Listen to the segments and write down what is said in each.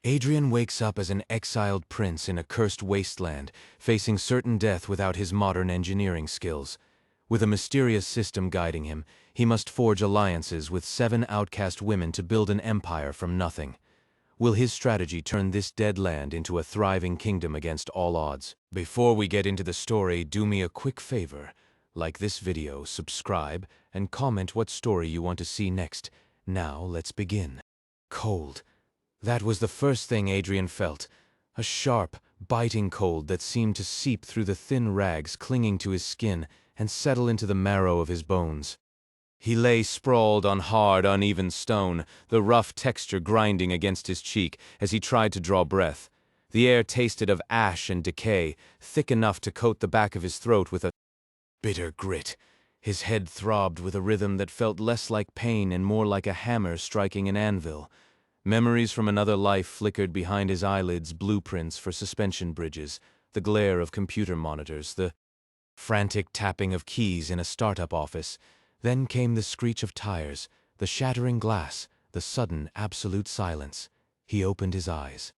Adrian wakes up as an exiled prince in a cursed wasteland, facing certain death without his modern engineering skills. With a mysterious system guiding him, he must forge alliances with 7 outcast women to build an empire from nothing. Will his strategy turn this dead land into a thriving kingdom against all odds? Before we get into the story, do me a quick favor. Like this video, subscribe, and comment what story you want to see next. Now, let's begin. Cold. That was the first thing Adrian felt. A sharp, biting cold that seemed to seep through the thin rags clinging to his skin and settle into the marrow of his bones. He lay sprawled on hard, uneven stone, the rough texture grinding against his cheek as he tried to draw breath. The air tasted of ash and decay, thick enough to coat the back of his throat with a bitter grit. His head throbbed with a rhythm that felt less like pain and more like a hammer striking an anvil. Memories from another life flickered behind his eyelids, blueprints for suspension bridges, the glare of computer monitors, the frantic tapping of keys in a startup office. Then came the screech of tires, the shattering glass, the sudden absolute silence. He opened his eyes.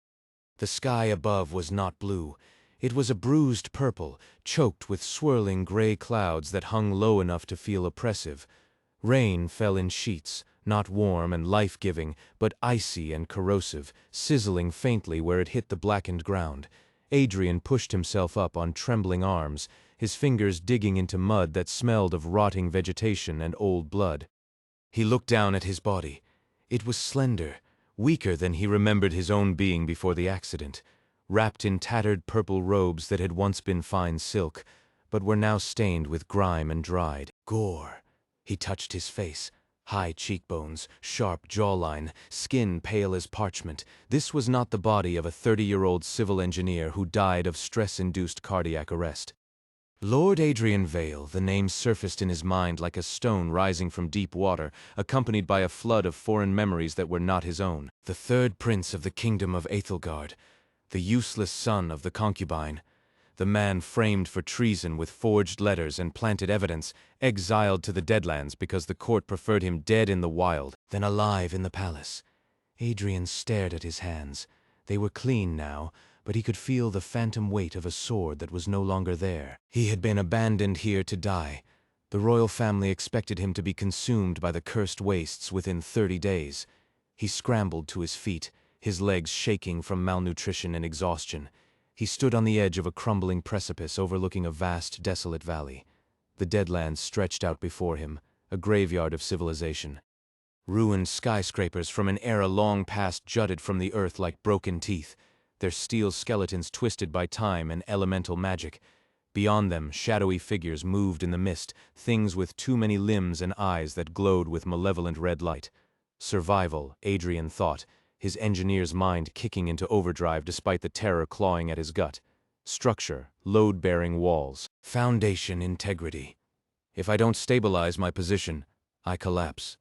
The sky above was not blue. It was a bruised purple, choked with swirling gray clouds that hung low enough to feel oppressive. Rain fell in sheets, not warm and life-giving, but icy and corrosive, sizzling faintly where it hit the blackened ground. Adrian pushed himself up on trembling arms, his fingers digging into mud that smelled of rotting vegetation and old blood. He looked down at his body. It was slender, weaker than he remembered his own being before the accident, wrapped in tattered purple robes that had once been fine silk, but were now stained with grime and dried gore. He touched his face. High cheekbones, sharp jawline, skin pale as parchment. This was not the body of a 30-year-old civil engineer who died of stress-induced cardiac arrest. Lord Adrian Vale, the name surfaced in his mind like a stone rising from deep water, accompanied by a flood of foreign memories that were not his own. The third prince of the kingdom of Exiled, the useless son of the concubine. The man framed for treason with forged letters and planted evidence, exiled to the Deadlands because the court preferred him dead in the wild than alive in the palace. Adrian stared at his hands. They were clean now, but he could feel the phantom weight of a sword that was no longer there. He had been abandoned here to die. The royal family expected him to be consumed by the cursed wastes within 30 days. He scrambled to his feet, his legs shaking from malnutrition and exhaustion. He stood on the edge of a crumbling precipice overlooking a vast, desolate valley. The Deadlands stretched out before him, a graveyard of civilization. Ruined skyscrapers from an era long past jutted from the earth like broken teeth, their steel skeletons twisted by time and elemental magic. Beyond them, shadowy figures moved in the mist, things with too many limbs and eyes that glowed with malevolent red light. Survival, Adrian thought, his engineer's mind kicking into overdrive despite the terror clawing at his gut. Structure, load-bearing walls. Foundation integrity. If I don't stabilize my position, I collapse.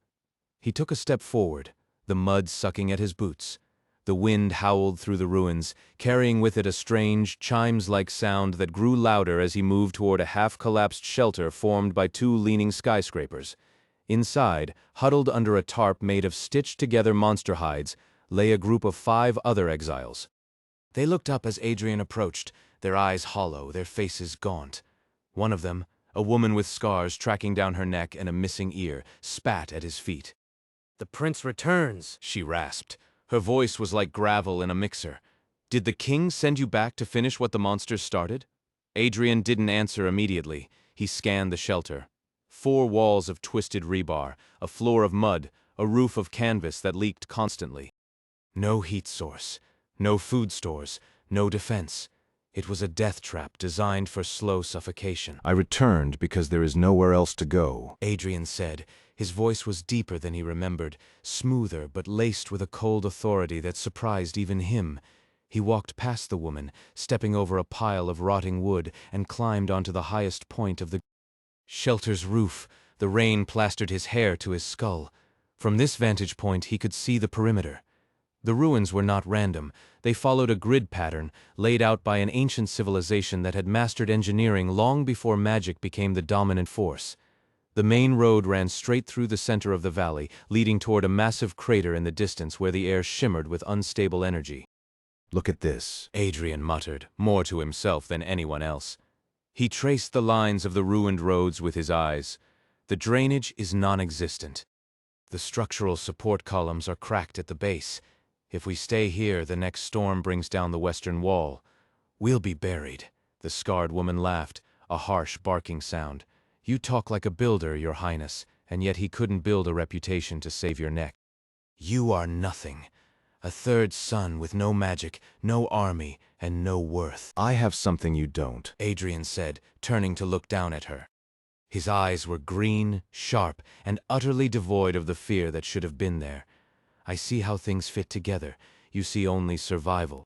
He took a step forward, the mud sucking at his boots. The wind howled through the ruins, carrying with it a strange, chimes-like sound that grew louder as he moved toward a half-collapsed shelter formed by 2 leaning skyscrapers. Inside, huddled under a tarp made of stitched-together monster hides, lay a group of 5 other exiles. They looked up as Adrian approached, their eyes hollow, their faces gaunt. One of them, a woman with scars tracking down her neck and a missing ear, spat at his feet. "The prince returns," she rasped. Her voice was like gravel in a mixer. "Did the king send you back to finish what the monsters started?" Adrian didn't answer immediately. He scanned the shelter. 4 walls of twisted rebar, a floor of mud, a roof of canvas that leaked constantly. No heat source, no food stores, no defense. It was a death trap designed for slow suffocation. "I returned because there is nowhere else to go," Adrian said. His voice was deeper than he remembered, smoother but laced with a cold authority that surprised even him. He walked past the woman, stepping over a pile of rotting wood, and climbed onto the highest point of the shelter's roof. The rain plastered his hair to his skull. From this vantage point he could see the perimeter. The ruins were not random. They followed a grid pattern, laid out by an ancient civilization that had mastered engineering long before magic became the dominant force. The main road ran straight through the center of the valley, leading toward a massive crater in the distance where the air shimmered with unstable energy. Look at this. Adrian muttered, more to himself than anyone else. He traced the lines of the ruined roads with his eyes. The drainage is non-existent. The structural support columns are cracked at the base. If we stay here, the next storm brings down the western wall. We'll be buried. The scarred woman laughed, a harsh barking sound. You talk like a builder, Your Highness, and yet he couldn't build a reputation to save your neck. You are nothing. A third son with no magic, no army, and no worth. I have something you don't. Adrian said, turning to look down at her. His eyes were green, sharp, and utterly devoid of the fear that should have been there. I see how things fit together. You see only survival.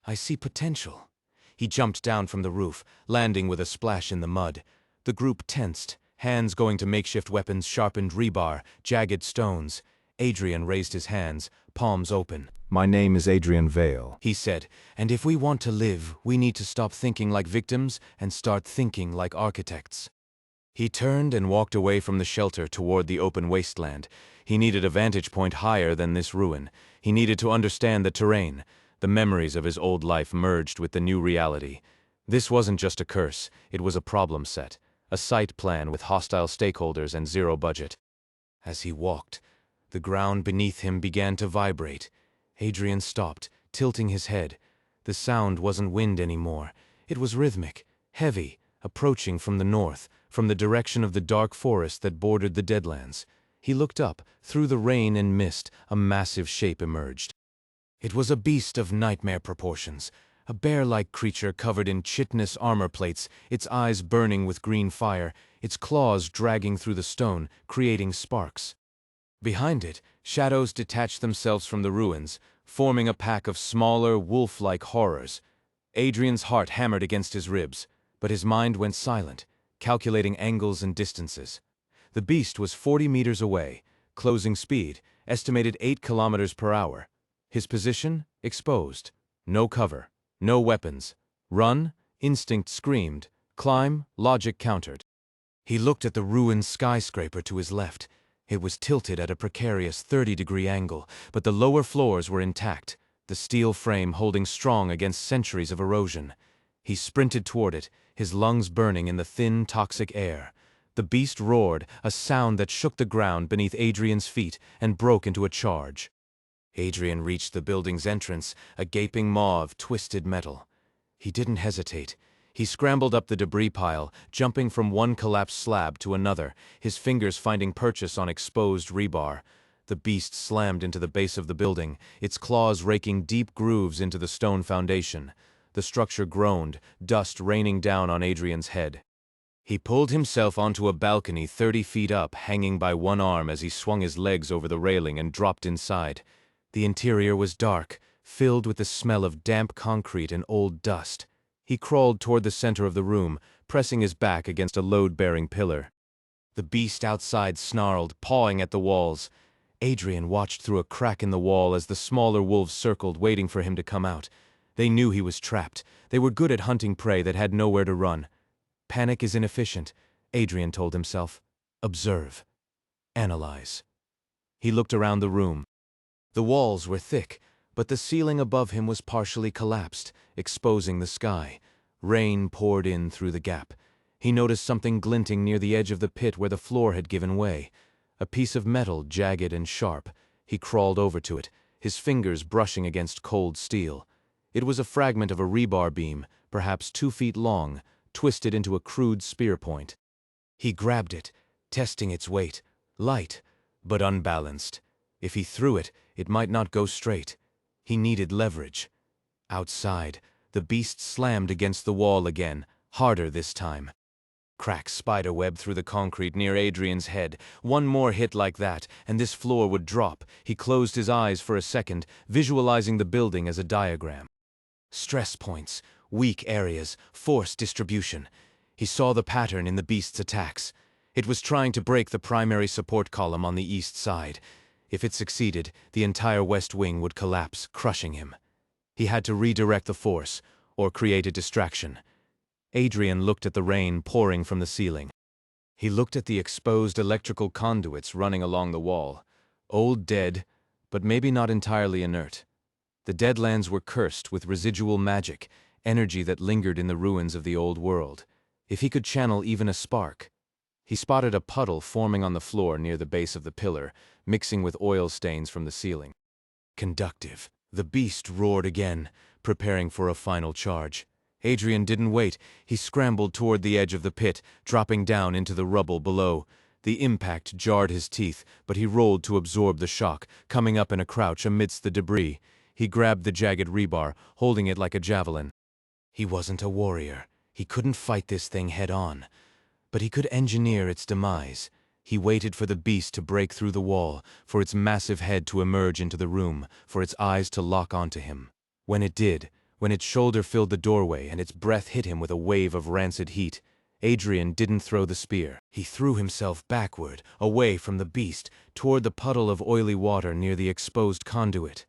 I see potential. He jumped down from the roof, landing with a splash in the mud. The group tensed, hands going to makeshift weapons, sharpened rebar, jagged stones. Adrian raised his hands, palms open. My name is Adrian Vale, He said, and if we want to live, we need to stop thinking like victims and start thinking like architects. He turned and walked away from the shelter toward the open wasteland. He needed a vantage point higher than this ruin. He needed to understand the terrain. The memories of his old life merged with the new reality. This wasn't just a curse, it was a problem set, a site plan with hostile stakeholders and zero budget. As he walked, the ground beneath him began to vibrate. Adrian stopped, tilting his head. The sound wasn't wind anymore. It was rhythmic, heavy, approaching from the north, from the direction of the dark forest that bordered the Deadlands. He looked up. Through the rain and mist, a massive shape emerged. It was a beast of nightmare proportions, a bear-like creature covered in chitinous armor plates, its eyes burning with green fire, its claws dragging through the stone, creating sparks. Behind it, shadows detached themselves from the ruins, forming a pack of smaller, wolf-like horrors. Adrian's heart hammered against his ribs, but his mind went silent, calculating angles and distances. The beast was 40 meters away, closing speed, estimated 8 kilometers per hour. His position? Exposed. No cover. No weapons. Run? Instinct screamed. Climb? Logic countered. He looked at the ruined skyscraper to his left. It was tilted at a precarious 30-degree angle, but the lower floors were intact, the steel frame holding strong against centuries of erosion. He sprinted toward it, his lungs burning in the thin, toxic air. The beast roared, a sound that shook the ground beneath Adrian's feet and broke into a charge. Adrian reached the building's entrance, a gaping maw of twisted metal. He didn't hesitate. He scrambled up the debris pile, jumping from one collapsed slab to another, his fingers finding purchase on exposed rebar. The beast slammed into the base of the building, its claws raking deep grooves into the stone foundation. The structure groaned, dust raining down on Adrian's head. He pulled himself onto a balcony 30 feet up, hanging by one arm as he swung his legs over the railing and dropped inside. The interior was dark, filled with the smell of damp concrete and old dust. He crawled toward the center of the room, pressing his back against a load-bearing pillar. The beast outside snarled, pawing at the walls. Adrian watched through a crack in the wall as the smaller wolves circled, waiting for him to come out. They knew he was trapped. They were good at hunting prey that had nowhere to run. Panic is inefficient, Adrian told himself. Observe. Analyze. He looked around the room. The walls were thick, but the ceiling above him was partially collapsed, exposing the sky. Rain poured in through the gap. He noticed something glinting near the edge of the pit where the floor had given way. A piece of metal, jagged and sharp. He crawled over to it, his fingers brushing against cold steel. It was a fragment of a rebar beam, perhaps 2 feet long, twisted into a crude spear point. He grabbed it, testing its weight. Light, but unbalanced. If he threw it, it might not go straight. He needed leverage. Outside, the beast slammed against the wall again, harder this time. Crack spiderweb through the concrete near Adrian's head. One more hit like that, and this floor would drop. He closed his eyes for a second, visualizing the building as a diagram. Stress points, weak areas, force distribution. He saw the pattern in the beast's attacks. It was trying to break the primary support column on the east side. If it succeeded, the entire west wing would collapse, crushing him. He had to redirect the force, or create a distraction. Adrian looked at the rain pouring from the ceiling. He looked at the exposed electrical conduits running along the wall. Old, dead, but maybe not entirely inert. The Deadlands were cursed with residual magic, energy that lingered in the ruins of the old world. If he could channel even a spark. He spotted a puddle forming on the floor near the base of the pillar, mixing with oil stains from the ceiling. Conductive. The beast roared again, preparing for a final charge. Adrian didn't wait. He scrambled toward the edge of the pit, dropping down into the rubble below. The impact jarred his teeth, but he rolled to absorb the shock, coming up in a crouch amidst the debris. He grabbed the jagged rebar, holding it like a javelin. He wasn't a warrior. He couldn't fight this thing head-on. But he could engineer its demise. He waited for the beast to break through the wall, for its massive head to emerge into the room, for its eyes to lock onto him. When it did, when its shoulder filled the doorway and its breath hit him with a wave of rancid heat, Adrian didn't throw the spear. He threw himself backward, away from the beast, toward the puddle of oily water near the exposed conduit.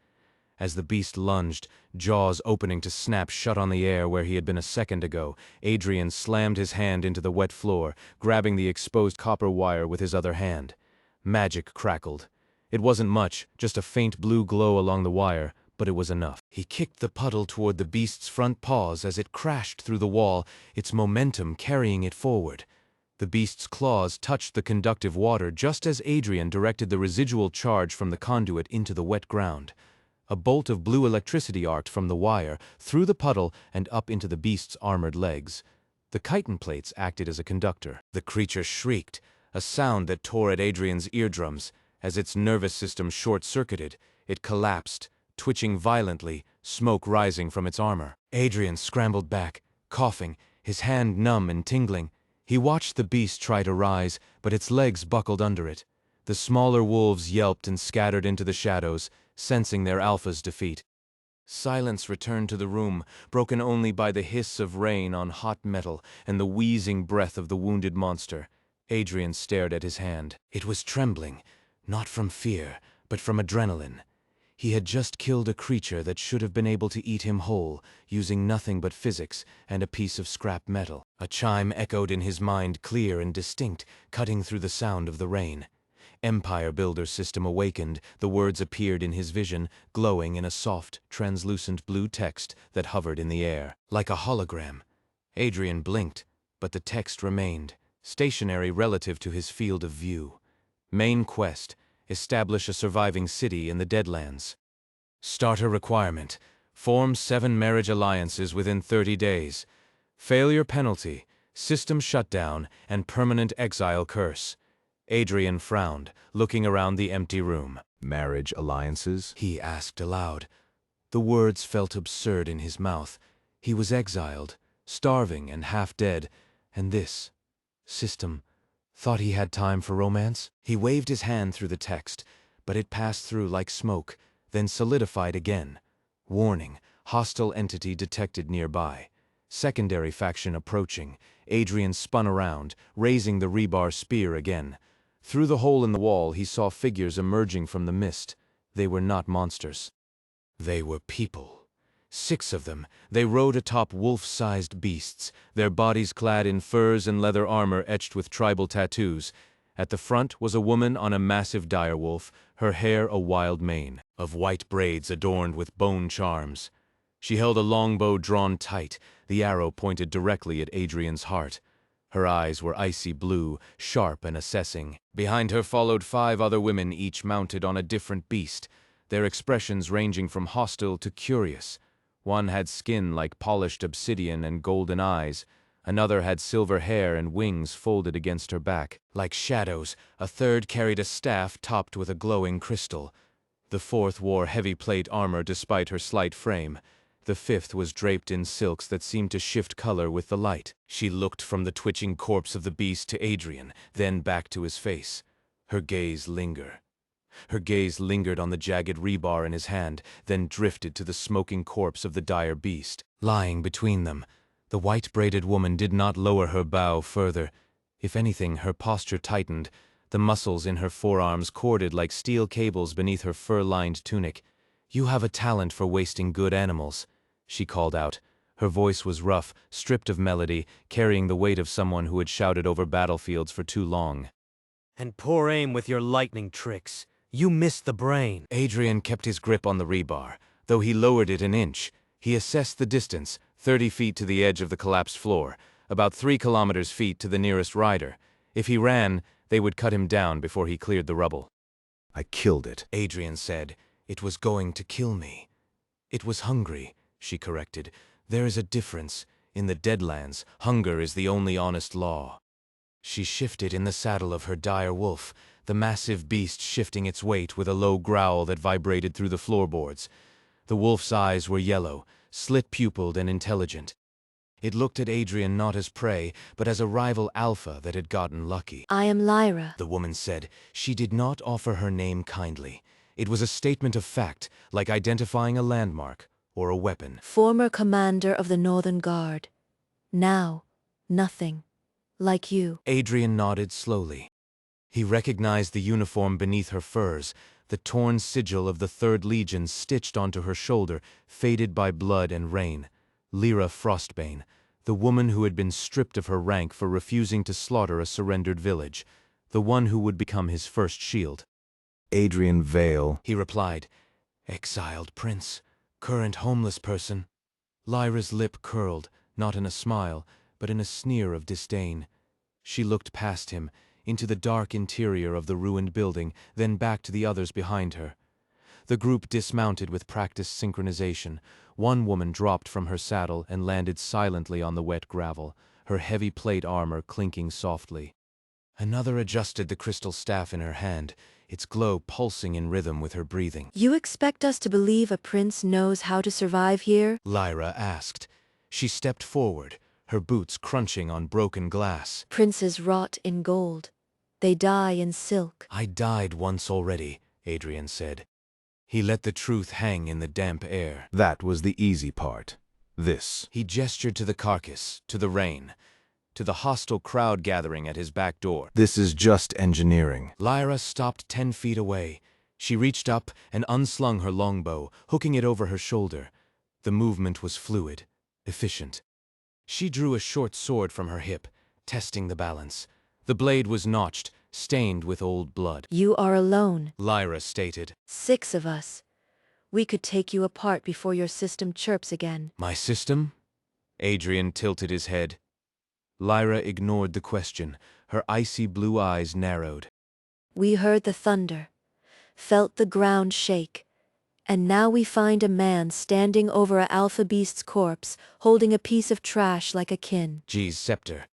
As the beast lunged, jaws opening to snap shut on the air where he had been a second ago, Adrian slammed his hand into the wet floor, grabbing the exposed copper wire with his other hand. Magic crackled. It wasn't much, just a faint blue glow along the wire, but it was enough. He kicked the puddle toward the beast's front paws as it crashed through the wall, its momentum carrying it forward. The beast's claws touched the conductive water just as Adrian directed the residual charge from the conduit into the wet ground. A bolt of blue electricity arced from the wire, through the puddle, and up into the beast's armored legs. The chitin plates acted as a conductor. The creature shrieked, a sound that tore at Adrian's eardrums. As its nervous system short-circuited, it collapsed, twitching violently, smoke rising from its armor. Adrian scrambled back, coughing, his hand numb and tingling. He watched the beast try to rise, but its legs buckled under it. The smaller wolves yelped and scattered into the shadows, sensing their alpha's defeat. Silence returned to the room, broken only by the hiss of rain on hot metal and the wheezing breath of the wounded monster. Adrian stared at his hand. It was trembling, not from fear, but from adrenaline. He had just killed a creature that should have been able to eat him whole, using nothing but physics and a piece of scrap metal. A chime echoed in his mind, clear and distinct, cutting through the sound of the rain. Empire Builder System awakened, the words appeared in his vision, glowing in a soft, translucent blue text that hovered in the air, like a hologram. Adrian blinked, but the text remained, stationary relative to his field of view. Main quest: establish a surviving city in the Deadlands. Starter requirement: form 7 marriage alliances within 30 days. Failure penalty: system shutdown and permanent exile curse. Adrian frowned, looking around the empty room. Marriage alliances? He asked aloud. The words felt absurd in his mouth. He was exiled, starving and half dead, and this system thought he had time for romance? He waved his hand through the text, but it passed through like smoke, then solidified again. Warning: hostile entity detected nearby. Secondary faction approaching. Adrian spun around, raising the rebar spear again. Through the hole in the wall, he saw figures emerging from the mist. They were not monsters. They were people. 6 of them. They rode atop wolf-sized beasts, their bodies clad in furs and leather armor etched with tribal tattoos. At the front was a woman on a massive direwolf, her hair a wild mane, of white braids adorned with bone charms. She held a longbow drawn tight, the arrow pointed directly at Adrian's heart. Her eyes were icy blue, sharp and assessing. Behind her followed 5 other women, each mounted on a different beast, their expressions ranging from hostile to curious. One had skin like polished obsidian and golden eyes. Another had silver hair and wings folded against her back, like shadows. A third carried a staff topped with a glowing crystal. The 4th wore heavy plate armor despite her slight frame. The 5th was draped in silks that seemed to shift color with the light. She looked from the twitching corpse of the beast to Adrian, then back to his face. Her gaze lingered on the jagged rebar in his hand, then drifted to the smoking corpse of the dire beast. Lying between them, the white-braided woman did not lower her bow further. If anything, her posture tightened, the muscles in her forearms corded like steel cables beneath her fur-lined tunic. "You have a talent for wasting good animals," she called out. Her voice was rough, stripped of melody, carrying the weight of someone who had shouted over battlefields for too long. And poor aim with your lightning tricks. You missed the brain. Adrian kept his grip on the rebar. Though he lowered it an inch, he assessed the distance, 30 feet to the edge of the collapsed floor, about 3 feet to the nearest rider. If he ran, they would cut him down before he cleared the rubble. I killed it. Adrian said, "It was going to kill me." "It was hungry," she corrected. "There is a difference. In the Deadlands, hunger is the only honest law." She shifted in the saddle of her dire wolf, the massive beast shifting its weight with a low growl that vibrated through the floorboards. The wolf's eyes were yellow, slit-pupilled and intelligent. It looked at Adrian not as prey, but as a rival alpha that had gotten lucky. "I am Lyra," the woman said. She did not offer her name kindly. It was a statement of fact, like identifying a landmark or a weapon. "former commander of the Northern Guard. Now, nothing. Like you." Adrian nodded slowly. He recognized the uniform beneath her furs, the torn sigil of the 3rd Legion stitched onto her shoulder, faded by blood and rain. Lyra Frostbane, the woman who had been stripped of her rank for refusing to slaughter a surrendered village, the one who would become his first shield. Adrian Vale. He replied, "Exiled prince, current homeless person." Lyra's lip curled, not in a smile, but in a sneer of disdain. She looked past him, into the dark interior of the ruined building, then back to the others behind her. The group dismounted with practiced synchronization. One woman dropped from her saddle and landed silently on the wet gravel, her heavy plate armor clinking softly. Another adjusted the crystal staff in her hand, its glow pulsing in rhythm with her breathing. "You expect us to believe a prince knows how to survive here?" Lyra asked. She stepped forward, her boots crunching on broken glass. "Princes rot in gold. They die in silk." "I died once already," Adrian said. He let the truth hang in the damp air. That was the easy part. This. He gestured to the carcass, to the rain, to the hostile crowd gathering at his back door. This is just engineering. Lyra stopped 10 feet away. She reached up and unslung her longbow, hooking it over her shoulder. The movement was fluid, efficient. She drew a short sword from her hip, testing the balance. The blade was notched, stained with old blood. "You are alone. Lyra stated. 6 of us. We could take you apart before your system chirps again." "My system?" Adrian tilted his head. Lyra ignored the question. Her icy blue eyes narrowed. "We heard the thunder, felt the ground shake, and now we find a man standing over a alpha beast's corpse, holding a piece of trash like a kin." G's scepter.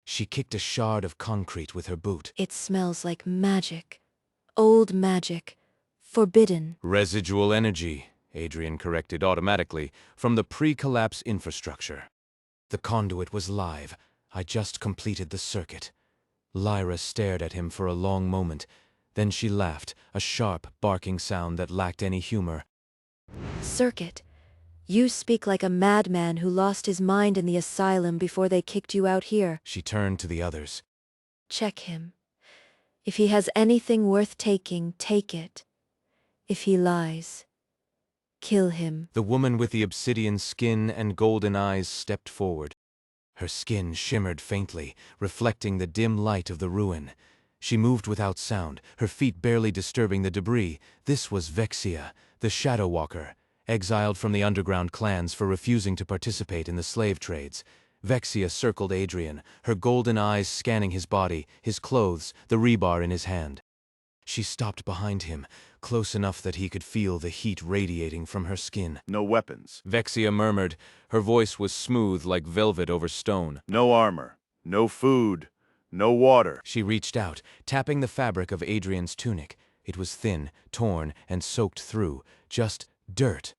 She kicked a shard of concrete with her boot. "It smells like magic. Old magic. Forbidden." "Residual energy," Adrian corrected automatically, "from the pre-collapse infrastructure." "The conduit was live. I just completed the circuit." Lyra stared at him for a long moment. Then she laughed, a sharp, barking sound that lacked any humor. "Circuit. You speak like a madman who lost his mind in the asylum before they kicked you out here." She turned to the others. "Check him. If he has anything worth taking, take it. If he lies, kill him." The woman with the obsidian skin and golden eyes stepped forward. Her skin shimmered faintly, reflecting the dim light of the ruin. She moved without sound, her feet barely disturbing the debris. This was Vexia, the Shadow Walker, exiled from the underground clans for refusing to participate in the slave trades. Vexia circled Adrian, her golden eyes scanning his body, his clothes, the rebar in his hand. She stopped behind him, close enough that he could feel the heat radiating from her skin. "No weapons. Vexia murmured. Her voice was smooth like velvet over stone. No armor. No food. No water." She reached out, tapping the fabric of Adrian's tunic. It was thin, torn, and soaked through. Just dirt.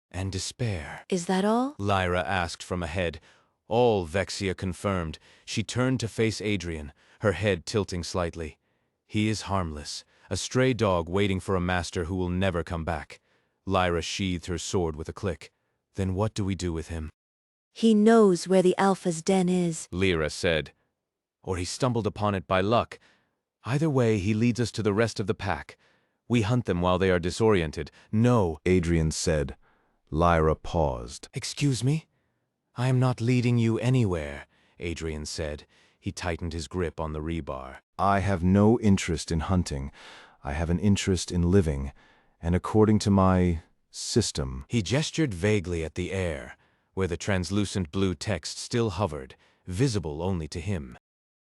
And despair. "Is that all?" Lyra asked from ahead. All, Vexia confirmed. She turned to face Adrian, her head tilting slightly. "He is harmless. A stray dog waiting for a master who will never come back." Lyra sheathed her sword with a click. "Then what do we do with him?" "He knows where the Alpha's den is," Lyra said. "Or he stumbled upon it by luck. Either way, he leads us to the rest of the pack. We hunt them while they are disoriented. No." Adrian said. Lyra paused. "Excuse me? I am not leading you anywhere," Adrian said. He tightened his grip on the rebar. I have no interest in hunting. I have an interest in living, and according to my System. He gestured vaguely at the air, where the translucent blue text still hovered, visible only to him.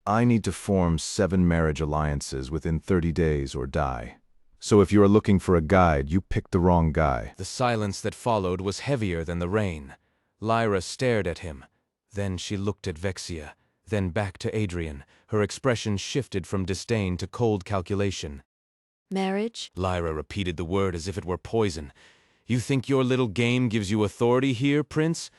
I need to form 7 marriage alliances within 30 days or die. So if you are looking for a guide, you picked the wrong guy. The silence that followed was heavier than the rain. Lyra stared at him. Then she looked at Vexia, then back to Adrian. Her expression shifted from disdain to cold calculation. Marriage? Lyra repeated the word as if it were poison. You think your little game gives you authority here, Prince?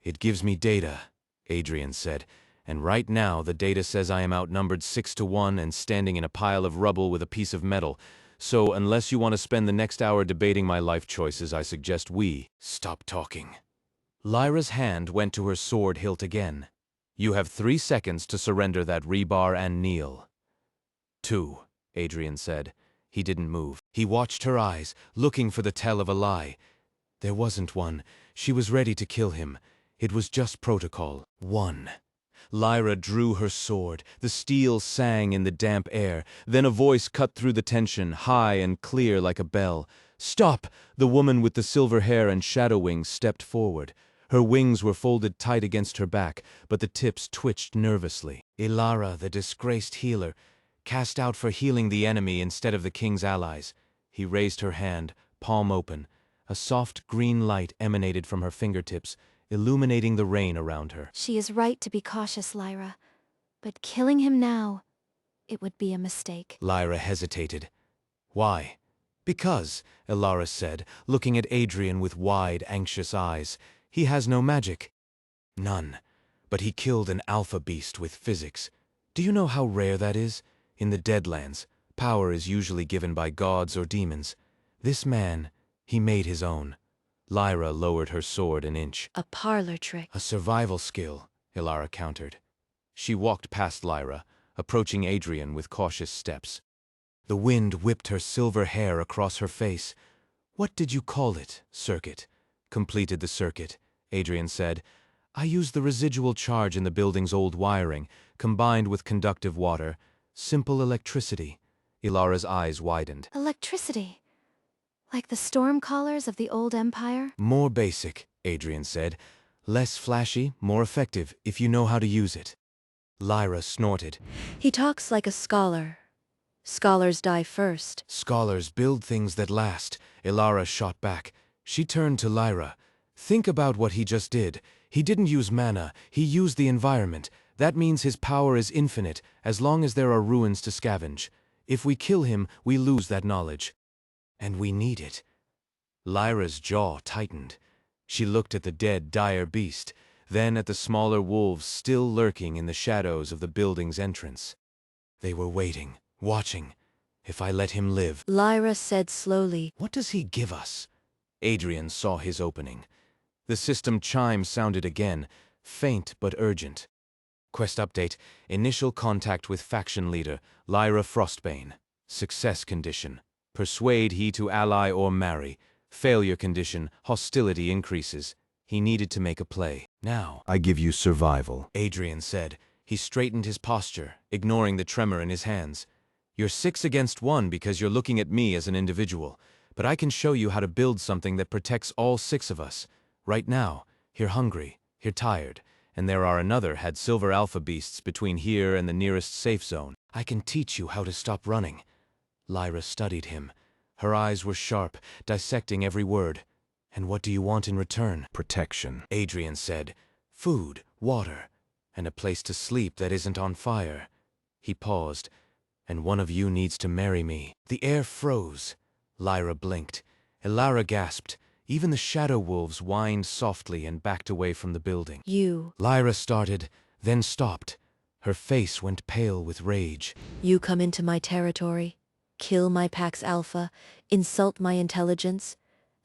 It gives me data, Adrian said. And right now the data says I am outnumbered 6-1 and standing in a pile of rubble with a piece of metal. So unless you want to spend the next hour debating my life choices, I suggest we stop talking. Lyra's hand went to her sword hilt again. You have 3 seconds to surrender that rebar and kneel. 2, Adrian said. He didn't move. He watched her eyes, looking for the tell of a lie. There wasn't one. She was ready to kill him. It was just protocol. 1. Lyra drew her sword. The steel sang in the damp air. Then a voice cut through the tension, high and clear like a bell. Stop! The woman with the silver hair and shadow wings stepped forward. Her wings were folded tight against her back, but the tips twitched nervously. Ilara, the disgraced healer, cast out for healing the enemy instead of the king's allies. He raised her hand, palm open. A soft green light emanated from her fingertips, illuminating the rain around her. She is right to be cautious, Lyra. But killing him now, it would be a mistake. Lyra hesitated. Why? Because, Ilara said, looking at Adrian with wide, anxious eyes. He has no magic. None. But he killed an alpha beast with physics. Do you know how rare that is? In the Deadlands, power is usually given by gods or demons. This man, he made his own. Lyra lowered her sword an inch. A parlor trick. A survival skill, Ilara countered. She walked past Lyra, approaching Adrian with cautious steps. The wind whipped her silver hair across her face. What did you call it? Circuit. Completed the circuit, Adrian said. I used the residual charge in the building's old wiring, combined with conductive water. Simple electricity. Ilara's eyes widened. Electricity? Like the storm callers of the old empire? More basic, Adrian said. Less flashy, more effective, if you know how to use it. Lyra snorted. He talks like a scholar. Scholars die first. Scholars build things that last, Ilara shot back. She turned to Lyra. Think about what he just did. He didn't use mana, he used the environment. That means his power is infinite, as long as there are ruins to scavenge. If we kill him, we lose that knowledge. And we need it. Lyra's jaw tightened. She looked at the dead, dire beast, then at the smaller wolves still lurking in the shadows of the building's entrance. They were waiting, watching. If I let him live... Lyra said slowly. What does he give us? Adrian saw his opening. The system chime sounded again, faint but urgent. Quest update. Initial contact with faction leader, Lyra Frostbane. Success condition. Persuade he to ally or marry. Failure condition. Hostility increases. He needed to make a play. Now. I give you survival. Adrian said. He straightened his posture, ignoring the tremor in his hands. You're 6 against 1 because you're looking at me as an individual. But I can show you how to build something that protects all 6 of us. Right now, you're hungry, you're tired, and there are another had silver alpha beasts between here and the nearest safe zone. I can teach you how to stop running. Lyra studied him. Her eyes were sharp, dissecting every word. And what do you want in return? Protection. Adrian said. Food, water, and a place to sleep that isn't on fire. He paused. And one of you needs to marry me. The air froze. Lyra blinked. Ilara gasped. Even the shadow wolves whined softly and backed away from the building. You. Lyra started, then stopped. Her face went pale with rage. You come into my territory, kill my Pax Alpha, insult my intelligence,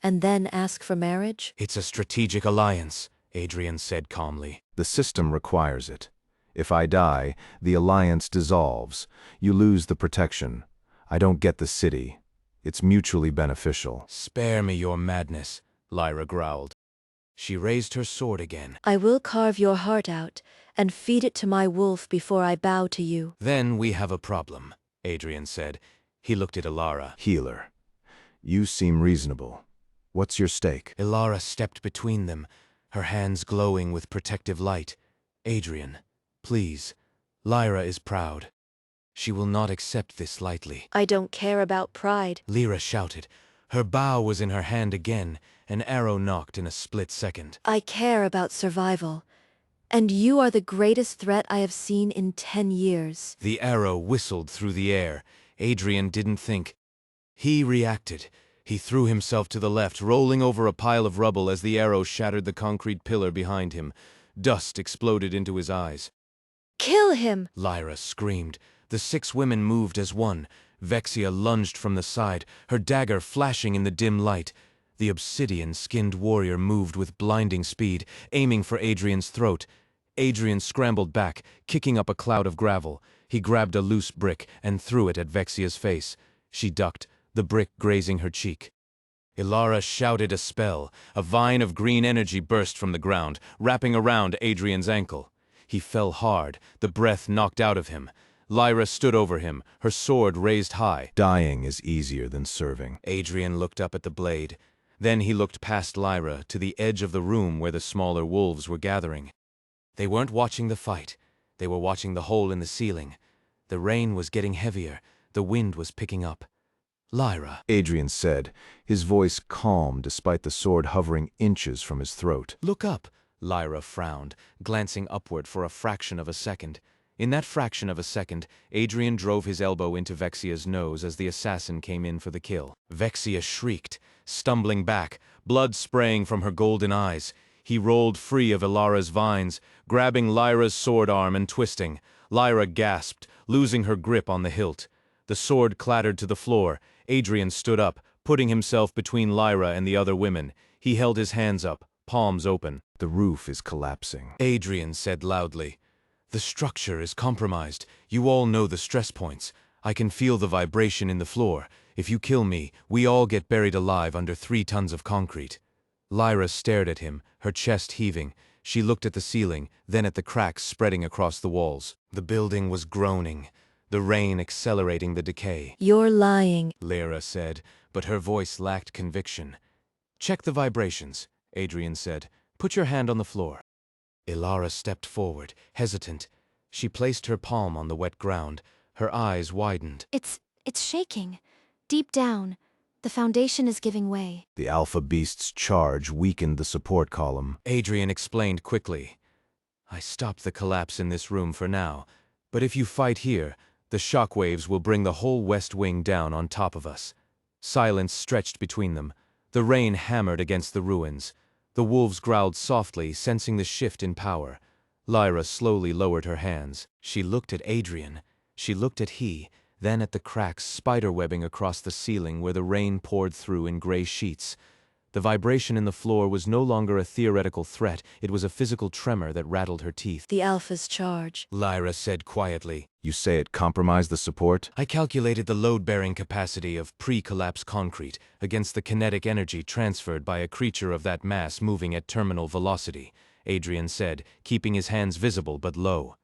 and then ask for marriage? It's a strategic alliance, Adrian said calmly. The system requires it. If I die, the alliance dissolves. You lose the protection. I don't get the city. It's mutually beneficial. Spare me your madness, Lyra growled. She raised her sword again. I will carve your heart out and feed it to my wolf before I bow to you. Then we have a problem, Adrian said. He looked at Ilara. Healer. You seem reasonable. What's your stake? Ilara stepped between them, her hands glowing with protective light. Adrian, please. Lyra is proud. She will not accept this lightly. I don't care about pride. Lyra shouted. Her bow was in her hand again, an arrow knocked in a split second. I care about survival. And you are the greatest threat I have seen in 10 years. The arrow whistled through the air. Adrian didn't think. He reacted. He threw himself to the left, rolling over a pile of rubble as the arrow shattered the concrete pillar behind him. Dust exploded into his eyes. Kill him! Lyra screamed. The 6 women moved as one. Vexia lunged from the side, her dagger flashing in the dim light. The obsidian-skinned warrior moved with blinding speed, aiming for Adrian's throat. Adrian scrambled back, kicking up a cloud of gravel. He grabbed a loose brick and threw it at Vexia's face. She ducked, the brick grazing her cheek. Ilara shouted a spell. A vine of green energy burst from the ground, wrapping around Adrian's ankle. He fell hard, the breath knocked out of him. Lyra stood over him, her sword raised high. Dying is easier than serving. Adrian looked up at the blade. Then he looked past Lyra to the edge of the room where the smaller wolves were gathering. They weren't watching the fight. They were watching the hole in the ceiling. The rain was getting heavier. The wind was picking up. Lyra, Adrian said, his voice calm despite the sword hovering inches from his throat. look up. Lyra frowned, glancing upward for a fraction of a second. In that fraction of a second, Adrian drove his elbow into Vexia's nose as the assassin came in for the kill. Vexia shrieked, stumbling back, blood spraying from her golden eyes. He rolled free of Ilara's vines, grabbing Lyra's sword arm and twisting. Lyra gasped, losing her grip on the hilt. The sword clattered to the floor. Adrian stood up, putting himself between Lyra and the other women. He held his hands up, palms open. The roof is collapsing. Adrian said loudly, "The structure is compromised. You all know the stress points. I can feel the vibration in the floor. If you kill me, we all get buried alive under 3 tons of concrete." Lyra stared at him, her chest heaving. She looked at the ceiling, then at the cracks spreading across the walls. The building was groaning, the rain accelerating the decay. You're lying. Lyra said, but her voice lacked conviction. "Check the vibrations," Adrian said. "Put your hand on the floor." Ilara stepped forward, hesitant. She placed her palm on the wet ground. Her eyes widened. It's shaking. Deep down, the foundation is giving way. The alpha beast's charge weakened the support column. Adrian explained quickly. "I stopped the collapse in this room for now, but if you fight here, the shockwaves will bring the whole west wing down on top of us." Silence stretched between them. The rain hammered against the ruins. The wolves growled softly, sensing the shift in power. Lyra slowly lowered her hands. She looked at Adrian. She looked at he, then at the cracks spiderwebbing across the ceiling where the rain poured through in gray sheets. The vibration in the floor was no longer a theoretical threat. It was a physical tremor that rattled her teeth. The Alpha's charge. Lyra said quietly. You say it compromised the support? "I calculated the load-bearing capacity of pre-collapse concrete against the kinetic energy transferred by a creature of that mass moving at terminal velocity," Adrian said, keeping his hands visible but low.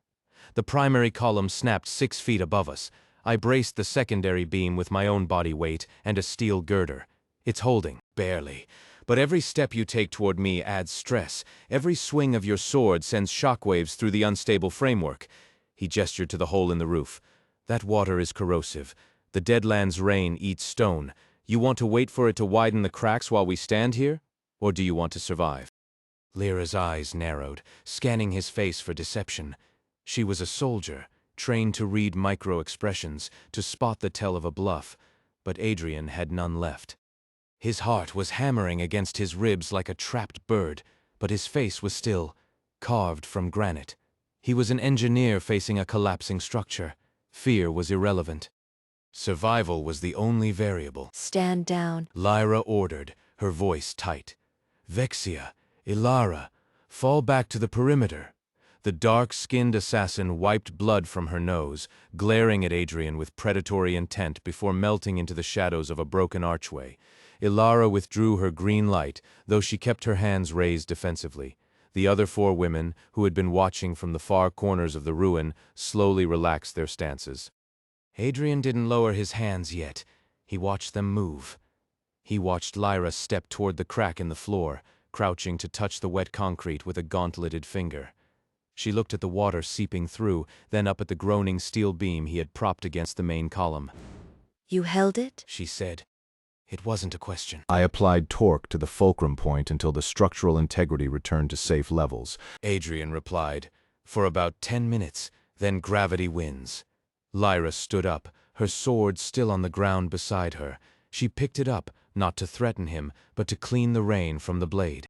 "The primary column snapped 6 feet above us. I braced the secondary beam with my own body weight and a steel girder. It's holding, barely. But every step you take toward me adds stress. Every swing of your sword sends shockwaves through the unstable framework." He gestured to the hole in the roof. "That water is corrosive. The Deadlands rain eats stone. You want to wait for it to widen the cracks while we stand here? Or do you want to survive?" Lyra's eyes narrowed, scanning his face for deception. She was a soldier, trained to read micro-expressions, to spot the tell of a bluff, but Adrian had none left. His heart was hammering against his ribs like a trapped bird, but his face was still, carved from granite. He was an engineer facing a collapsing structure. Fear was irrelevant. Survival was the only variable. Stand down. Lyra ordered, her voice tight. "Vexia, Ilara, fall back to the perimeter." The dark-skinned assassin wiped blood from her nose, glaring at Adrian with predatory intent before melting into the shadows of a broken archway. Ilara withdrew her green light, though she kept her hands raised defensively. The other 4 women, who had been watching from the far corners of the ruin, slowly relaxed their stances. Adrian didn't lower his hands yet. He watched them move. He watched Lyra step toward the crack in the floor, crouching to touch the wet concrete with a gauntleted finger. She looked at the water seeping through, then up at the groaning steel beam he had propped against the main column. You held it? She said. It wasn't a question. I applied torque to the fulcrum point until the structural integrity returned to safe levels. Adrian replied. For about 10 minutes, then gravity wins. Lyra stood up, her sword still on the ground beside her. She picked it up, not to threaten him, but to clean the rain from the blade.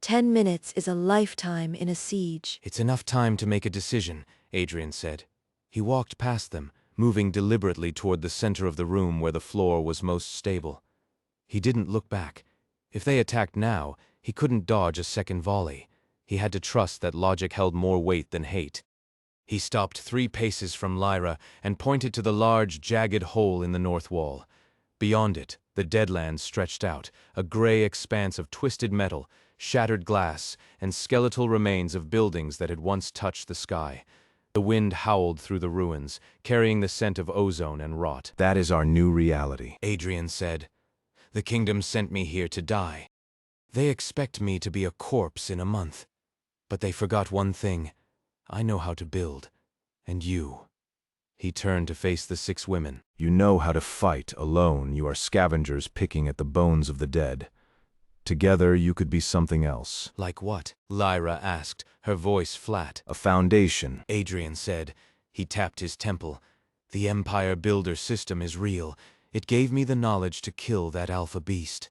10 minutes is a lifetime in a siege. It's enough time to make a decision, Adrian said. He walked past them, moving deliberately toward the center of the room where the floor was most stable. He didn't look back. If they attacked now, he couldn't dodge a second volley. He had to trust that logic held more weight than hate. He stopped 3 paces from Lyra and pointed to the large, jagged hole in the north wall. Beyond it, the Deadlands stretched out, a gray expanse of twisted metal, shattered glass, and skeletal remains of buildings that had once touched the sky. The wind howled through the ruins, carrying the scent of ozone and rot. That is our new reality. Adrian said. The kingdom sent me here to die. They expect me to be a corpse in a month. But they forgot one thing. I know how to build. And you. He turned to face the 6 women. You know how to fight. Alone, you are scavengers picking at the bones of the dead. Together, you could be something else. Like what? Lyra asked, her voice flat. A foundation. Adrian said. He tapped his temple. The Empire Builder system is real. It gave me the knowledge to kill that alpha beast.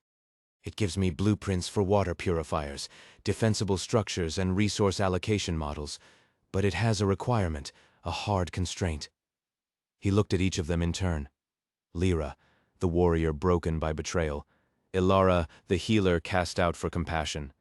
It gives me blueprints for water purifiers, defensible structures, and resource allocation models. But it has a requirement, a hard constraint. He looked at each of them in turn. Lyra, the warrior broken by betrayal. Ilara, the healer cast out for compassion.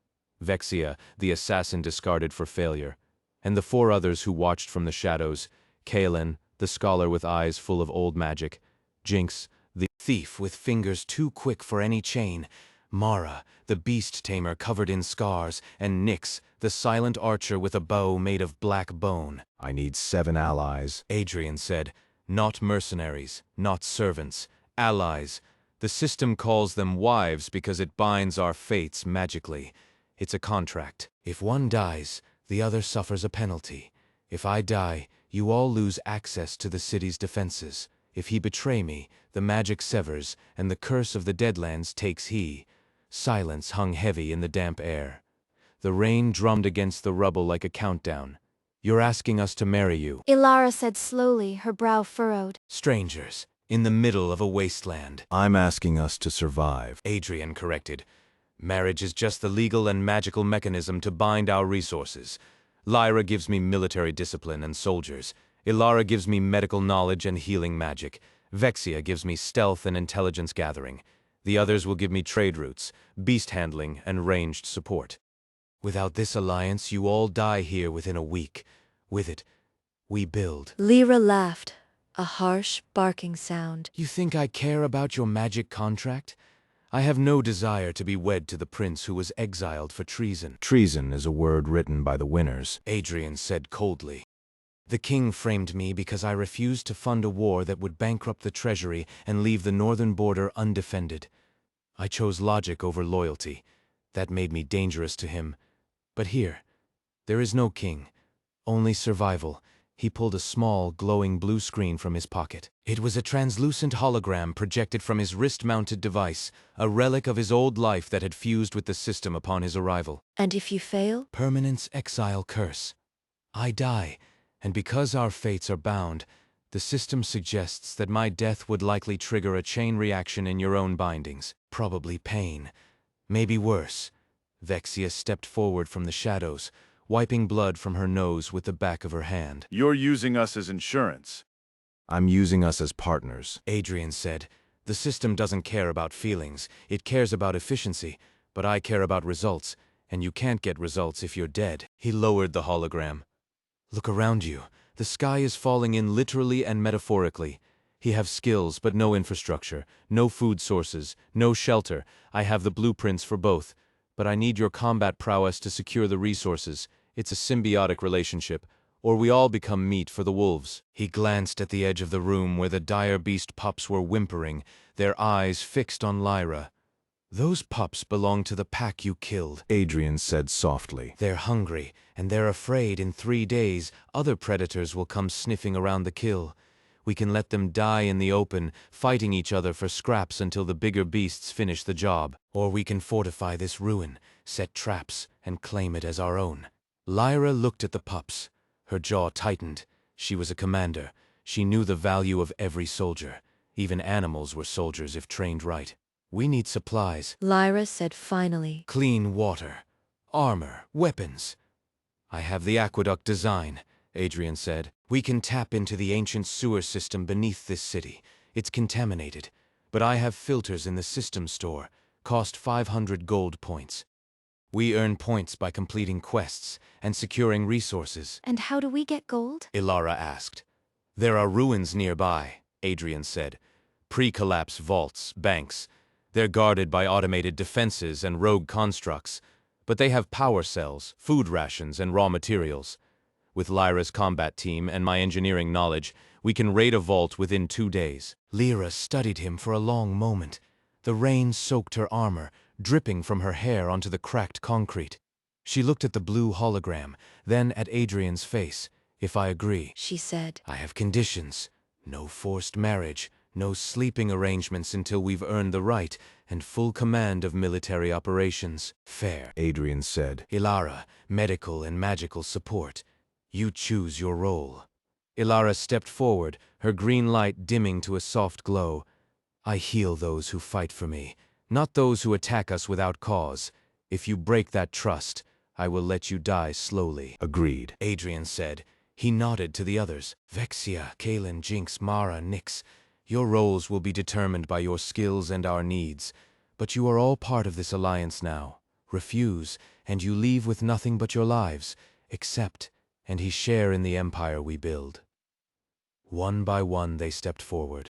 Vexia, the assassin discarded for failure. And the 4 others who watched from the shadows. Kaelin, the scholar with eyes full of old magic. Jinx, the thief with fingers too quick for any chain. Mara, the beast tamer covered in scars. And Nyx, the silent archer with a bow made of black bone. I need 7 allies. Adrian said. Not mercenaries, not servants. Allies. The system calls them wives because it binds our fates magically. It's a contract. If one dies, the other suffers a penalty. If I die, you all lose access to the city's defenses. If he betray me, the magic severs, and the curse of the Deadlands takes he. Silence hung heavy in the damp air. The rain drummed against the rubble like a countdown. You're asking us to marry you. Ilara said slowly, her brow furrowed. Strangers, in the middle of a wasteland. I'm asking us to survive. Adrian corrected. Marriage is just the legal and magical mechanism to bind our resources. Lyra gives me military discipline and soldiers. Ilara gives me medical knowledge and healing magic. Vexia gives me stealth and intelligence gathering. The others will give me trade routes, beast handling, and ranged support. Without this alliance, you all die here within a week. With it, we build. Lyra laughed, a harsh, barking sound. You think I care about your magic contract? I have no desire to be wed to the prince who was exiled for treason. Treason is a word written by the winners. Adrian said coldly. The king framed me because I refused to fund a war that would bankrupt the treasury and leave the northern border undefended. I chose logic over loyalty. That made me dangerous to him. But here, there is no king, only survival. He pulled a small, glowing blue screen from his pocket. It was a translucent hologram projected from his wrist-mounted device, a relic of his old life that had fused with the system upon his arrival. And if you fail? Permanence exile curse. I die, and because our fates are bound, the system suggests that my death would likely trigger a chain reaction in your own bindings. Probably pain. Maybe worse. Vexia stepped forward from the shadows, wiping blood from her nose with the back of her hand. You're using us as insurance. I'm using us as partners. Adrian said, the system doesn't care about feelings, it cares about efficiency, but I care about results, and you can't get results if you're dead. He lowered the hologram. Look around you. The sky is falling in literally and metaphorically. He have skills, but no infrastructure, no food sources, no shelter. I have the blueprints for both. But I need your combat prowess to secure the resources. It's a symbiotic relationship, or we all become meat for the wolves. He glanced at the edge of the room where the dire beast pups were whimpering, their eyes fixed on Lyra. Those pups belong to the pack you killed. Adrian said softly. They're hungry, and they're afraid in 3 days other predators will come sniffing around the kill. We can let them die in the open, fighting each other for scraps until the bigger beasts finish the job. Or we can fortify this ruin, set traps, and claim it as our own. Lyra looked at the pups. Her jaw tightened. She was a commander. She knew the value of every soldier. Even animals were soldiers if trained right. We need supplies. Lyra said finally. Clean water. Armor. Weapons. I have the aqueduct design, Adrian said. We can tap into the ancient sewer system beneath this city. It's contaminated. But I have filters in the system store. Cost 500 gold points. We earn points by completing quests and securing resources. And how do we get gold? Ilara asked. There are ruins nearby, Adrian said. Pre-collapse vaults, banks. They're guarded by automated defenses and rogue constructs. But they have power cells, food rations, and raw materials. With Lyra's combat team and my engineering knowledge, we can raid a vault within 2 days. Lyra studied him for a long moment. The rain soaked her armor, dripping from her hair onto the cracked concrete. She looked at the blue hologram, then at Adrian's face. If I agree, She said. I have conditions. No forced marriage, no sleeping arrangements until we've earned the right, and full command of military operations. Fair. Adrian said. Ilara, medical and magical support. You choose your role. Ilara stepped forward, her green light dimming to a soft glow. I heal those who fight for me, not those who attack us without cause. If you break that trust, I will let you die slowly. Agreed. Adrian said. He nodded to the others. Vexia, Kalen, Jinx, Mara, Nyx. Your roles will be determined by your skills and our needs. But you are all part of this alliance now. Refuse, and you leave with nothing but your lives. Accept, and he share in the empire we build. One by one they stepped forward.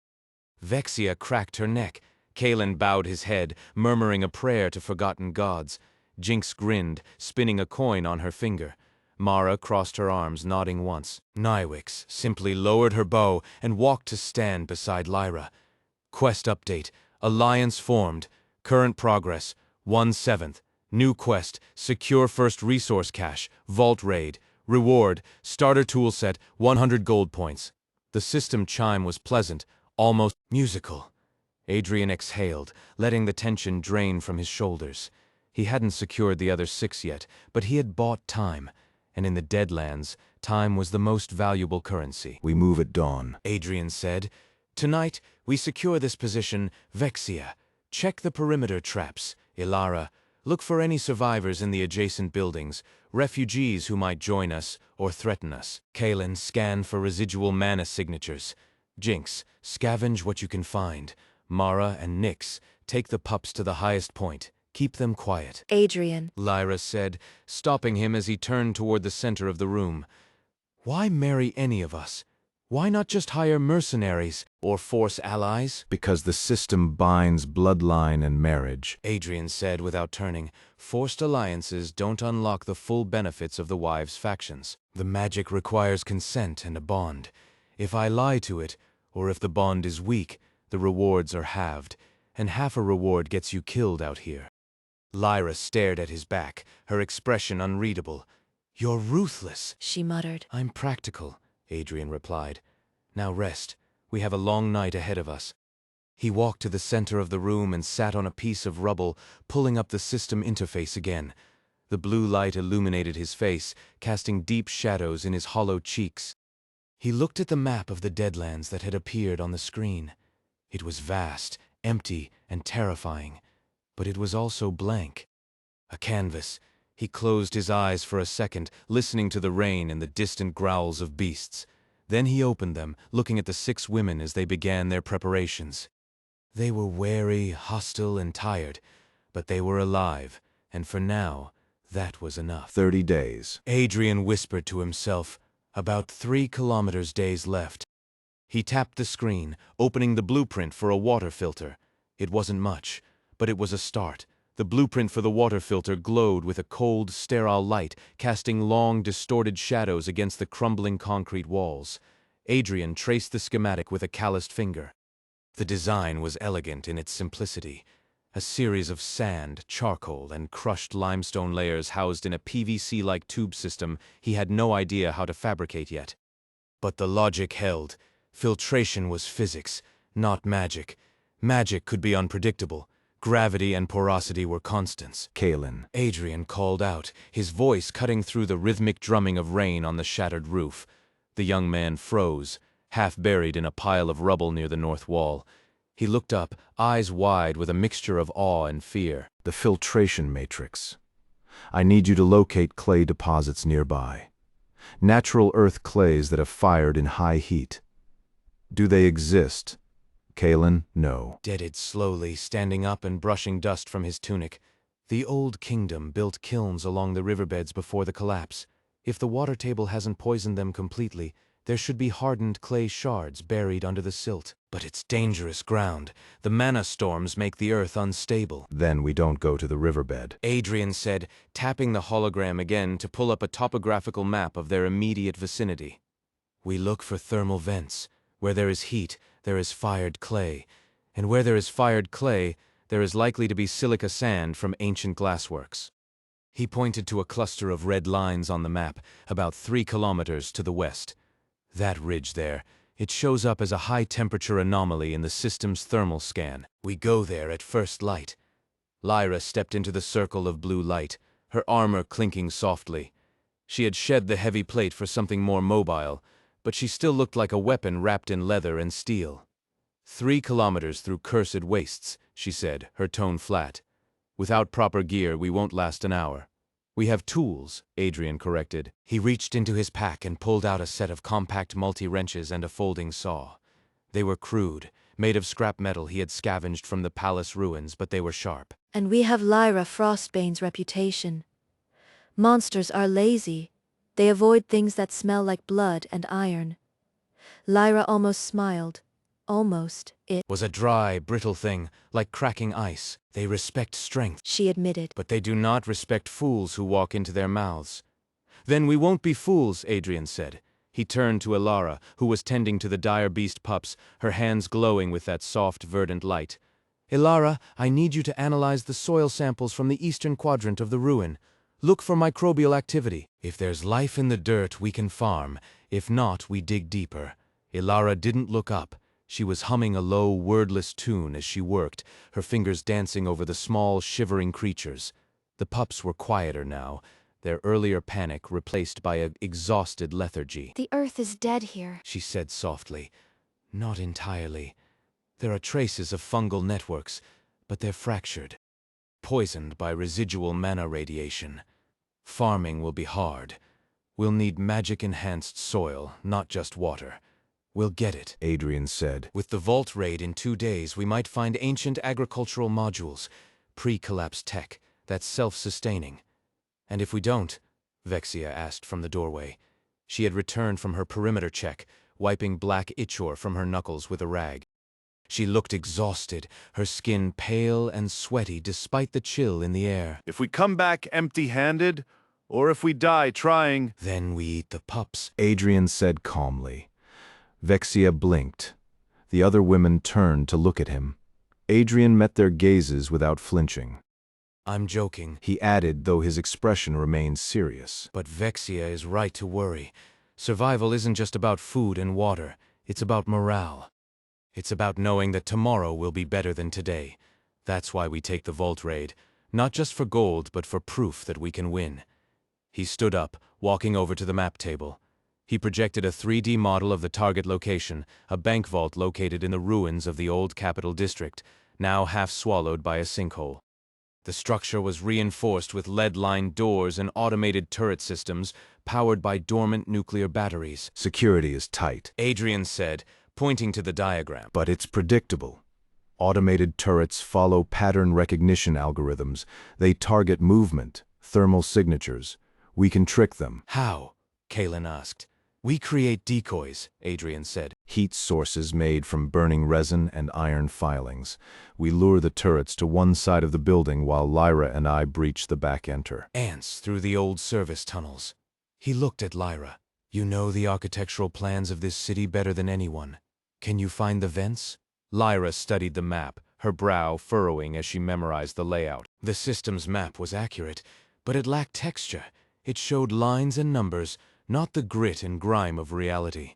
Vexia cracked her neck. Kalen bowed his head, murmuring a prayer to forgotten gods. Jinx grinned, spinning a coin on her finger. Mara crossed her arms, nodding once. Nywix simply lowered her bow and walked to stand beside Lyra. Quest update. Alliance formed. Current progress. 1/7. New quest. Secure first resource cache. Vault raid. Reward. Starter toolset. 100 gold points. The system chime was pleasant, almost musical. Adrian exhaled, letting the tension drain from his shoulders. He hadn't secured the other 6 yet, but he had bought time. And in the Deadlands, time was the most valuable currency. We move at dawn. Adrian said. Tonight, we secure this position. Vexia, check the perimeter traps. Ilara, look for any survivors in the adjacent buildings, refugees who might join us or threaten us. Kalen, scan for residual mana signatures. Jinx, scavenge what you can find. Mara and Nyx, take the pups to the highest point. Keep them quiet. Adrian. Lyra said, stopping him as he turned toward the center of the room. Why marry any of us? Why not just hire mercenaries or force allies? Because the system binds bloodline and marriage. Adrian said without turning. Forced alliances don't unlock the full benefits of the wives' factions. The magic requires consent and a bond. If I lie to it, or if the bond is weak, the rewards are halved, and half a reward gets you killed out here. Lyra stared at his back, her expression unreadable. You're ruthless, She muttered. I'm practical, Adrian replied. Now rest. We have a long night ahead of us. He walked to the center of the room and sat on a piece of rubble, pulling up the system interface again. The blue light illuminated his face, casting deep shadows in his hollow cheeks. He looked at the map of the Deadlands that had appeared on the screen. It was vast, empty, and terrifying, but it was also blank. A canvas. He closed his eyes for a second, listening to the rain and the distant growls of beasts. Then he opened them, looking at the 6 women as they began their preparations. They were wary, hostile, and tired, but they were alive, and for now, that was enough. 30 days. Adrian whispered to himself, about 3 kilometers days left. He tapped the screen, opening the blueprint for a water filter. It wasn't much, but it was a start. The blueprint for the water filter glowed with a cold, sterile light, casting long, distorted shadows against the crumbling concrete walls. Adrian traced the schematic with a calloused finger. The design was elegant in its simplicity. A series of sand, charcoal, and crushed limestone layers housed in a PVC-like tube system he had no idea how to fabricate yet. But the logic held. Filtration was physics, not magic. Magic could be unpredictable. Gravity and porosity were constants. Kalen. Adrian called out, his voice cutting through the rhythmic drumming of rain on the shattered roof. The young man froze, half buried in a pile of rubble near the north wall. He looked up, eyes wide with a mixture of awe and fear. The filtration matrix. I need you to locate clay deposits nearby. Natural earth clays that have fired in high heat. Do they exist? Kalen, no. Deaded slowly, standing up and brushing dust from his tunic. The old kingdom built kilns along the riverbeds before the collapse. If the water table hasn't poisoned them completely, there should be hardened clay shards buried under the silt. But it's dangerous ground. The mana storms make the earth unstable. Then we don't go to the riverbed. Adrian said, tapping the hologram again to pull up a topographical map of their immediate vicinity. We look for thermal vents. Where there is heat, there is fired clay. And where there is fired clay, there is likely to be silica sand from ancient glassworks. He pointed to a cluster of red lines on the map, about 3 kilometers to the west. That ridge there, it shows up as a high-temperature anomaly in the system's thermal scan. We go there at first light. Lyra stepped into the circle of blue light, her armor clinking softly. She had shed the heavy plate for something more mobile, but she still looked like a weapon wrapped in leather and steel. 3 kilometers through cursed wastes, she said, her tone flat. Without proper gear, we won't last an hour. We have tools, Adrian corrected. He reached into his pack and pulled out a set of compact multi-wrenches and a folding saw. They were crude, made of scrap metal he had scavenged from the palace ruins, but they were sharp. And we have Lyra Frostbane's reputation. Monsters are lazy. They avoid things that smell like blood and iron. Lyra almost smiled. Almost. It Was a dry, brittle thing, like cracking ice. They respect strength, she admitted. but they do not respect fools who walk into their mouths. Then we won't be fools, Adrian said. He turned to Elara, who was tending to the dire beast pups, her hands glowing with that soft, verdant light. Elara, I need you to analyze the soil samples from the eastern quadrant of the ruin. Look for microbial activity. If there's life in the dirt, we can farm. If not, we dig deeper. Elara didn't look up. She was humming a low, wordless tune as she worked, her fingers dancing over the small, shivering creatures. The pups were quieter now, their earlier panic replaced by an exhausted lethargy. The earth is dead here. She said softly. Not entirely. There are traces of fungal networks, but they're fractured, poisoned by residual mana radiation. Farming will be hard. We'll need magic-enhanced soil, not just water. We'll get it, Adrian said. With the vault raid in 2 days, we might find ancient agricultural modules, pre-collapse tech, that's self-sustaining. And if we don't, Vexia asked from the doorway. She had returned from her perimeter check, wiping black ichor from her knuckles with a rag. She looked exhausted, her skin pale and sweaty despite the chill in the air. If we come back empty-handed, or if we die trying, Then we eat the pups. Adrian said calmly. Vexia blinked. The other women turned to look at him. Adrian met their gazes without flinching. I'm joking, He added, though his expression remained serious. but Vexia is right to worry. Survival isn't just about food and water, it's about morale. It's about knowing that tomorrow will be better than today. That's why we take the vault raid, not just for gold, but for proof that we can win. He stood up, walking over to the map table. He projected a 3D model of the target location, a bank vault located in the ruins of the old capital district, now half swallowed by a sinkhole. The structure was reinforced with lead-lined doors and automated turret systems, powered by dormant nuclear batteries. Security is tight, Adrian said, pointing to the diagram. but it's predictable. Automated turrets follow pattern recognition algorithms. They target movement, thermal signatures. We can trick them. How? Kalen asked. We create decoys, Adrian said. Heat sources made from burning resin and iron filings. We lure the turrets to one side of the building while Lyra and I breach the back enter. Ants through the old service tunnels. He looked at Lyra. You know the architectural plans of this city better than anyone. Can you find the vents? Lyra studied the map, her brow furrowing as she memorized the layout. The system's map was accurate, but it lacked texture. It showed lines and numbers, not the grit and grime of reality.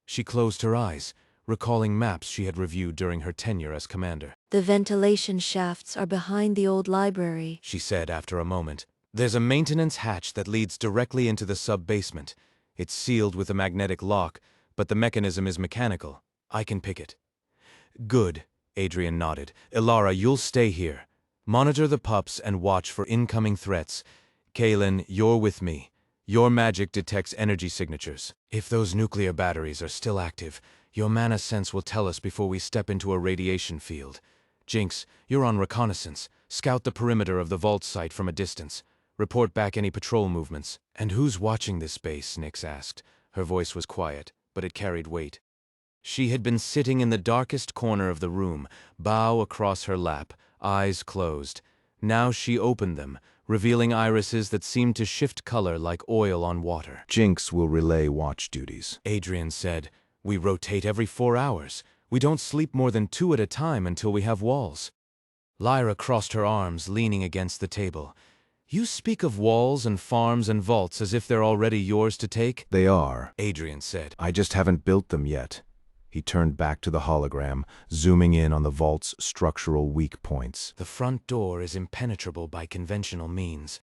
She closed her eyes, recalling maps she had reviewed during her tenure as commander. The ventilation shafts are behind the old library, She said after a moment. There's a maintenance hatch that leads directly into the sub-basement. It's sealed with a magnetic lock, but the mechanism is mechanical. I can pick it. Good, Adrian nodded. Ilara, you'll stay here. Monitor the pups and watch for incoming threats. Kaylin, you're with me. Your magic detects energy signatures. If those nuclear batteries are still active, your mana sense will tell us before we step into a radiation field. Jinx, you're on reconnaissance. Scout the perimeter of the vault site from a distance. Report back any patrol movements. And who's watching this base? Nyx asked. Her voice was quiet, but it carried weight. She had been sitting in the darkest corner of the room, bow across her lap, eyes closed. Now she opened them, revealing irises that seemed to shift color like oil on water. Jinx will relay watch duties. Adrian said, We rotate every 4 hours. We don't sleep more than 2 at a time until we have walls. Lyra crossed her arms, leaning against the table. You speak of walls and farms and vaults as if they're already yours to take? They are, Adrian said. I just haven't built them yet. He turned back to the hologram, zooming in on the vault's structural weak points. The front door is impenetrable by conventional means.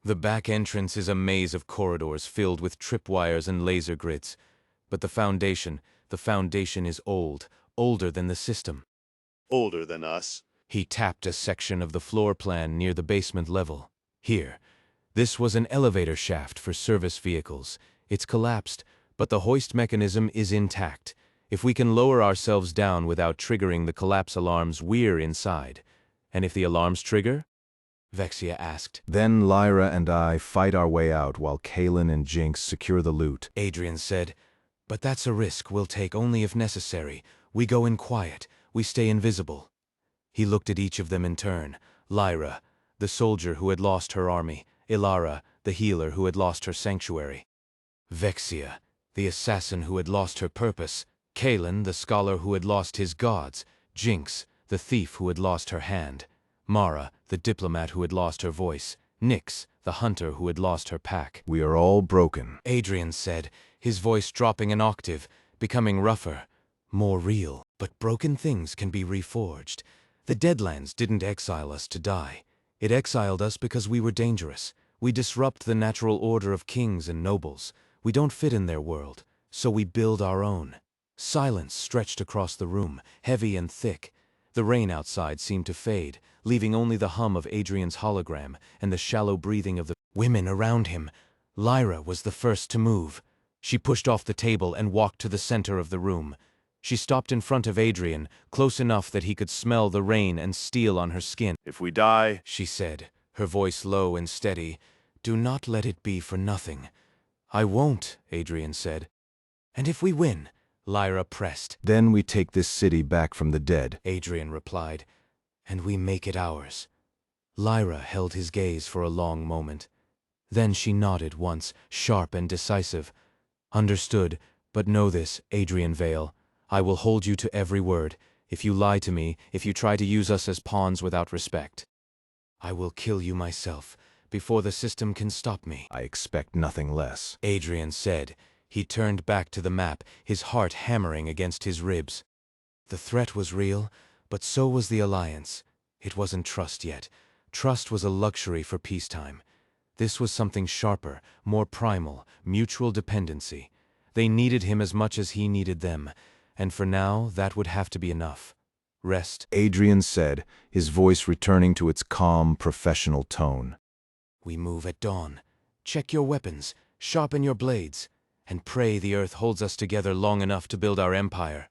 The back entrance is a maze of corridors filled with tripwires and laser grids. But the foundation is old, older than the system. Older than us. He tapped a section of the floor plan near the basement level. Here. This was an elevator shaft for service vehicles. It's collapsed, but the hoist mechanism is intact. If we can lower ourselves down without triggering the collapse alarms, we're inside. And if the alarms trigger? Vexia asked. Then Lyra and I fight our way out while Kaylin and Jinx secure the loot. Adrian said. But that's a risk we'll take only if necessary. We go in quiet. We stay invisible. He looked at each of them in turn. Lyra, the soldier who had lost her army. Ilara, the healer who had lost her sanctuary. Vexia, the assassin who had lost her purpose. Kaylin, the scholar who had lost his gods. Jinx, the thief who had lost her hand. Mara, the diplomat who had lost her voice. Nyx, the hunter who had lost her pack. We are all broken, Adrian said, his voice dropping an octave, becoming rougher, more real. But broken things can be reforged. The Deadlands didn't exile us to die. It exiled us because we were dangerous. We disrupt the natural order of kings and nobles. We don't fit in their world, so we build our own. Silence stretched across the room, heavy and thick. The rain outside seemed to fade, leaving only the hum of Adrian's hologram and the shallow breathing of the women around him. Lyra was the first to move. She pushed off the table and walked to the center of the room. She stopped in front of Adrian, close enough that he could smell the rain and steel on her skin. If we die, She said, her voice low and steady, do not let it be for nothing. I won't, Adrian said. And if we win? Lyra pressed. Then we take this city back from the dead. Adrian replied, and we make it ours. Lyra held his gaze for a long moment. Then she nodded once, sharp and decisive. Understood, but know this, Adrian Vale. I will hold you to every word. If you lie to me, if you try to use us as pawns without respect, I will kill you myself, before the system can stop me. I expect nothing less. Adrian said. He turned back to the map, his heart hammering against his ribs. The threat was real, but so was the alliance. It wasn't trust yet. Trust was a luxury for peacetime. This was something sharper, more primal, mutual dependency. They needed him as much as he needed them, and for now that would have to be enough. Rest, Adrian said, his voice returning to its calm, professional tone. We move at dawn. Check your weapons, sharpen your blades, and pray the earth holds us together long enough to build our empire.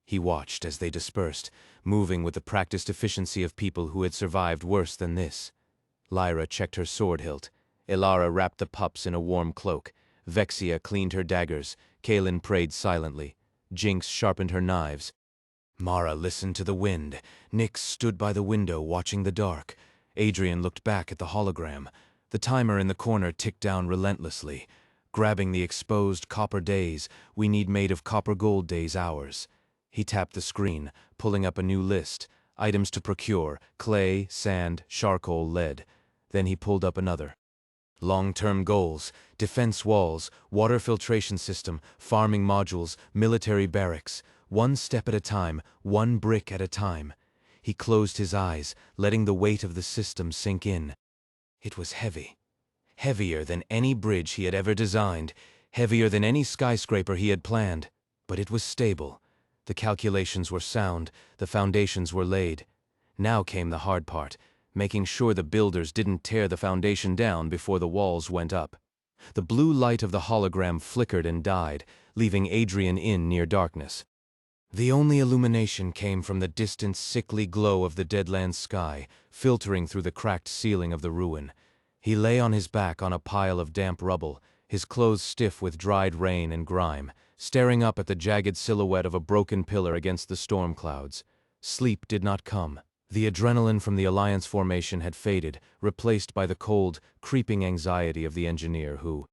He watched as they dispersed, moving with the practiced efficiency of people who had survived worse than this. Lyra checked her sword hilt. Ilara wrapped the pups in a warm cloak. Vexia cleaned her daggers. Kaylin prayed silently. Jinx sharpened her knives. Mara listened to the wind. Nyx stood by the window watching the dark. Adrian looked back at the hologram. The timer in the corner ticked down relentlessly. Grabbing the exposed copper days, we need made of copper gold days hours. He tapped the screen, pulling up a new list. items to procure, clay, sand, charcoal, lead. Then he pulled up another. Long-term goals, defense walls, water filtration system, farming modules, military barracks. One step at a time, one brick at a time. He closed his eyes, letting the weight of the system sink in. It was heavy. Heavier than any bridge he had ever designed, heavier than any skyscraper he had planned. But it was stable. The calculations were sound, the foundations were laid. Now came the hard part, making sure the builders didn't tear the foundation down before the walls went up. The blue light of the hologram flickered and died, leaving Adrian in near darkness. The only illumination came from the distant, sickly glow of the Deadlands sky, filtering through the cracked ceiling of the ruin. He lay on his back on a pile of damp rubble, his clothes stiff with dried rain and grime, staring up at the jagged silhouette of a broken pillar against the storm clouds. Sleep did not come. The adrenaline from the Alliance formation had faded, replaced by the cold, creeping anxiety of the engineer who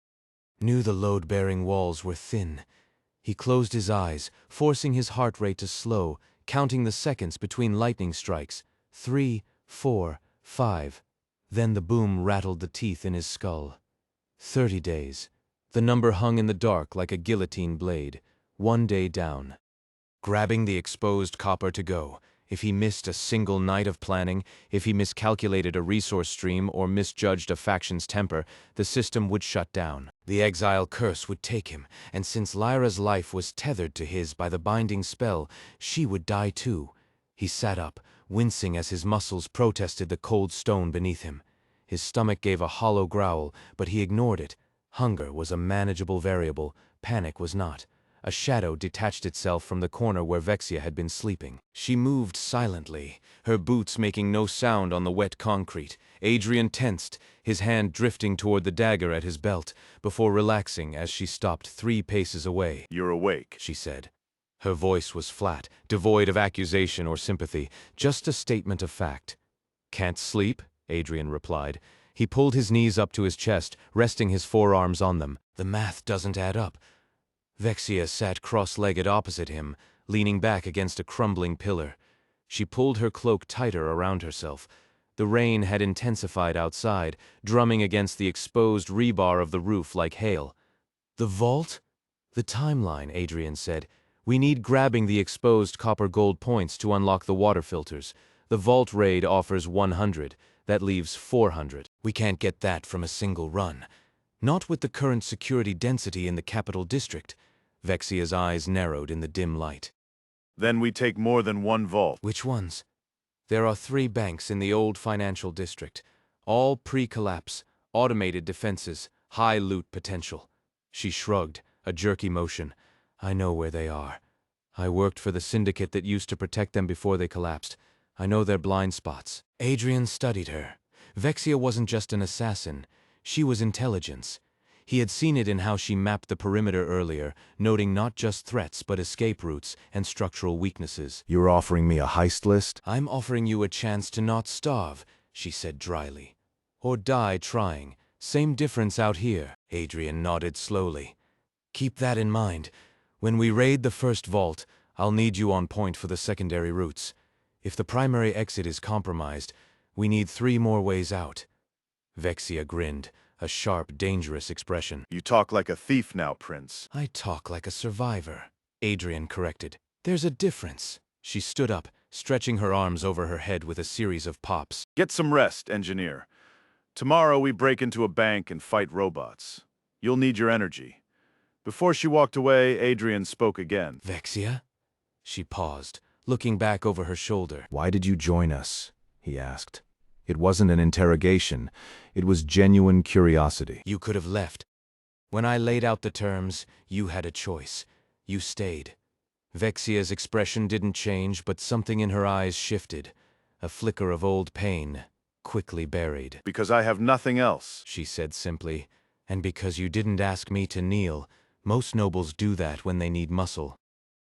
knew the load-bearing walls were thin. He closed his eyes, forcing his heart rate to slow, counting the seconds between lightning strikes. 3, 4, 5. Then the boom rattled the teeth in his skull. 30 days. The number hung in the dark like a guillotine blade. 1 day down. Grabbing the exposed copper to go. If he missed a single night of planning, if he miscalculated a resource stream or misjudged a faction's temper, the system would shut down. The exile curse would take him, and since Lyra's life was tethered to his by the binding spell, she would die too. He sat up, wincing as his muscles protested the cold stone beneath him. His stomach gave a hollow growl, but he ignored it. Hunger was a manageable variable, panic was not. A shadow detached itself from the corner where Vexia had been sleeping. She moved silently, her boots making no sound on the wet concrete. Adrian tensed, his hand drifting toward the dagger at his belt, before relaxing as she stopped 3 paces away. You're awake, She said. Her voice was flat, devoid of accusation or sympathy, just a statement of fact. Can't sleep? Adrian replied. He pulled his knees up to his chest, resting his forearms on them. The math doesn't add up. Vexia sat cross-legged opposite him, leaning back against a crumbling pillar. She pulled her cloak tighter around herself. The rain had intensified outside, drumming against the exposed rebar of the roof like hail. The vault? The timeline, Adrian said. We need grabbing the exposed copper-gold points to unlock the water filters. The vault raid offers 100. That leaves 400. We can't get that from a single run. Not with the current security density in the capital district. Vexia's eyes narrowed in the dim light. Then we take more than one vault. Which ones? There are 3 banks in the old financial district. All pre-collapse, automated defenses, high loot potential. She shrugged, a jerky motion. I know where they are. I worked for the syndicate that used to protect them before they collapsed. I know their blind spots. Adrian studied her. Vexia wasn't just an assassin. She was intelligence. He had seen it in how she mapped the perimeter earlier, noting not just threats but escape routes and structural weaknesses. You're offering me a heist list? I'm offering you a chance to not starve, she said dryly. Or die trying. Same difference out here. Adrian nodded slowly. Keep that in mind. When we raid the first vault, I'll need you on point for the secondary routes. If the primary exit is compromised, we need 3 more ways out. Vexia grinned, a sharp, dangerous expression. You talk like a thief now, Prince. I talk like a survivor, Adrian corrected. There's a difference. She stood up, stretching her arms over her head with a series of pops. Get some rest, engineer. Tomorrow we break into a bank and fight robots. You'll need your energy. Before she walked away, Adrian spoke again. Vexia? She paused, looking back over her shoulder. Why did you join us? He asked. It wasn't an interrogation. It was genuine curiosity. You could have left. When I laid out the terms, you had a choice. You stayed. Vexia's expression didn't change, but something in her eyes shifted. A flicker of old pain, quickly buried. Because I have nothing else, She said simply. And because you didn't ask me to kneel. Most nobles do that when they need muscle.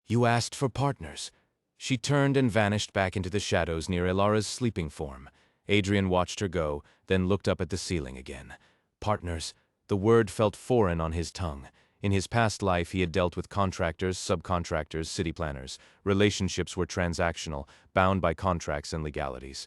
You asked for partners. She turned and vanished back into the shadows near Ilara's sleeping form. Adrian watched her go, then looked up at the ceiling again. Partners. The word felt foreign on his tongue. In his past life, he had dealt with contractors, subcontractors, city planners. Relationships were transactional, bound by contracts and legalities.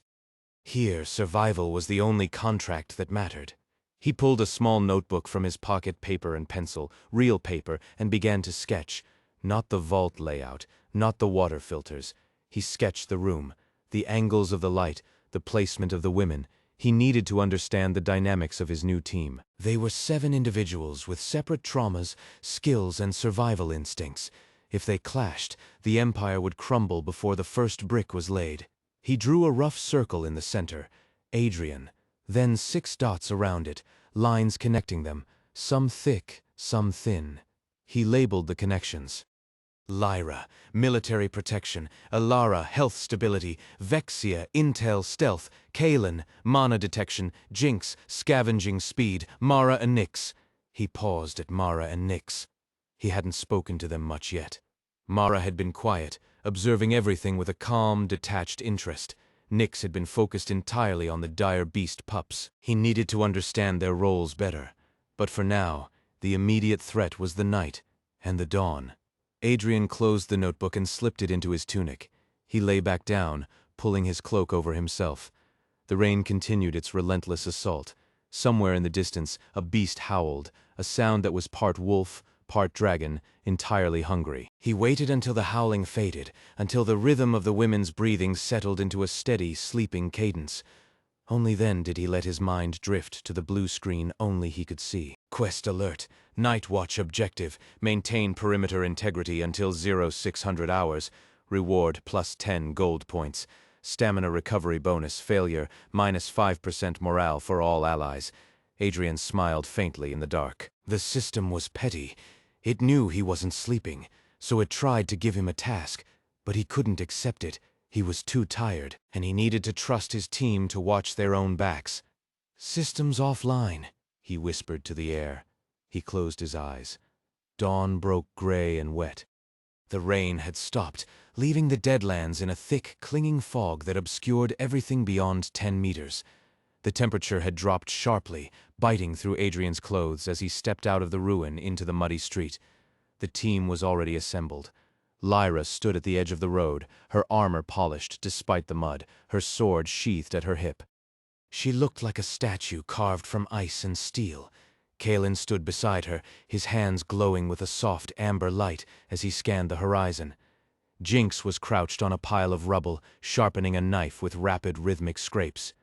Here, survival was the only contract that mattered. He pulled a small notebook from his pocket, paper and pencil, real paper, and began to sketch. Not the vault layout, not the water filters. He sketched the room, the angles of the light, the placement of the women. He needed to understand the dynamics of his new team. They were 7 individuals with separate traumas, skills, and survival instincts. If they clashed, the empire would crumble before the first brick was laid. He drew a rough circle in the center, Adrian, then 6 dots around it, lines connecting them, some thick, some thin. He labeled the connections. Lyra, military protection; Elara, health stability; Vexia, intel stealth; Kalen, mana detection; Jinx, scavenging speed; Mara and Nyx. He paused at Mara and Nyx. He hadn't spoken to them much yet. Mara had been quiet, observing everything with a calm, detached interest. Nyx had been focused entirely on the dire beast pups. He needed to understand their roles better. But for now, the immediate threat was the night and the dawn. Adrian closed the notebook and slipped it into his tunic. He lay back down, pulling his cloak over himself. The rain continued its relentless assault. Somewhere in the distance, a beast howled, a sound that was part wolf, part dragon, entirely hungry. He waited until the howling faded, until the rhythm of the women's breathing settled into a steady, sleeping cadence. Only then did he let his mind drift to the blue screen only he could see. Quest alert. Night Watch objective. Maintain perimeter integrity until 0600 hours. Reward +10 gold points. Stamina recovery bonus. Failure -5% morale for all allies. Adrian smiled faintly in the dark. The system was petty. It knew he wasn't sleeping, so it tried to give him a task, but he couldn't accept it. He was too tired, and he needed to trust his team to watch their own backs. "Systems offline," he whispered to the air. He closed his eyes. Dawn broke gray and wet. The rain had stopped, leaving the Deadlands in a thick, clinging fog that obscured everything beyond 10 meters. The temperature had dropped sharply, biting through Adrian's clothes as he stepped out of the ruin into the muddy street. The team was already assembled. Lyra stood at the edge of the road, her armor polished despite the mud, her sword sheathed at her hip. She looked like a statue carved from ice and steel. Kalen stood beside her, his hands glowing with a soft amber light as he scanned the horizon. Jinx was crouched on a pile of rubble, sharpening a knife with rapid rhythmic scrapes.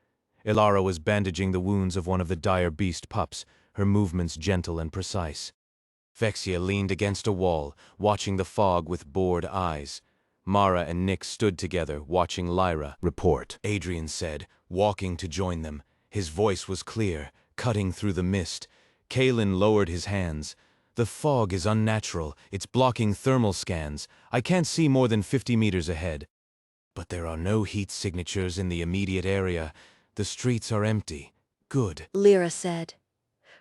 Elara was bandaging the wounds of one of the dire beast pups, her movements gentle and precise. Vexia leaned against a wall, watching the fog with bored eyes. Mara and Nyx stood together, watching Lyra. "Report," Adrian said, walking to join them. His voice was clear, cutting through the mist. Kalen lowered his hands. "The fog is unnatural. It's blocking thermal scans. I can't see more than 50 meters ahead. But there are no heat signatures in the immediate area. The streets are empty. Good," Lyra said.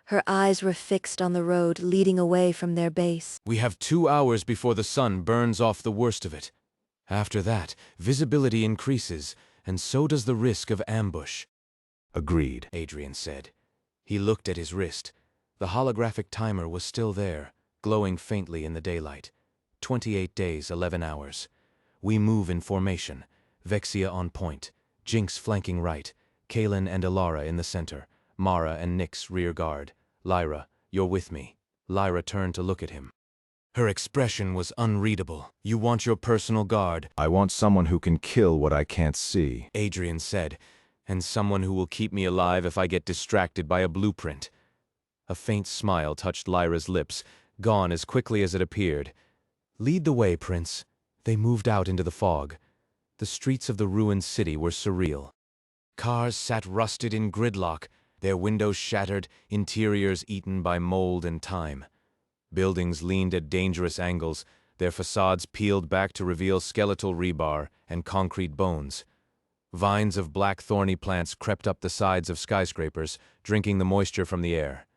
Her eyes were fixed on the road leading away from their base. "We have 2 hours before the sun burns off the worst of it. After that, visibility increases, and so does the risk of ambush." Agreed. Adrian said. He looked at his wrist. The holographic timer was still there, glowing faintly in the daylight. 28 days, 11 hours. We move in formation. Vexia on point. Jinx flanking right. Kalen and Elara in the center. Mara and Nyx rear guard. "Lyra, you're with me." Lyra turned to look at him. Her expression was unreadable. "You want your personal guard?" I want someone who can kill what I can't see. Adrian said. "And someone who will keep me alive if I get distracted by a blueprint." A faint smile touched Lyra's lips, gone as quickly as it appeared. "Lead the way, Prince." They moved out into the fog. The streets of the ruined city were surreal. Cars sat rusted in gridlock, their windows shattered, interiors eaten by mold and time. Buildings leaned at dangerous angles, their facades peeled back to reveal skeletal rebar and concrete bones. Vines of black thorny plants crept up the sides of skyscrapers, drinking the moisture from the air.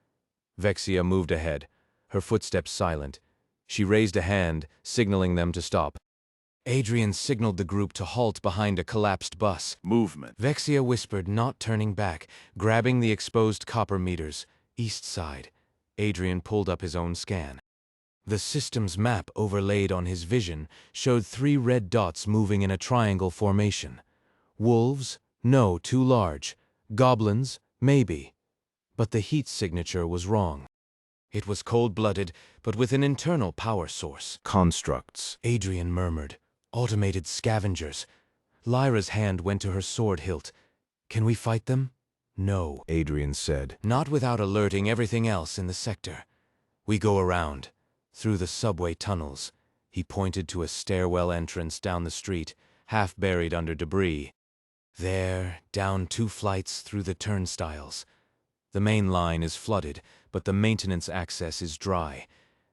Vexia moved ahead, her footsteps silent. She raised a hand, signaling them to stop. Adrian signaled the group to halt behind a collapsed bus. Movement. Vexia whispered, not turning back, grabbing the exposed copper meters. East side. Adrian pulled up his own scan. The system's map overlaid on his vision showed 3 red dots moving in a triangle formation. Wolves? No, too large. Goblins? Maybe. But the heat signature was wrong. It was cold-blooded, but with an internal power source. Constructs. Adrian murmured. Automated scavengers. Lyra's hand went to her sword hilt. Can we fight them? No. Adrian said. Not without alerting everything else in the sector. We go around. Through the subway tunnels. He pointed to a stairwell entrance down the street, half buried under debris. There, down 2 flights through the turnstiles. The main line is flooded, but the maintenance access is dry.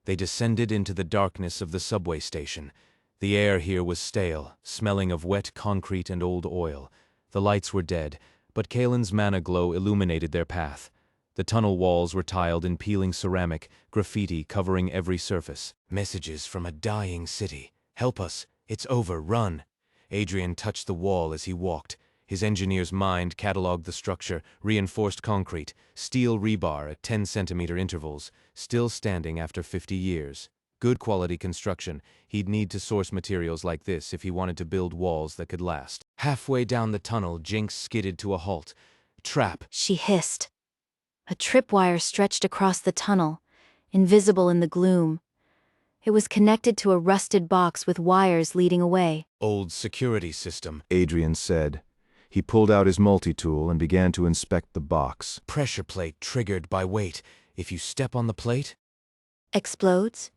They descended into the darkness of the subway station. The air here was stale, smelling of wet concrete and old oil. The lights were dead, but Kalen's mana glow illuminated their path. The tunnel walls were tiled in peeling ceramic, graffiti covering every surface. Messages from a dying city. Help us. It's over. Run. Adrian touched the wall as he walked. His engineer's mind catalogued the structure: reinforced concrete, steel rebar at 10-centimeter intervals, still standing after 50 years. Good quality construction. He'd need to source materials like this if he wanted to build walls that could last. Halfway down the tunnel, Jinx skidded to a halt. Trap. She hissed. A tripwire stretched across the tunnel, invisible in the gloom. It was connected to a rusted box with wires leading away. Old security system. Adrian said. He pulled out his multi-tool and began to inspect the box. Pressure plate triggered by weight. If you step on the plate... Explodes?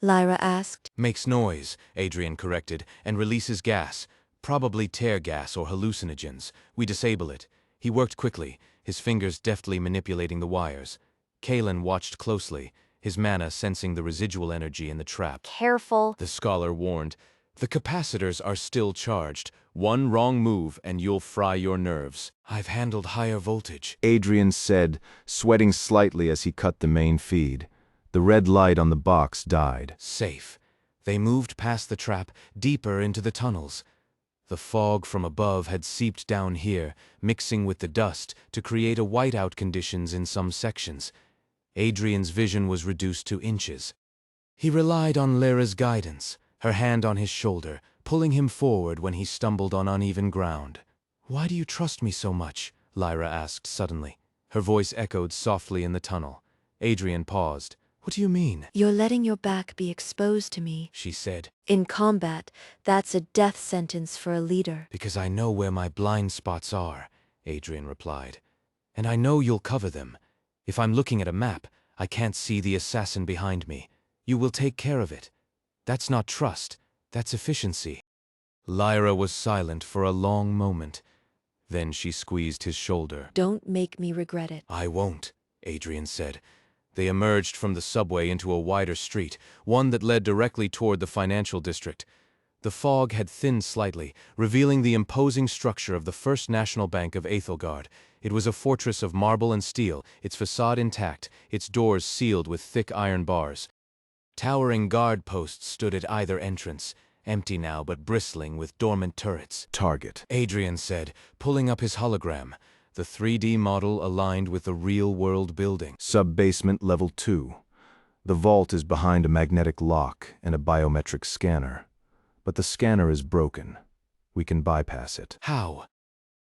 Lyra asked. Makes noise, Adrian corrected, and releases gas. Probably tear gas or hallucinogens. We disable it. He worked quickly, his fingers deftly manipulating the wires. Kalen watched closely, his mana sensing the residual energy in the trap. Careful, The scholar warned. The capacitors are still charged. One wrong move and you'll fry your nerves. I've handled higher voltage. Adrian said, sweating slightly as he cut the main feed. The red light on the box died. Safe. They moved past the trap, deeper into the tunnels. The fog from above had seeped down here, mixing with the dust to create a whiteout conditions in some sections. Adrian's vision was reduced to inches. He relied on Lyra's guidance, her hand on his shoulder, pulling him forward when he stumbled on uneven ground. "Why do you trust me so much?" Lyra asked suddenly. Her voice echoed softly in the tunnel. Adrian paused. "What do you mean?" You're letting your back be exposed to me. she said. In combat, that's a death sentence for a leader. "Because I know where my blind spots are," Adrian replied. "And I know you'll cover them. If I'm looking at a map, I can't see the assassin behind me. You will take care of it. That's not trust, that's efficiency." Lyra was silent for a long moment. Then she squeezed his shoulder. Don't make me regret it. "I won't," Adrian said. They emerged from the subway into a wider street, one that led directly toward the financial district. The fog had thinned slightly, revealing the imposing structure of the First National Bank of Exiled. It was a fortress of marble and steel, its facade intact, its doors sealed with thick iron bars. Towering guard posts stood at either entrance, empty now but bristling with dormant turrets. Target. Adrian said, pulling up his hologram. The 3D model aligned with the real-world building. Sub-basement level 2. The vault is behind a magnetic lock and a biometric scanner. But the scanner is broken. We can bypass it. "How?"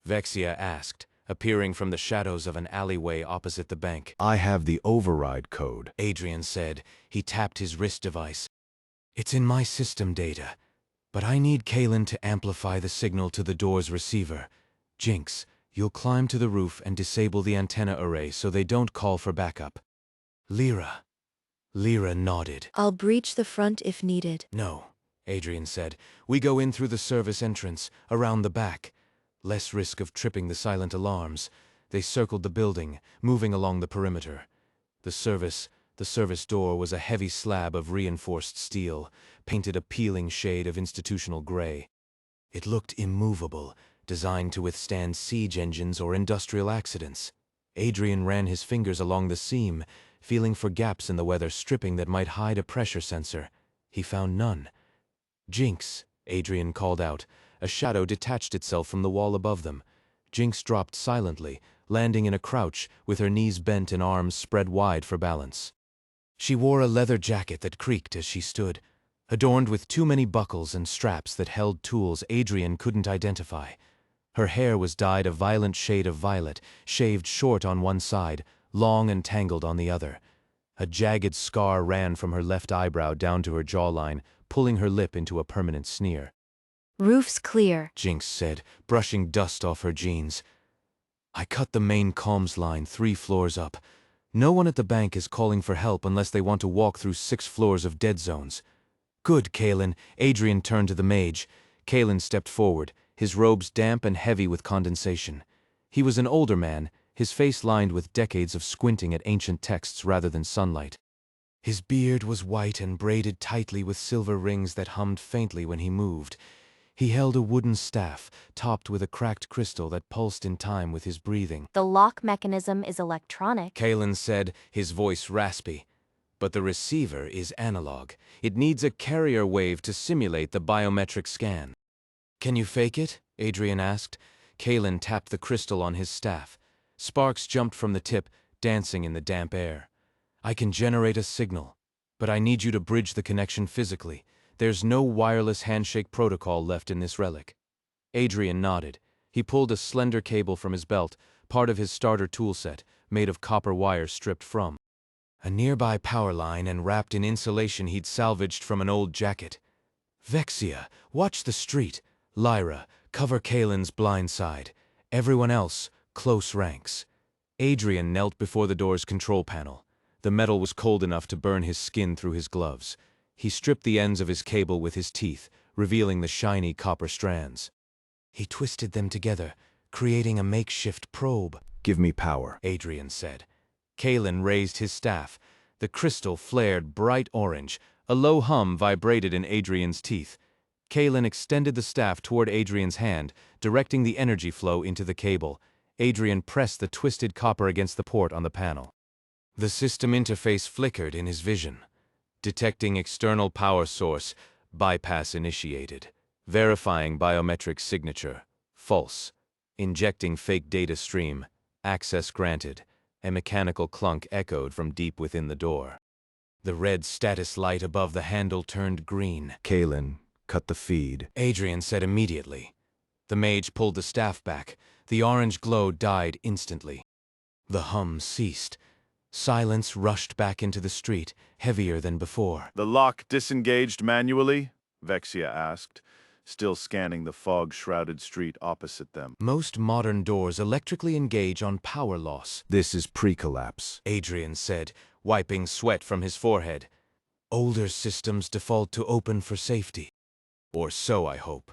Vexia asked, appearing from the shadows of an alleyway opposite the bank. I have the override code. Adrian said. He tapped his wrist device. "It's in my system data, but I need Kalen to amplify the signal to the door's receiver. Jinx, you'll climb to the roof and disable the antenna array so they don't call for backup." Lyra. Lyra nodded. I'll breach the front if needed. "No," Adrian said. "We go in through the service entrance, around the back. Less risk of tripping the silent alarms." They circled the building, moving along the perimeter. The service door was a heavy slab of reinforced steel, painted a peeling shade of institutional gray. It looked immovable, designed to withstand siege engines or industrial accidents. Adrian ran his fingers along the seam, feeling for gaps in the weather stripping that might hide a pressure sensor. He found none. "Jinx," Adrian called out. A shadow detached itself from the wall above them. Jinx dropped silently, landing in a crouch, with her knees bent and arms spread wide for balance. She wore a leather jacket that creaked as she stood, adorned with too many buckles and straps that held tools Adrian couldn't identify. Her hair was dyed a violent shade of violet, shaved short on one side, long and tangled on the other. A jagged scar ran from her left eyebrow down to her jawline, pulling her lip into a permanent sneer. Roof's clear. Jinx said, brushing dust off her jeans. I cut the main comms line 3 floors up. No one at the bank is calling for help unless they want to walk through 6 floors of dead zones. Good, Kalen. Adrian turned to the mage. Kalen stepped forward, his robes damp and heavy with condensation. He was an older man, his face lined with decades of squinting at ancient texts rather than sunlight. His beard was white and braided tightly with silver rings that hummed faintly when he moved. He held a wooden staff, topped with a cracked crystal that pulsed in time with his breathing. The lock mechanism is electronic. Kalen said, his voice raspy. But the receiver is analog. It needs a carrier wave to simulate the biometric scan. Can you fake it? Adrian asked. Kalen tapped the crystal on his staff. Sparks jumped from the tip, dancing in the damp air. I can generate a signal, but I need you to bridge the connection physically. There's no wireless handshake protocol left in this relic. Adrian nodded. He pulled a slender cable from his belt, part of his starter toolset, made of copper wire stripped from a nearby power line and wrapped in insulation he'd salvaged from an old jacket. Vexia, watch the street. Lyra, cover Kalen's blind side. Everyone else, close ranks. Adrian knelt before the door's control panel. The metal was cold enough to burn his skin through his gloves. He stripped the ends of his cable with his teeth, revealing the shiny copper strands. He twisted them together, creating a makeshift probe. Give me power, Adrian said. Kalen raised his staff. The crystal flared bright orange. A low hum vibrated in Adrian's teeth. Kalen extended the staff toward Adrian's hand, directing the energy flow into the cable. Adrian pressed the twisted copper against the port on the panel. The system interface flickered in his vision. Detecting external power source, bypass initiated. Verifying biometric signature, false. Injecting fake data stream, access granted. A mechanical clunk echoed from deep within the door. The red status light above the handle turned green. Kalen, cut the feed, Adrian said immediately. The mage pulled the staff back. The orange glow died instantly. The hum ceased. Silence rushed back into the street, heavier than before. The lock disengaged manually? Vexia asked, still scanning the fog-shrouded street opposite them. Most modern doors electrically engage on power loss, This is pre-collapse. Adrian said, wiping sweat from his forehead. Older systems default to open for safety. Or so I hope.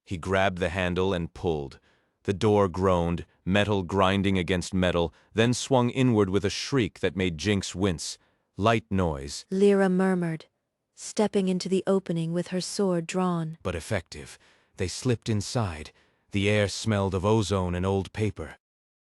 He grabbed the handle and pulled. The door groaned, metal grinding against metal, then swung inward with a shriek that made Jinx wince. Light noise, Lyra murmured, stepping into the opening with her sword drawn. but effective. They slipped inside. The air smelled of ozone and old paper.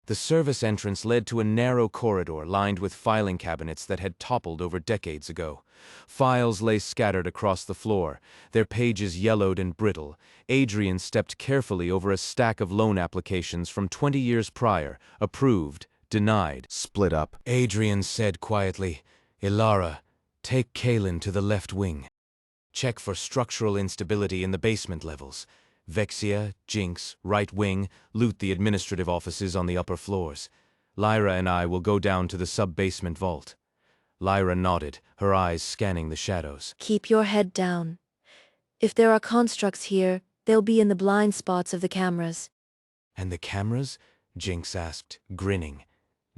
The service entrance led to a narrow corridor lined with filing cabinets that had toppled over decades ago. Files lay scattered across the floor, their pages yellowed and brittle. Adrian stepped carefully over a stack of loan applications from 20 years prior, approved, denied. Split up. Adrian said quietly, Ilara, take Kalen to the left wing. Check for structural instability in the basement levels. Vexia, Jinx, right wing, loot the administrative offices on the upper floors. Lyra and I will go down to the sub-basement vault. Lyra nodded, her eyes scanning the shadows. Keep your head down. If there are constructs here, they'll be in the blind spots of the cameras. And the cameras? Jinx asked, grinning.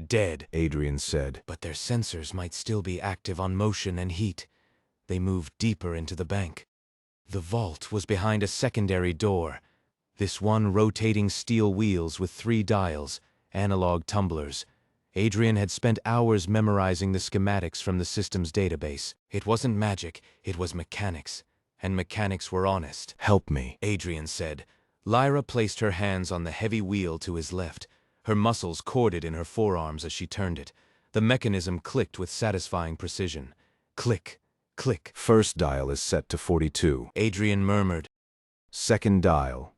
Dead, Adrian said. but their sensors might still be active on motion and heat. They moved deeper into the bank. The vault was behind a secondary door. This one rotating steel wheels with 3 dials, analog tumblers. Adrian had spent hours memorizing the schematics from the system's database. It wasn't magic, it was mechanics. And mechanics were honest. Help me. Adrian said. Lyra placed her hands on the heavy wheel to his left. Her muscles corded in her forearms as she turned it. The mechanism clicked with satisfying precision. Click, click. First dial is set to 42. Adrian murmured. Second dial.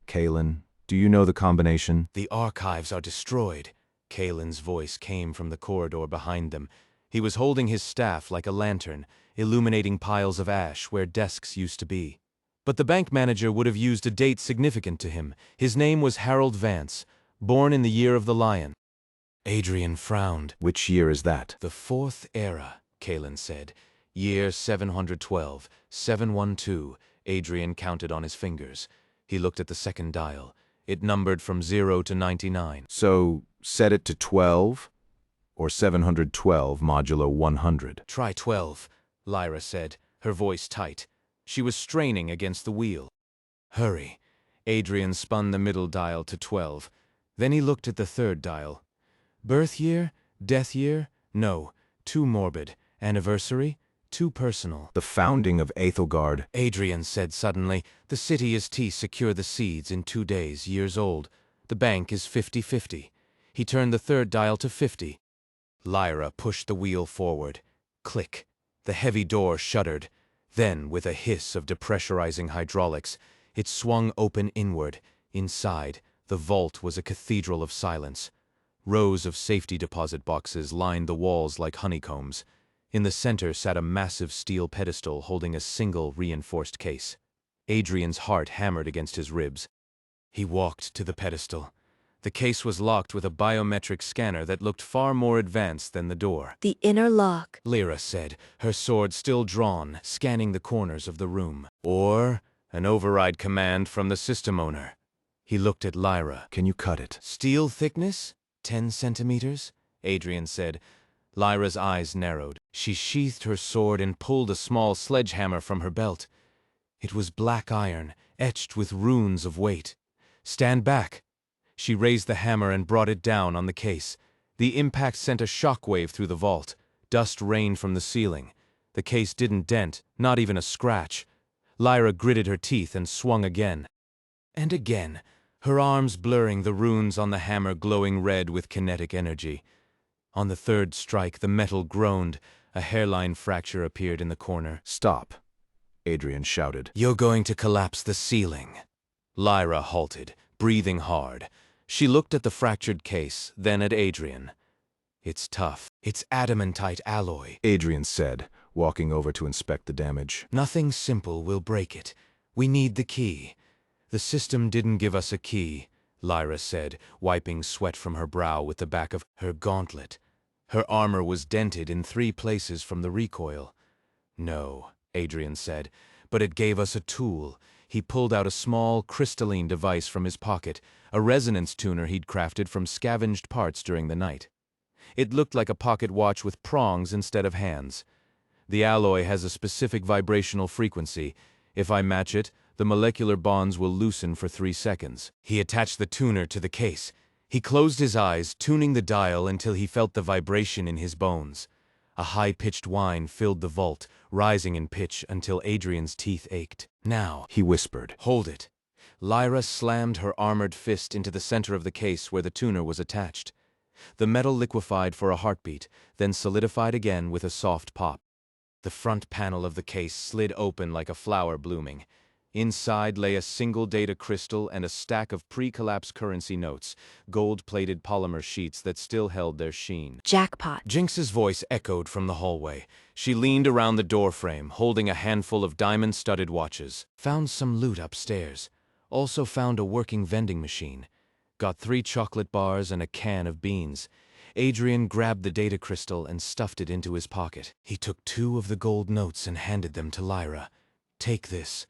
Kalen, do you know the combination? The archives are destroyed. Kalen's voice came from the corridor behind them. He was holding his staff like a lantern, illuminating piles of ash where desks used to be. But the bank manager would have used a date significant to him. His name was Harold Vance, born in the year of the lion. Adrian frowned. Which year is that? The fourth era, Kalen said. Year 712, 712. Adrian counted on his fingers. He looked at the second dial. It numbered from 0 to 99. So, set it to 12? Or 712 modulo 100? Try 12, Lyra said, her voice tight. She was straining against the wheel. Hurry. Adrian spun the middle dial to 12. Then he looked at the third dial. Birth year? Death year? No. Too morbid. Anniversary? Too personal. The founding of Ethelgard. Adrian said suddenly, the city is to secure the seeds in 2 days, years old. The bank is 50-50. He turned the third dial to 50. Lyra pushed the wheel forward. Click. The heavy door shuddered. Then, with a hiss of depressurizing hydraulics, it swung open inward. Inside, the vault was a cathedral of silence. Rows of safety deposit boxes lined the walls like honeycombs. In the center sat a massive steel pedestal holding a single reinforced case. Adrian's heart hammered against his ribs. He walked to the pedestal. The case was locked with a biometric scanner that looked far more advanced than the door. The inner lock. Lyra said, her sword still drawn, scanning the corners of the room. Or an override command from the system owner. He looked at Lyra. Can you cut it? Steel thickness? 10 centimeters? Adrian said. Lyra's eyes narrowed. She sheathed her sword and pulled a small sledgehammer from her belt. It was black iron, etched with runes of weight. Stand back. She raised the hammer and brought it down on the case. The impact sent a shockwave through the vault. Dust rained from the ceiling. The case didn't dent, not even a scratch. Lyra gritted her teeth and swung again. And again, her arms blurring, the runes on the hammer glowing red with kinetic energy. On the third strike, the metal groaned. A hairline fracture appeared in the corner. Stop, Adrian shouted. You're going to collapse the ceiling. Lyra halted, breathing hard. She looked at the fractured case, then at Adrian. It's tough. It's adamantite alloy, Adrian said, walking over to inspect the damage. Nothing simple will break it. We need the key. The system didn't give us a key, Lyra said, wiping sweat from her brow with the back of her gauntlet. Her armor was dented in 3 places from the recoil. No, Adrian said, but it gave us a tool. He pulled out a small, crystalline device from his pocket, a resonance tuner he'd crafted from scavenged parts during the night. It looked like a pocket watch with prongs instead of hands. The alloy has a specific vibrational frequency. If I match it, the molecular bonds will loosen for 3 seconds. He attached the tuner to the case. He closed his eyes, tuning the dial until he felt the vibration in his bones. A high-pitched whine filled the vault, rising in pitch until Adrian's teeth ached. Now, He whispered. hold it. Lyra slammed her armored fist into the center of the case where the tuner was attached. The metal liquefied for a heartbeat, then solidified again with a soft pop. The front panel of the case slid open like a flower blooming. Inside lay a single data crystal and a stack of pre-collapse currency notes, gold-plated polymer sheets that still held their sheen. Jackpot. Jinx's voice echoed from the hallway. She leaned around the doorframe, holding a handful of diamond-studded watches. Found some loot upstairs. Also found a working vending machine. Got 3 chocolate bars and a can of beans. Adrian grabbed the data crystal and stuffed it into his pocket. He took 2 of the gold notes and handed them to Lyra. Take this.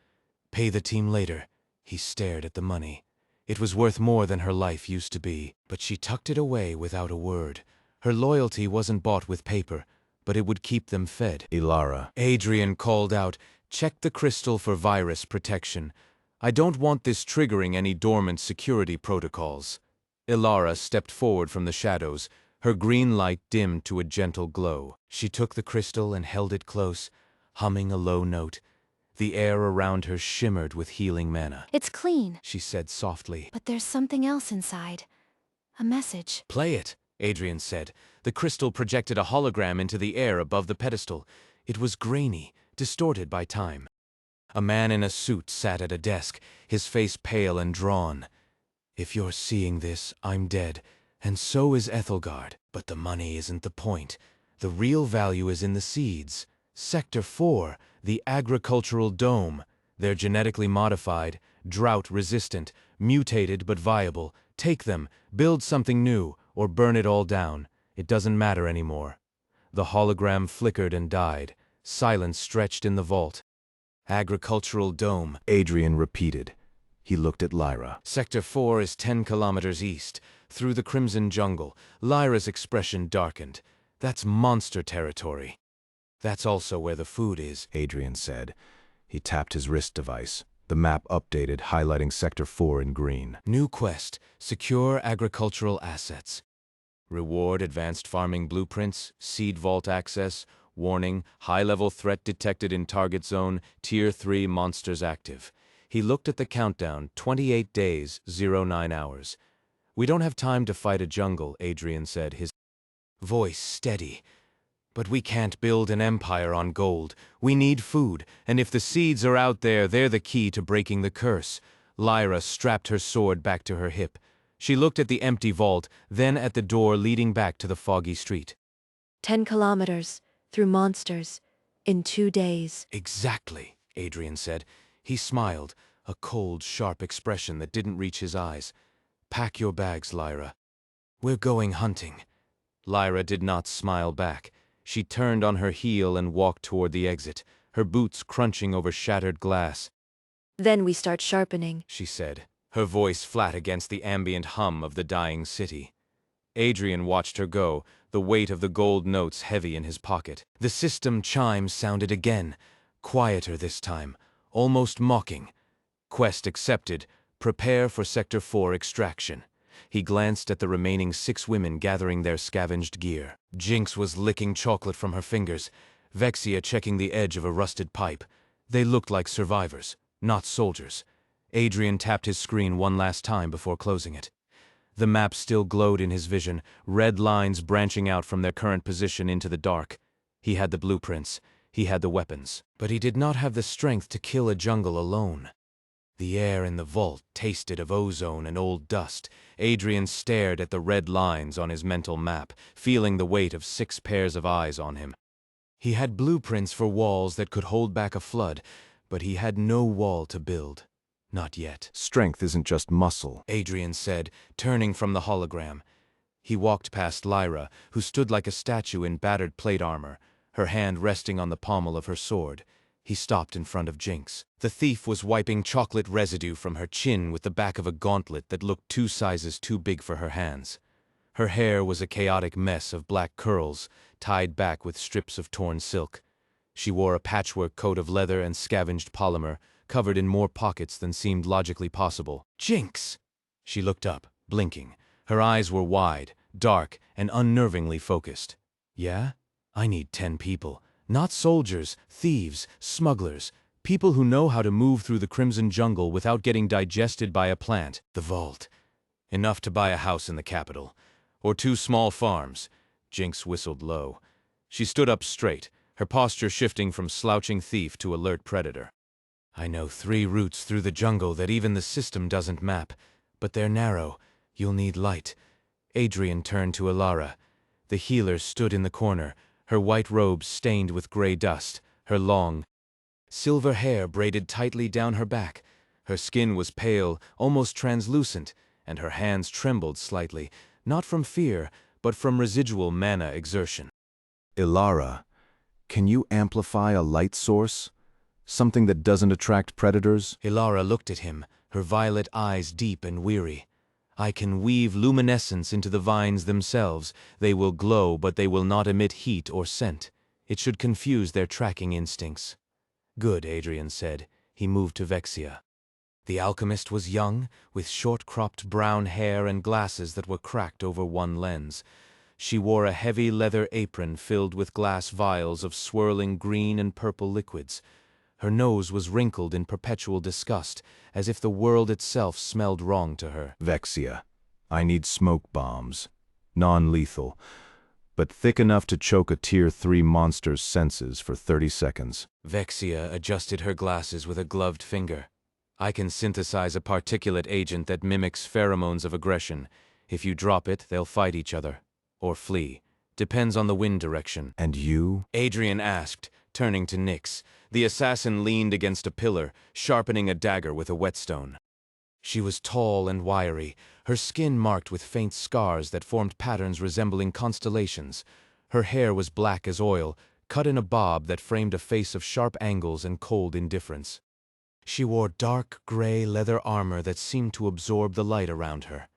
Pay the team later. He stared at the money. It was worth more than her life used to be, but she tucked it away without a word. Her loyalty wasn't bought with paper, but it would keep them fed. Ilara. Adrian called out, check the crystal for virus protection. I don't want this triggering any dormant security protocols. Ilara stepped forward from the shadows. Her green light dimmed to a gentle glow. She took the crystal and held it close, humming a low note. The air around her shimmered with healing mana. It's clean, She said softly. but there's something else inside. A message. Play it, Adrian said. The crystal projected a hologram into the air above the pedestal. It was grainy, distorted by time. A man in a suit sat at a desk, his face pale and drawn. If you're seeing this, I'm dead, and so is Ethelgard. But the money isn't the point. The real value is in the seeds. Sector 4, the agricultural dome. They're genetically modified, drought-resistant, mutated but viable. Take them, build something new, or burn it all down. It doesn't matter anymore. The hologram flickered and died. Silence stretched in the vault. Agricultural dome, Adrian repeated. He looked at Lyra. Sector 4 is 10 kilometers east, through the crimson jungle. Lyra's expression darkened. That's monster territory. That's also where the food is, Adrian said. He tapped his wrist device. The map updated, highlighting Sector 4 in green. New quest, secure agricultural assets. Reward advanced farming blueprints, seed vault access. Warning, high-level threat detected in target zone, Tier 3 monsters active. He looked at the countdown, 28 days, 09 hours. We don't have time to fight a jungle, Adrian said, his voice steady. But we can't build an empire on gold. We need food, and if the seeds are out there, they're the key to breaking the curse. Lyra strapped her sword back to her hip. She looked at the empty vault, then at the door leading back to the foggy street. 10 kilometers, through monsters, in 2 days. Exactly, Adrian said. He smiled, a cold, sharp expression that didn't reach his eyes. Pack your bags, Lyra. We're going hunting. Lyra did not smile back. She turned on her heel and walked toward the exit, her boots crunching over shattered glass. Then we start sharpening, She said, her voice flat against the ambient hum of the dying city. Adrian watched her go, the weight of the gold notes heavy in his pocket. The system chimes sounded again, quieter this time, almost mocking. Quest accepted. Prepare for Sector 4 extraction. He glanced at the remaining 6 women gathering their scavenged gear. Jinx was licking chocolate from her fingers, Vexia checking the edge of a rusted pipe. They looked like survivors, not soldiers. Adrian tapped his screen one last time before closing it. The map still glowed in his vision, red lines branching out from their current position into the dark. He had the blueprints, he had the weapons, but he did not have the strength to kill a jungle alone. The air in the vault tasted of ozone and old dust. Adrian stared at the red lines on his mental map, feeling the weight of 6 pairs of eyes on him. He had blueprints for walls that could hold back a flood, but he had no wall to build. Not yet. Strength isn't just muscle, Adrian said, turning from the hologram. He walked past Lyra, who stood like a statue in battered plate armor, her hand resting on the pommel of her sword. He stopped in front of Jinx. The thief was wiping chocolate residue from her chin with the back of a gauntlet that looked 2 sizes too big for her hands. Her hair was a chaotic mess of black curls, tied back with strips of torn silk. She wore a patchwork coat of leather and scavenged polymer, covered in more pockets than seemed logically possible. Jinx! She looked up, blinking. Her eyes were wide, dark, and unnervingly focused. Yeah? I need 10 people. Not soldiers, thieves, smugglers. People who know how to move through the crimson jungle without getting digested by a plant. The vault. Enough to buy a house in the capital. Or 2 small farms. Jinx whistled low. She stood up straight, her posture shifting from slouching thief to alert predator. I know 3 routes through the jungle that even the system doesn't map, but they're narrow. You'll need light. Adrian turned to Alara. The healer stood in the corner, her white robes stained with gray dust, her long, silver hair braided tightly down her back. Her skin was pale, almost translucent, and her hands trembled slightly, not from fear, but from residual mana exertion. Ilara, can you amplify a light source? Something that doesn't attract predators? Ilara looked at him, her violet eyes deep and weary. I can weave luminescence into the vines themselves. They will glow, but they will not emit heat or scent. It should confuse their tracking instincts. Good, Adrian said. He moved to Vexia. The alchemist was young, with short-cropped brown hair and glasses that were cracked over one lens. She wore a heavy leather apron filled with glass vials of swirling green and purple liquids. Her nose was wrinkled in perpetual disgust, as if the world itself smelled wrong to her. Vexia, I need smoke bombs. Non-lethal, but thick enough to choke a Tier 3 monster's senses for 30 seconds. Vexia adjusted her glasses with a gloved finger. I can synthesize a particulate agent that mimics pheromones of aggression. If you drop it, they'll fight each other. Or flee. Depends on the wind direction. And you? Adrian asked, turning to Nyx. The assassin leaned against a pillar, sharpening a dagger with a whetstone. She was tall and wiry, her skin marked with faint scars that formed patterns resembling constellations. Her hair was black as oil, cut in a bob that framed a face of sharp angles and cold indifference. She wore dark gray leather armor that seemed to absorb the light around her.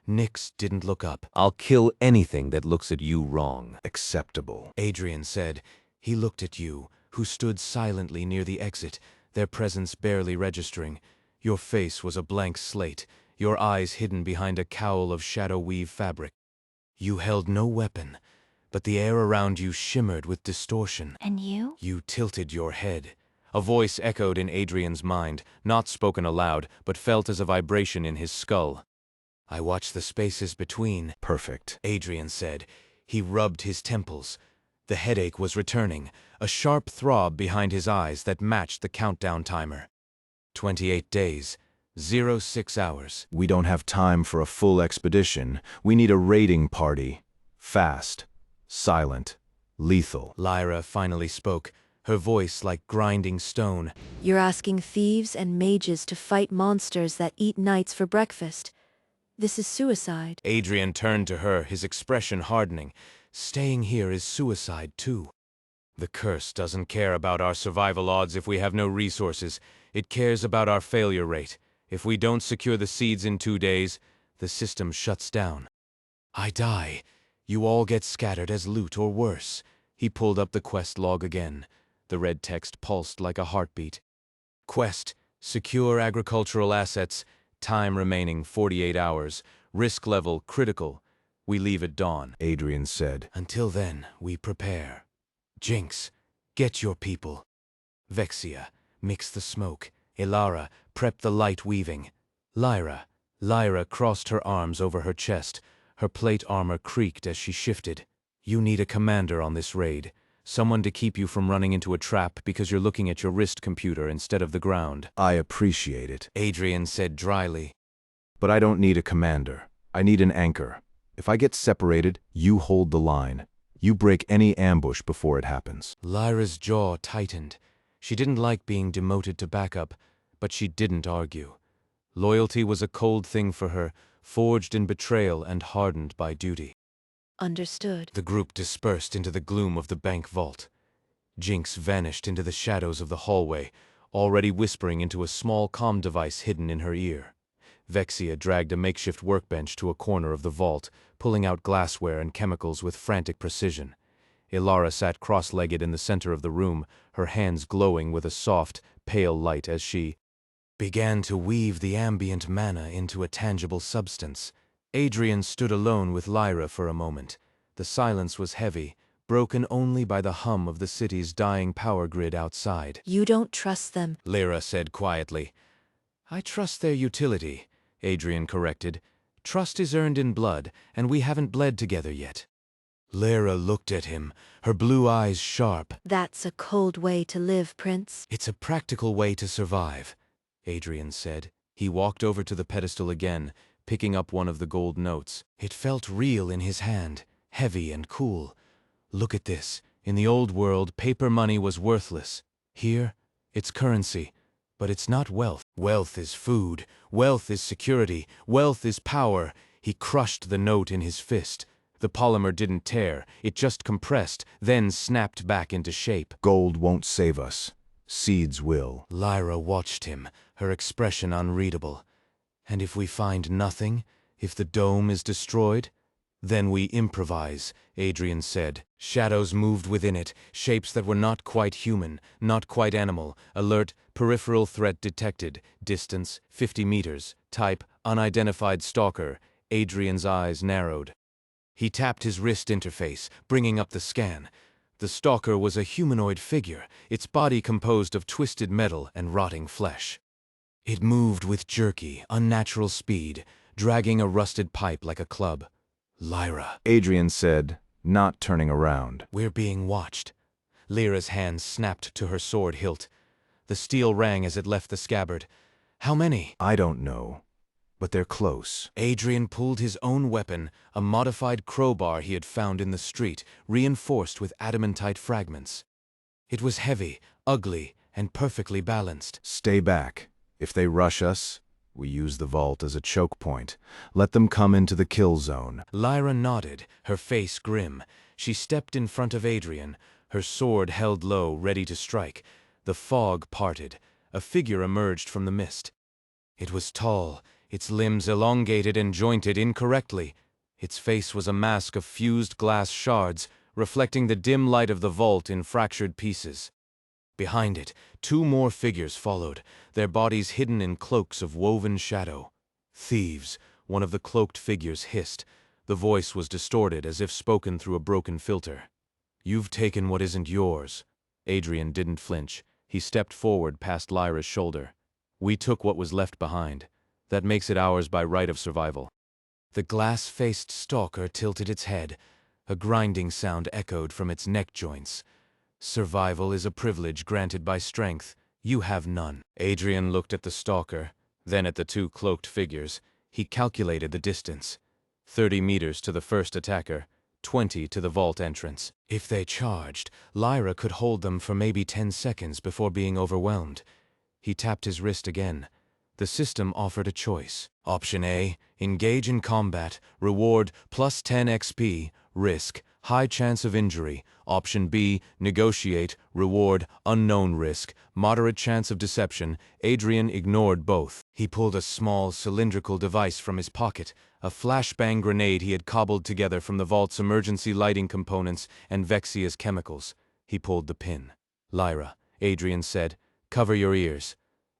Nyx didn't look up. I'll kill anything that looks at you wrong. Acceptable. Adrian said. He looked at you, who stood silently near the exit, their presence barely registering. Your face was a blank slate, your eyes hidden behind a cowl of shadow-weave fabric. You held no weapon, but the air around you shimmered with distortion. And you? You tilted your head. A voice echoed in Adrian's mind, not spoken aloud, but felt as a vibration in his skull. I watch the spaces between. Perfect. Adrian said. He rubbed his temples. The headache was returning, a sharp throb behind his eyes that matched the countdown timer. 28 days, 06 hours. We don't have time for a full expedition. We need a raiding party. Fast, silent, lethal. Lyra finally spoke, her voice like grinding stone. You're asking thieves and mages to fight monsters that eat knights for breakfast. This is suicide. Adrian turned to her, his expression hardening. Staying here is suicide, too. The curse doesn't care about our survival odds if we have no resources. It cares about our failure rate. If we don't secure the seeds in 2 days, the system shuts down. I die. You all get scattered as loot or worse. He pulled up the quest log again. The red text pulsed like a heartbeat. Quest: secure agricultural assets. Time remaining 48 hours. Risk level critical. We leave at dawn. Adrian said. Until then, we prepare. Jinx, get your people. Vexia, mix the smoke. Ilara, prep the light weaving. Lyra crossed her arms over her chest. Her plate armor creaked as she shifted. You need a commander on this raid. Someone to keep you from running into a trap because you're looking at your wrist computer instead of the ground. I appreciate it. Adrian said dryly. But I don't need a commander. I need an anchor. If I get separated, you hold the line. You break any ambush before it happens. Lyra's jaw tightened. She didn't like being demoted to backup, but she didn't argue. Loyalty was a cold thing for her, forged in betrayal and hardened by duty. Understood. The group dispersed into the gloom of the bank vault. Jinx vanished into the shadows of the hallway, already whispering into a small comm device hidden in her ear. Vexia dragged a makeshift workbench to a corner of the vault, pulling out glassware and chemicals with frantic precision. Ilara sat cross-legged in the center of the room, her hands glowing with a soft, pale light as she began to weave the ambient mana into a tangible substance. Adrian stood alone with Lyra for a moment. The silence was heavy, broken only by the hum of the city's dying power grid outside. You don't trust them. Lyra said quietly. I trust their utility, Adrian corrected. Trust is earned in blood, and we haven't bled together yet. Lyra looked at him, her blue eyes sharp. That's a cold way to live, Prince. It's a practical way to survive, Adrian said. He walked over to the pedestal again, picking up one of the gold notes. It felt real in his hand, heavy and cool. Look at this. In the old world, paper money was worthless. Here, it's currency, but it's not wealth. Wealth is food. Wealth is security. Wealth is power. He crushed the note in his fist. The polymer didn't tear. It just compressed, then snapped back into shape. Gold won't save us. Seeds will. Lyra watched him, her expression unreadable. And if we find nothing, if the dome is destroyed, then we improvise, Adrian said. Shadows moved within it, shapes that were not quite human, not quite animal. Alert, peripheral threat detected. Distance, 50 meters. Type, unidentified stalker. Adrian's eyes narrowed. He tapped his wrist interface, bringing up the scan. The stalker was a humanoid figure, its body composed of twisted metal and rotting flesh. It moved with jerky, unnatural speed, dragging a rusted pipe like a club. Lyra, Adrian said, not turning around. We're being watched. Lyra's hand snapped to her sword hilt. The steel rang as it left the scabbard. How many? I don't know. but they're close. Adrian pulled his own weapon, a modified crowbar he had found in the street, reinforced with adamantite fragments. It was heavy, ugly, and perfectly balanced. Stay back. If they rush us, we use the vault as a choke point. Let them come into the kill zone. Lyra nodded, her face grim. She stepped in front of Adrian, her sword held low, ready to strike. The fog parted. A figure emerged from the mist. It was tall, its limbs elongated and jointed incorrectly. Its face was a mask of fused glass shards, reflecting the dim light of the vault in fractured pieces. Behind it, two more figures followed, their bodies hidden in cloaks of woven shadow. "Thieves," one of the cloaked figures hissed. The voice was distorted as if spoken through a broken filter. "You've taken what isn't yours." Adrian didn't flinch. He stepped forward past Lyra's shoulder. "We took what was left behind. That makes it ours by right of survival." The glass-faced stalker tilted its head. A grinding sound echoed from its neck joints. "Survival is a privilege granted by strength. You have none." Adrian looked at the stalker, then at the two cloaked figures. He calculated the distance. 30 meters to the first attacker, 20 to the vault entrance. If they charged, Lyra could hold them for maybe 10 seconds before being overwhelmed. He tapped his wrist again. The system offered a choice. Option A, engage in combat, reward plus 10 XP, risk, high chance of injury. Option B, negotiate, reward, unknown risk, moderate chance of deception. Adrian ignored both. He pulled a small, cylindrical device from his pocket, a flashbang grenade he had cobbled together from the vault's emergency lighting components and Vexia's chemicals. He pulled the pin. "Lyra," Adrian said, "cover your ears."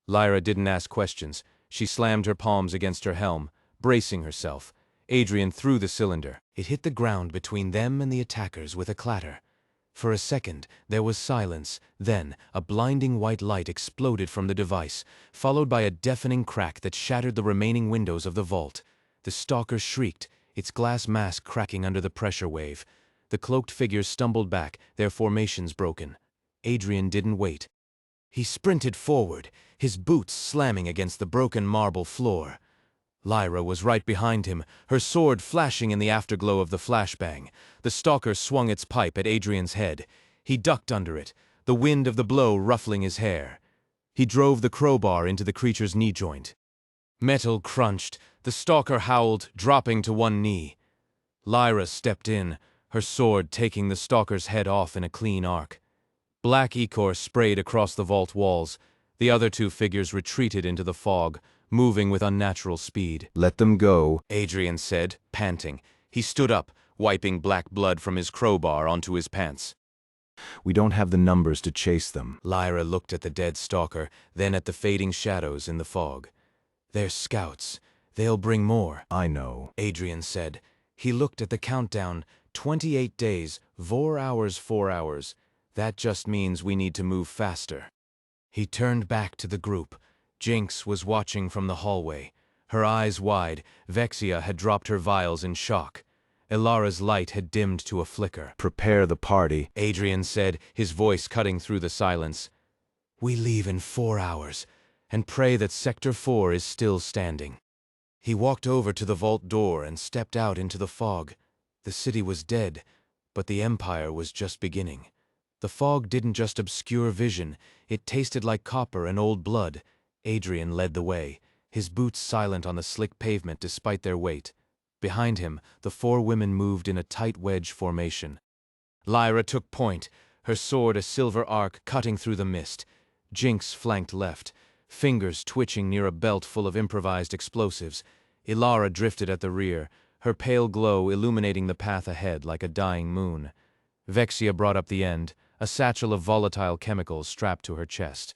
Lyra didn't ask questions. She slammed her palms against her helm, bracing herself. Adrian threw the cylinder. It hit the ground between them and the attackers with a clatter. For a second, there was silence. Then, a blinding white light exploded from the device, followed by a deafening crack that shattered the remaining windows of the vault. The stalker shrieked, its glass mask cracking under the pressure wave. The cloaked figures stumbled back, their formations broken. Adrian didn't wait. He sprinted forward, his boots slamming against the broken marble floor. Lyra was right behind him, her sword flashing in the afterglow of the flashbang. The stalker swung its pipe at Adrian's head. He ducked under it, the wind of the blow ruffling his hair. He drove the crowbar into the creature's knee joint. Metal crunched. The stalker howled, dropping to one knee. Lyra stepped in, her sword taking the stalker's head off in a clean arc. Black ichor sprayed across the vault walls. The other two figures retreated into the fog, moving with unnatural speed. "Let them go," Adrian said, panting. He stood up, wiping black blood from his crowbar onto his pants. "We don't have the numbers to chase them." Lyra looked at the dead stalker, then at the fading shadows in the fog. "They're scouts. They'll bring more." "I know," Adrian said. He looked at the countdown. 28 days, 4 hours, 4 hours. That just means we need to move faster. He turned back to the group. Jinx was watching from the hallway. Her eyes wide, Vexia had dropped her vials in shock. Ilara's light had dimmed to a flicker. "Prepare the party," Adrian said, his voice cutting through the silence. "We leave in 4 hours, and pray that Sector 4 is still standing." He walked over to the vault door and stepped out into the fog. The city was dead, but the Empire was just beginning. The fog didn't just obscure vision, it tasted like copper and old blood. Adrian led the way, his boots silent on the slick pavement despite their weight. Behind him, the 4 women moved in a tight wedge formation. Lyra took point, her sword a silver arc cutting through the mist. Jinx flanked left, fingers twitching near a belt full of improvised explosives. Ilara drifted at the rear, her pale glow illuminating the path ahead like a dying moon. Vexia brought up the end, a satchel of volatile chemicals strapped to her chest.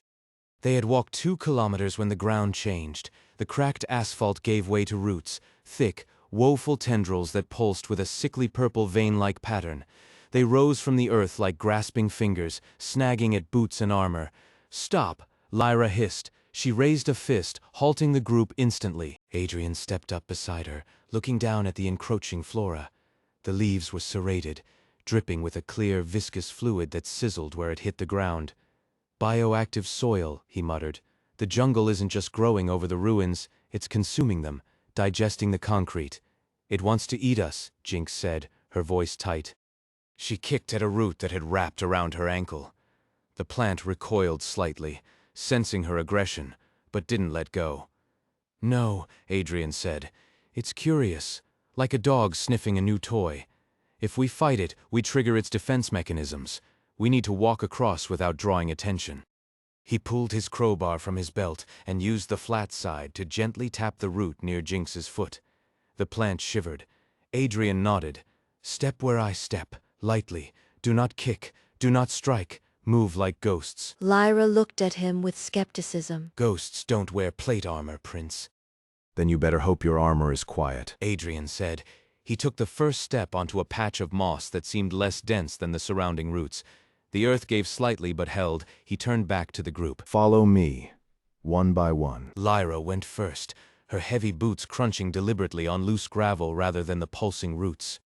They had walked 2 kilometers when the ground changed. The cracked asphalt gave way to roots, thick, woeful tendrils that pulsed with a sickly purple vein-like pattern. They rose from the earth like grasping fingers, snagging at boots and armor. "Stop!" Lyra hissed. She raised a fist, halting the group instantly. Adrian stepped up beside her, looking down at the encroaching flora. The leaves were serrated, dripping with a clear, viscous fluid that sizzled where it hit the ground. "Bioactive soil," he muttered. "The jungle isn't just growing over the ruins, it's consuming them. digesting the concrete. It wants to eat us, Jinx said, her voice tight. She kicked at a root that had wrapped around her ankle. The plant recoiled slightly, sensing her aggression, but didn't let go. No, Adrian said. It's curious, like a dog sniffing a new toy. If we fight it, we trigger its defense mechanisms. We need to walk across without drawing attention. He pulled his crowbar from his belt and used the flat side to gently tap the root near Jinx's foot. The plant shivered. Adrian nodded. Step where I step, lightly. Do not kick, do not strike. Move like ghosts. Lyra looked at him with skepticism. Ghosts don't wear plate armor, Prince. Then you better hope your armor is quiet, Adrian said. He took the first step onto a patch of moss that seemed less dense than the surrounding roots. The earth gave slightly but held. He turned back to the group. Follow me, one by one. Lyra went first, her heavy boots crunching deliberately on loose gravel rather than the pulsing roots.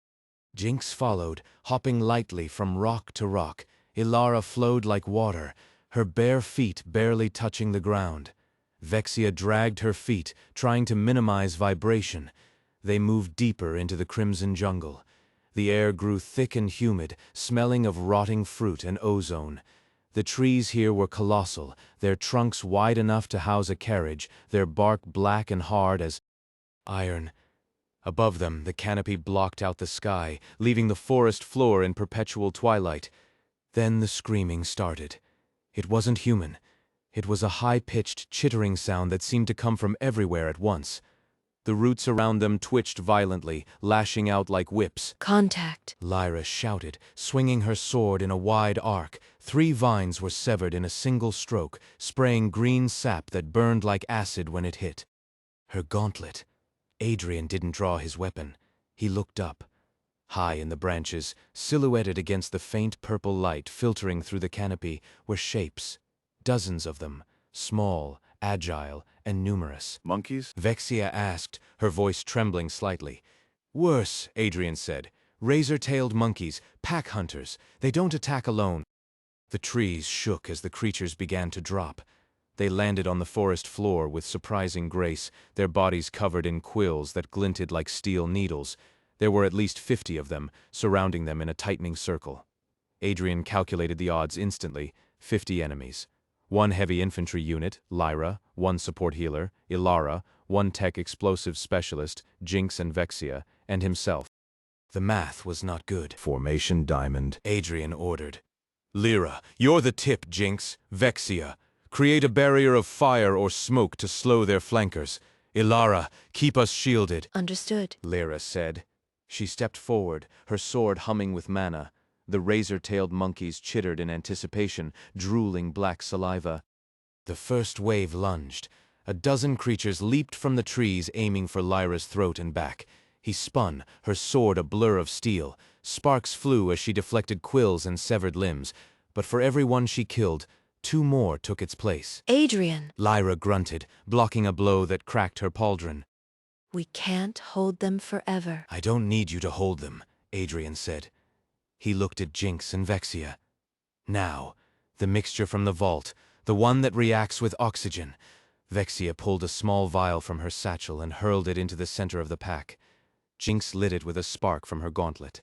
Jinx followed, hopping lightly from rock to rock. Ilara flowed like water, her bare feet barely touching the ground. Vexia dragged her feet, trying to minimize vibration. They moved deeper into the crimson jungle. The air grew thick and humid, smelling of rotting fruit and ozone. The trees here were colossal, their trunks wide enough to house a carriage, their bark black and hard as iron. Above them, the canopy blocked out the sky, leaving the forest floor in perpetual twilight. Then the screaming started. It wasn't human. It was a high-pitched, chittering sound that seemed to come from everywhere at once. The roots around them twitched violently, lashing out like whips. Contact. Lyra shouted, swinging her sword in a wide arc. 3 vines were severed in a single stroke, spraying green sap that burned like acid when it hit. Her gauntlet. Adrian didn't draw his weapon. He looked up. High in the branches, silhouetted against the faint purple light filtering through the canopy, were shapes. Dozens of them, small, agile, and numerous. Monkeys? Vexia asked, her voice trembling slightly. Worse, Adrian said. Razor-tailed monkeys, pack hunters. They don't attack alone. The trees shook as the creatures began to drop. They landed on the forest floor with surprising grace, their bodies covered in quills that glinted like steel needles. There were at least 50 of them, surrounding them in a tightening circle. Adrian calculated the odds instantly. 50 enemies. 1 heavy infantry unit, Lyra, 1 support healer, Ilara, 1 tech explosive specialist, Jinx and Vexia, and himself. The math was not good. Formation diamond. Adrian ordered. Lyra, you're the tip, Jinx. Vexia, create a barrier of fire or smoke to slow their flankers. Ilara, keep us shielded. Understood. Lyra said. She stepped forward, her sword humming with mana. The razor-tailed monkeys chittered in anticipation, drooling black saliva. The first wave lunged. A dozen creatures leaped from the trees, aiming for Lyra's throat and back. He spun, her sword a blur of steel. Sparks flew as she deflected quills and severed limbs. But for every one she killed, 2 more took its place. Adrian. Lyra grunted, blocking a blow that cracked her pauldron. We can't hold them forever. I don't need you to hold them, Adrian said. He looked at Jinx and Vexia. Now, the mixture from the vault, the one that reacts with oxygen. Vexia pulled a small vial from her satchel and hurled it into the center of the pack. Jinx lit it with a spark from her gauntlet.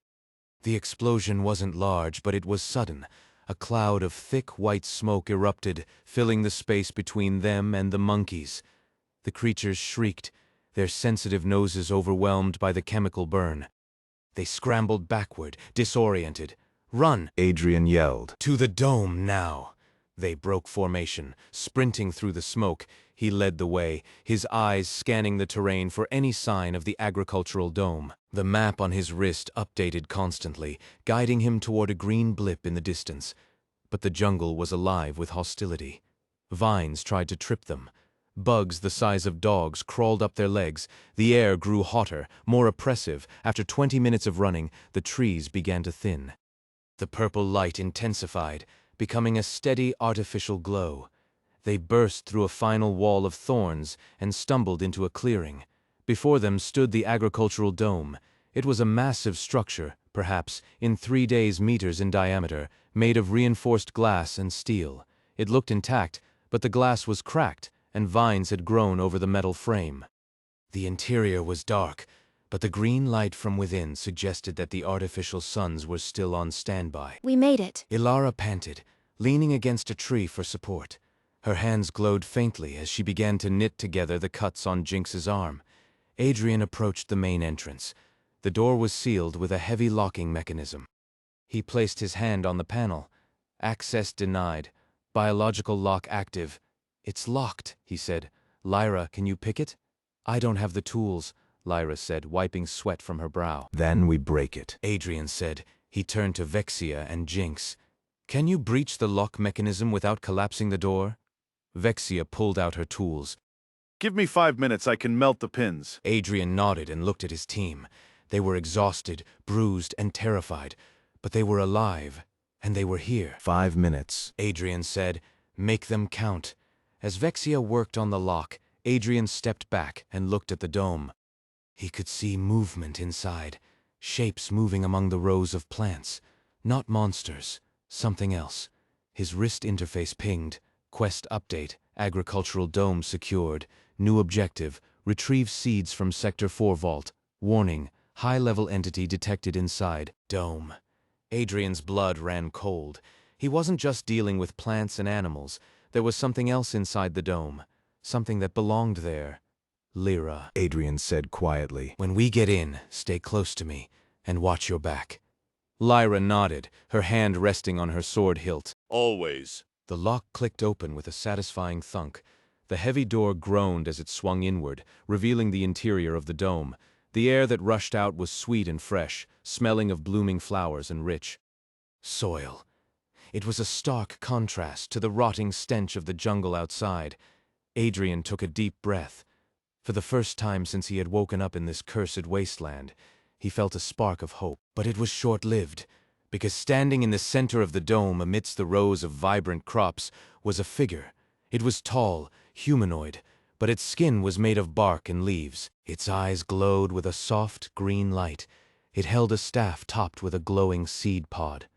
The explosion wasn't large, but it was sudden. A cloud of thick white smoke erupted, filling the space between them and the monkeys. The creatures shrieked, their sensitive noses overwhelmed by the chemical burn. They scrambled backward, disoriented. Run! Adrian yelled. To the dome now! They broke formation, sprinting through the smoke. He led the way, his eyes scanning the terrain for any sign of the agricultural dome. The map on his wrist updated constantly, guiding him toward a green blip in the distance. But the jungle was alive with hostility. Vines tried to trip them. Bugs the size of dogs crawled up their legs. The air grew hotter, more oppressive. After 20 minutes of running, the trees began to thin. The purple light intensified, becoming a steady artificial glow. They burst through a final wall of thorns and stumbled into a clearing. Before them stood the agricultural dome. It was a massive structure, perhaps, in 3 days meters in diameter, made of reinforced glass and steel. It looked intact, but the glass was cracked, and vines had grown over the metal frame. The interior was dark, but the green light from within suggested that the artificial suns were still on standby. We made it. Ilara panted, leaning against a tree for support. Her hands glowed faintly as she began to knit together the cuts on Jinx's arm. Adrian approached the main entrance. The door was sealed with a heavy locking mechanism. He placed his hand on the panel. Access denied. Biological lock active. It's locked, he said. Lyra, can you pick it? I don't have the tools, Lyra said, wiping sweat from her brow. Then we break it. Adrian said. He turned to Vexia and Jinx. Can you breach the lock mechanism without collapsing the door? Vexia pulled out her tools. Give me 5 minutes, I can melt the pins. Adrian nodded and looked at his team. They were exhausted, bruised, and terrified, but they were alive, and they were here. 5 minutes. Adrian said, make them count. As Vexia worked on the lock, Adrian stepped back and looked at the dome. He could see movement inside, shapes moving among the rows of plants. Not monsters, something else. His wrist interface pinged. Quest update, agricultural dome secured. New objective, retrieve seeds from Sector 4 vault. Warning, high-level entity detected inside. Dome. Adrian's blood ran cold. He wasn't just dealing with plants and animals. There was something else inside the dome. Something that belonged there. Lyra. Adrian said quietly. When we get in, stay close to me, and watch your back. Lyra nodded, her hand resting on her sword hilt. Always. The lock clicked open with a satisfying thunk. The heavy door groaned as it swung inward, revealing the interior of the dome. The air that rushed out was sweet and fresh, smelling of blooming flowers and rich soil. It was a stark contrast to the rotting stench of the jungle outside. Adrian took a deep breath. For the first time since he had woken up in this cursed wasteland, he felt a spark of hope. But it was short-lived, because standing in the center of the dome amidst the rows of vibrant crops was a figure. It was tall, humanoid, but its skin was made of bark and leaves. Its eyes glowed with a soft green light. It held a staff topped with a glowing seed pod.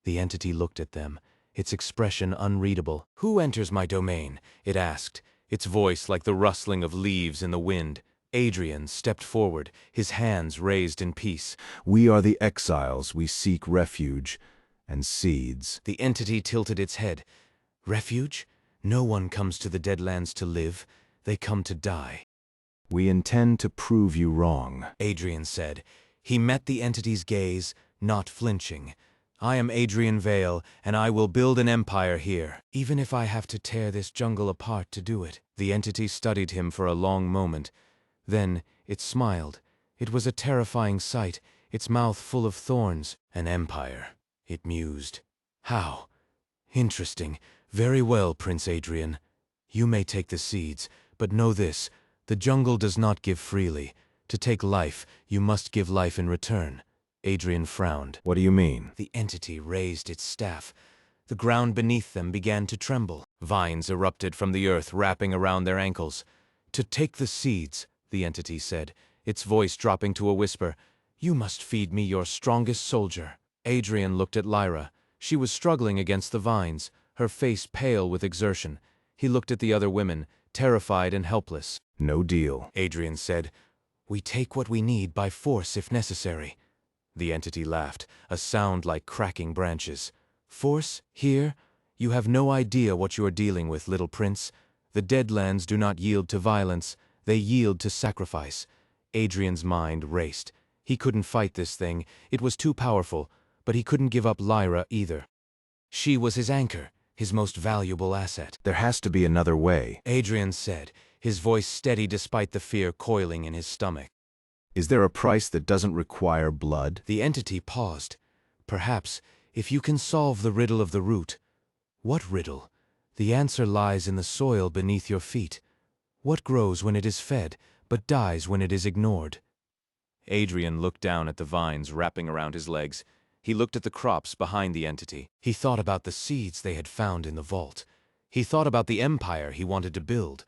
The entity looked at them, its expression unreadable. "Who enters my domain?" it asked, its voice like the rustling of leaves in the wind. Adrian stepped forward, his hands raised in peace. We are the exiles. We seek refuge and seeds. The entity tilted its head. Refuge? No one comes to the Deadlands to live. They come to die. We intend to prove you wrong, Adrian said. He met the entity's gaze, not flinching. I am Adrian Vale, and I will build an empire here, even if I have to tear this jungle apart to do it. The entity studied him for a long moment. Then it smiled. It was a terrifying sight, its mouth full of thorns. An empire, it mused. How? Interesting. Very well, Prince Adrian. You may take the seeds, but know this, the jungle does not give freely. To take life, you must give life in return. Adrian frowned. What do you mean? The entity raised its staff. The ground beneath them began to tremble. Vines erupted from the earth, wrapping around their ankles. To take the seeds, the entity said, its voice dropping to a whisper, you must feed me your strongest soldier. Adrian looked at Lyra. She was struggling against the vines, her face pale with exertion. He looked at the other women, terrified and helpless. No deal, Adrian said. We take what we need by force if necessary. The entity laughed, a sound like cracking branches. Force? Here? You have no idea what you are dealing with, little prince. The Deadlands do not yield to violence. They yield to sacrifice. Adrian's mind raced. He couldn't fight this thing. It was too powerful, but he couldn't give up Lyra either. She was his anchor, his most valuable asset. There has to be another way. Adrian said, his voice steady despite the fear coiling in his stomach. Is there a price that doesn't require blood? The entity paused. Perhaps, if you can solve the riddle of the root. What riddle? The answer lies in the soil beneath your feet. What grows when it is fed, but dies when it is ignored? Adrian looked down at the vines wrapping around his legs. He looked at the crops behind the entity. He thought about the seeds they had found in the vault. He thought about the empire he wanted to build.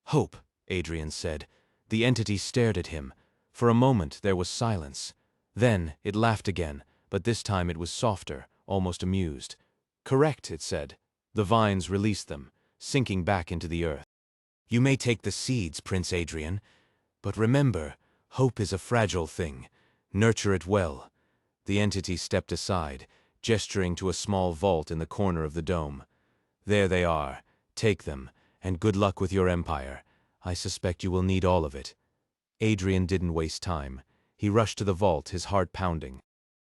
Hope, Adrian said. The entity stared at him. For a moment there was silence. Then it laughed again, but this time it was softer, almost amused. Correct, it said. The vines released them, sinking back into the earth. You may take the seeds, Prince Adrian. But remember, hope is a fragile thing. Nurture it well. The entity stepped aside, gesturing to a small vault in the corner of the dome. There they are. Take them, and good luck with your empire. I suspect you will need all of it. Adrian didn't waste time. He rushed to the vault, his heart pounding.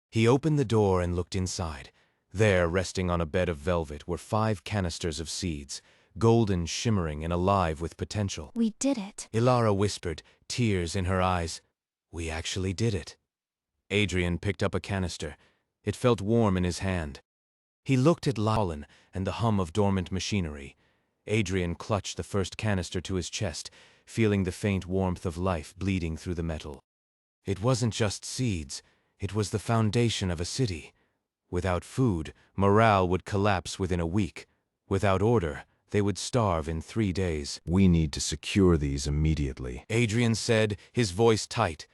He opened the door and looked inside. There, resting on a bed of velvet, were 5 canisters of seeds, golden, shimmering, and alive with potential. We did it. Ilara whispered, tears in her eyes. We actually did it. Adrian picked up a canister. It felt warm in his hand. He looked at Lawlin and the hum of dormant machinery. Adrian clutched the first canister to his chest, feeling the faint warmth of life bleeding through the metal. It wasn't just seeds. It was the foundation of a city. Without food, morale would collapse within a week. Without order, they would starve in 3 days. We need to secure these immediately. Adrian said, his voice tight.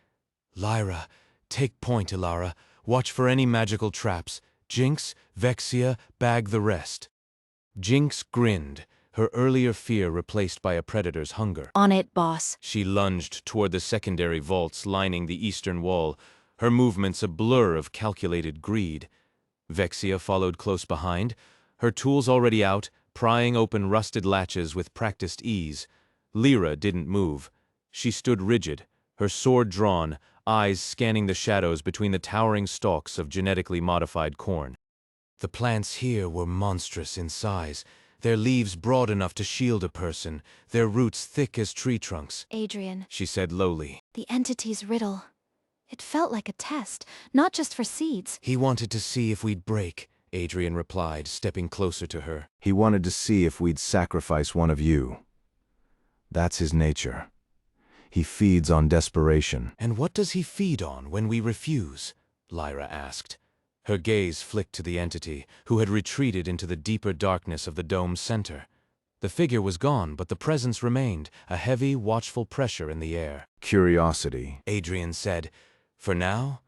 Lyra, take point, Ilara. Watch for any magical traps. Jinx, Vexia, bag the rest. Jinx grinned, her earlier fear replaced by a predator's hunger. On it, boss. She lunged toward the secondary vaults lining the eastern wall, her movements a blur of calculated greed. Vexia followed close behind, her tools already out, prying open rusted latches with practiced ease. Lyra didn't move. She stood rigid, her sword drawn, eyes scanning the shadows between the towering stalks of genetically modified corn. The plants here were monstrous in size, their leaves broad enough to shield a person, their roots thick as tree trunks. Adrian, She said lowly. the entity's riddle. It felt like a test, not just for seeds. He wanted to see if we'd break, Adrian replied, stepping closer to her. He wanted to see if we'd sacrifice one of you. That's his nature. He feeds on desperation. And what does he feed on when we refuse? Lyra asked. Her gaze flicked to the entity, who had retreated into the deeper darkness of the dome's center. The figure was gone, but the presence remained, a heavy, watchful pressure in the air. Curiosity. Adrian said, for now?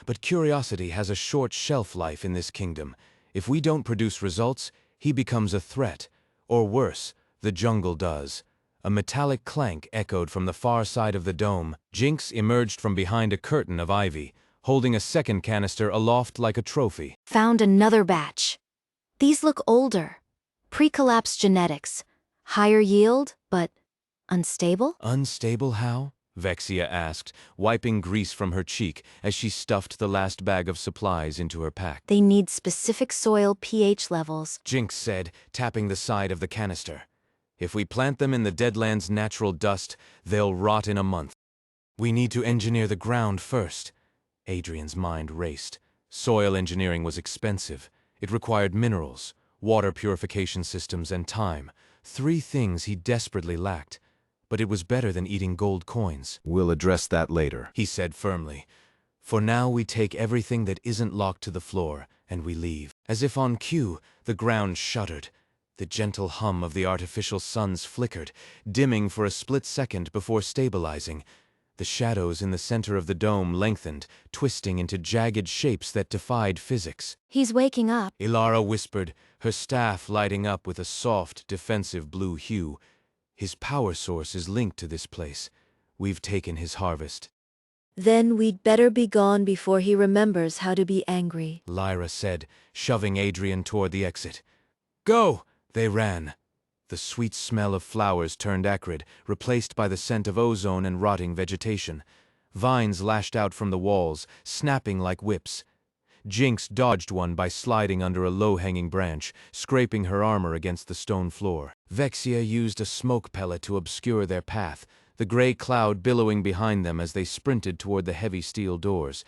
But curiosity has a short shelf life in this kingdom. If we don't produce results, he becomes a threat. Or worse, the jungle does. A metallic clank echoed from the far side of the dome. Jinx emerged from behind a curtain of ivy, holding a second canister aloft like a trophy. Found another batch. These look older. Pre-collapse genetics. Higher yield, but unstable? Unstable how? Vexia asked, wiping grease from her cheek as she stuffed the last bag of supplies into her pack. They need specific soil pH levels. Jinx said, tapping the side of the canister. If we plant them in the Deadlands' natural dust, they'll rot in a month. We need to engineer the ground first. Adrian's mind raced. Soil engineering was expensive. It required minerals, water purification systems, and time. 3 things he desperately lacked. But it was better than eating gold coins. We'll address that later, He said firmly. For now we take everything that isn't locked to the floor, and we leave. As if on cue, the ground shuddered. The gentle hum of the artificial suns flickered, dimming for a split second before stabilizing. The shadows in the center of the dome lengthened, twisting into jagged shapes that defied physics. He's waking up. Ilara whispered, her staff lighting up with a soft, defensive blue hue. His power source is linked to this place. We've taken his harvest. Then we'd better be gone before he remembers how to be angry. Lyra said, shoving Adrian toward the exit. Go! They ran. The sweet smell of flowers turned acrid, replaced by the scent of ozone and rotting vegetation. Vines lashed out from the walls, snapping like whips. Jinx dodged one by sliding under a low-hanging branch, scraping her armor against the stone floor. Vexia used a smoke pellet to obscure their path, the gray cloud billowing behind them as they sprinted toward the heavy steel doors.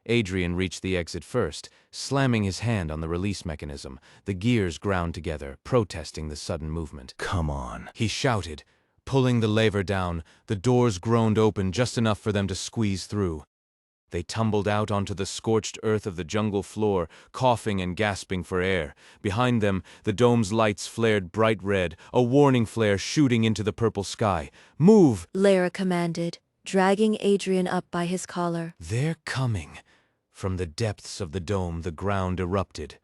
Adrian reached the exit first, slamming his hand on the release mechanism. The gears ground together, protesting the sudden movement. Come on. He shouted. Pulling the lever down, the doors groaned open just enough for them to squeeze through. They tumbled out onto the scorched earth of the jungle floor, coughing and gasping for air. Behind them, the dome's lights flared bright red, a warning flare shooting into the purple sky. Move! Lyra commanded, dragging Adrian up by his collar. They're coming. From the depths of the dome, the ground erupted.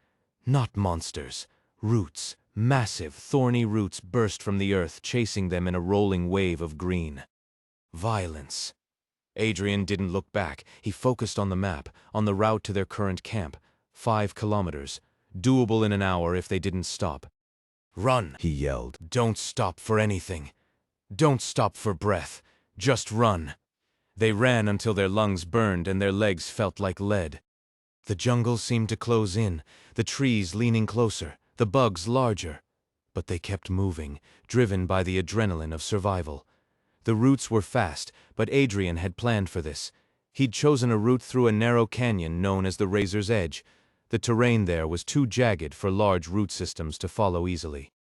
Not monsters. Roots, massive, thorny roots burst from the earth, chasing them in a rolling wave of green. Violence. Adrian didn't look back. He focused on the map, on the route to their current camp. 5 kilometers. Doable in an hour if they didn't stop. Run, he yelled. Don't stop for anything. Don't stop for breath. Just run. They ran until their lungs burned and their legs felt like lead. The jungle seemed to close in, the trees leaning closer, the bugs larger. But they kept moving, driven by the adrenaline of survival. The routes were fast, but Adrian had planned for this. He'd chosen a route through a narrow canyon known as the Razor's Edge. The terrain there was too jagged for large root systems to follow easily.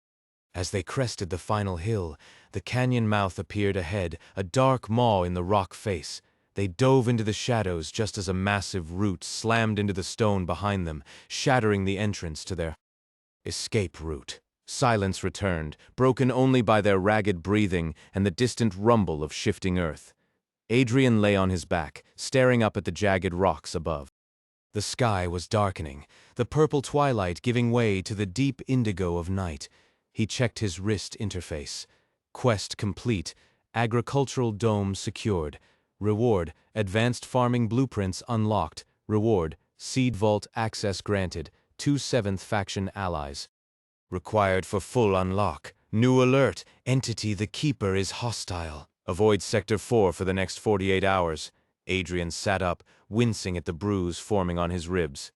As they crested the final hill, the canyon mouth appeared ahead, a dark maw in the rock face. They dove into the shadows just as a massive root slammed into the stone behind them, shattering the entrance to their escape route. Silence returned, broken only by their ragged breathing and the distant rumble of shifting earth. Adrian lay on his back, staring up at the jagged rocks above. The sky was darkening, the purple twilight giving way to the deep indigo of night. He checked his wrist interface. Quest complete. Agricultural dome secured. Reward, advanced farming blueprints unlocked. Reward, seed vault access granted. 2 7th faction allies. Required for full unlock. New alert, entity the Keeper is hostile. Avoid Sector 4 for the next 48 hours. Adrian sat up, wincing at the bruise forming on his ribs.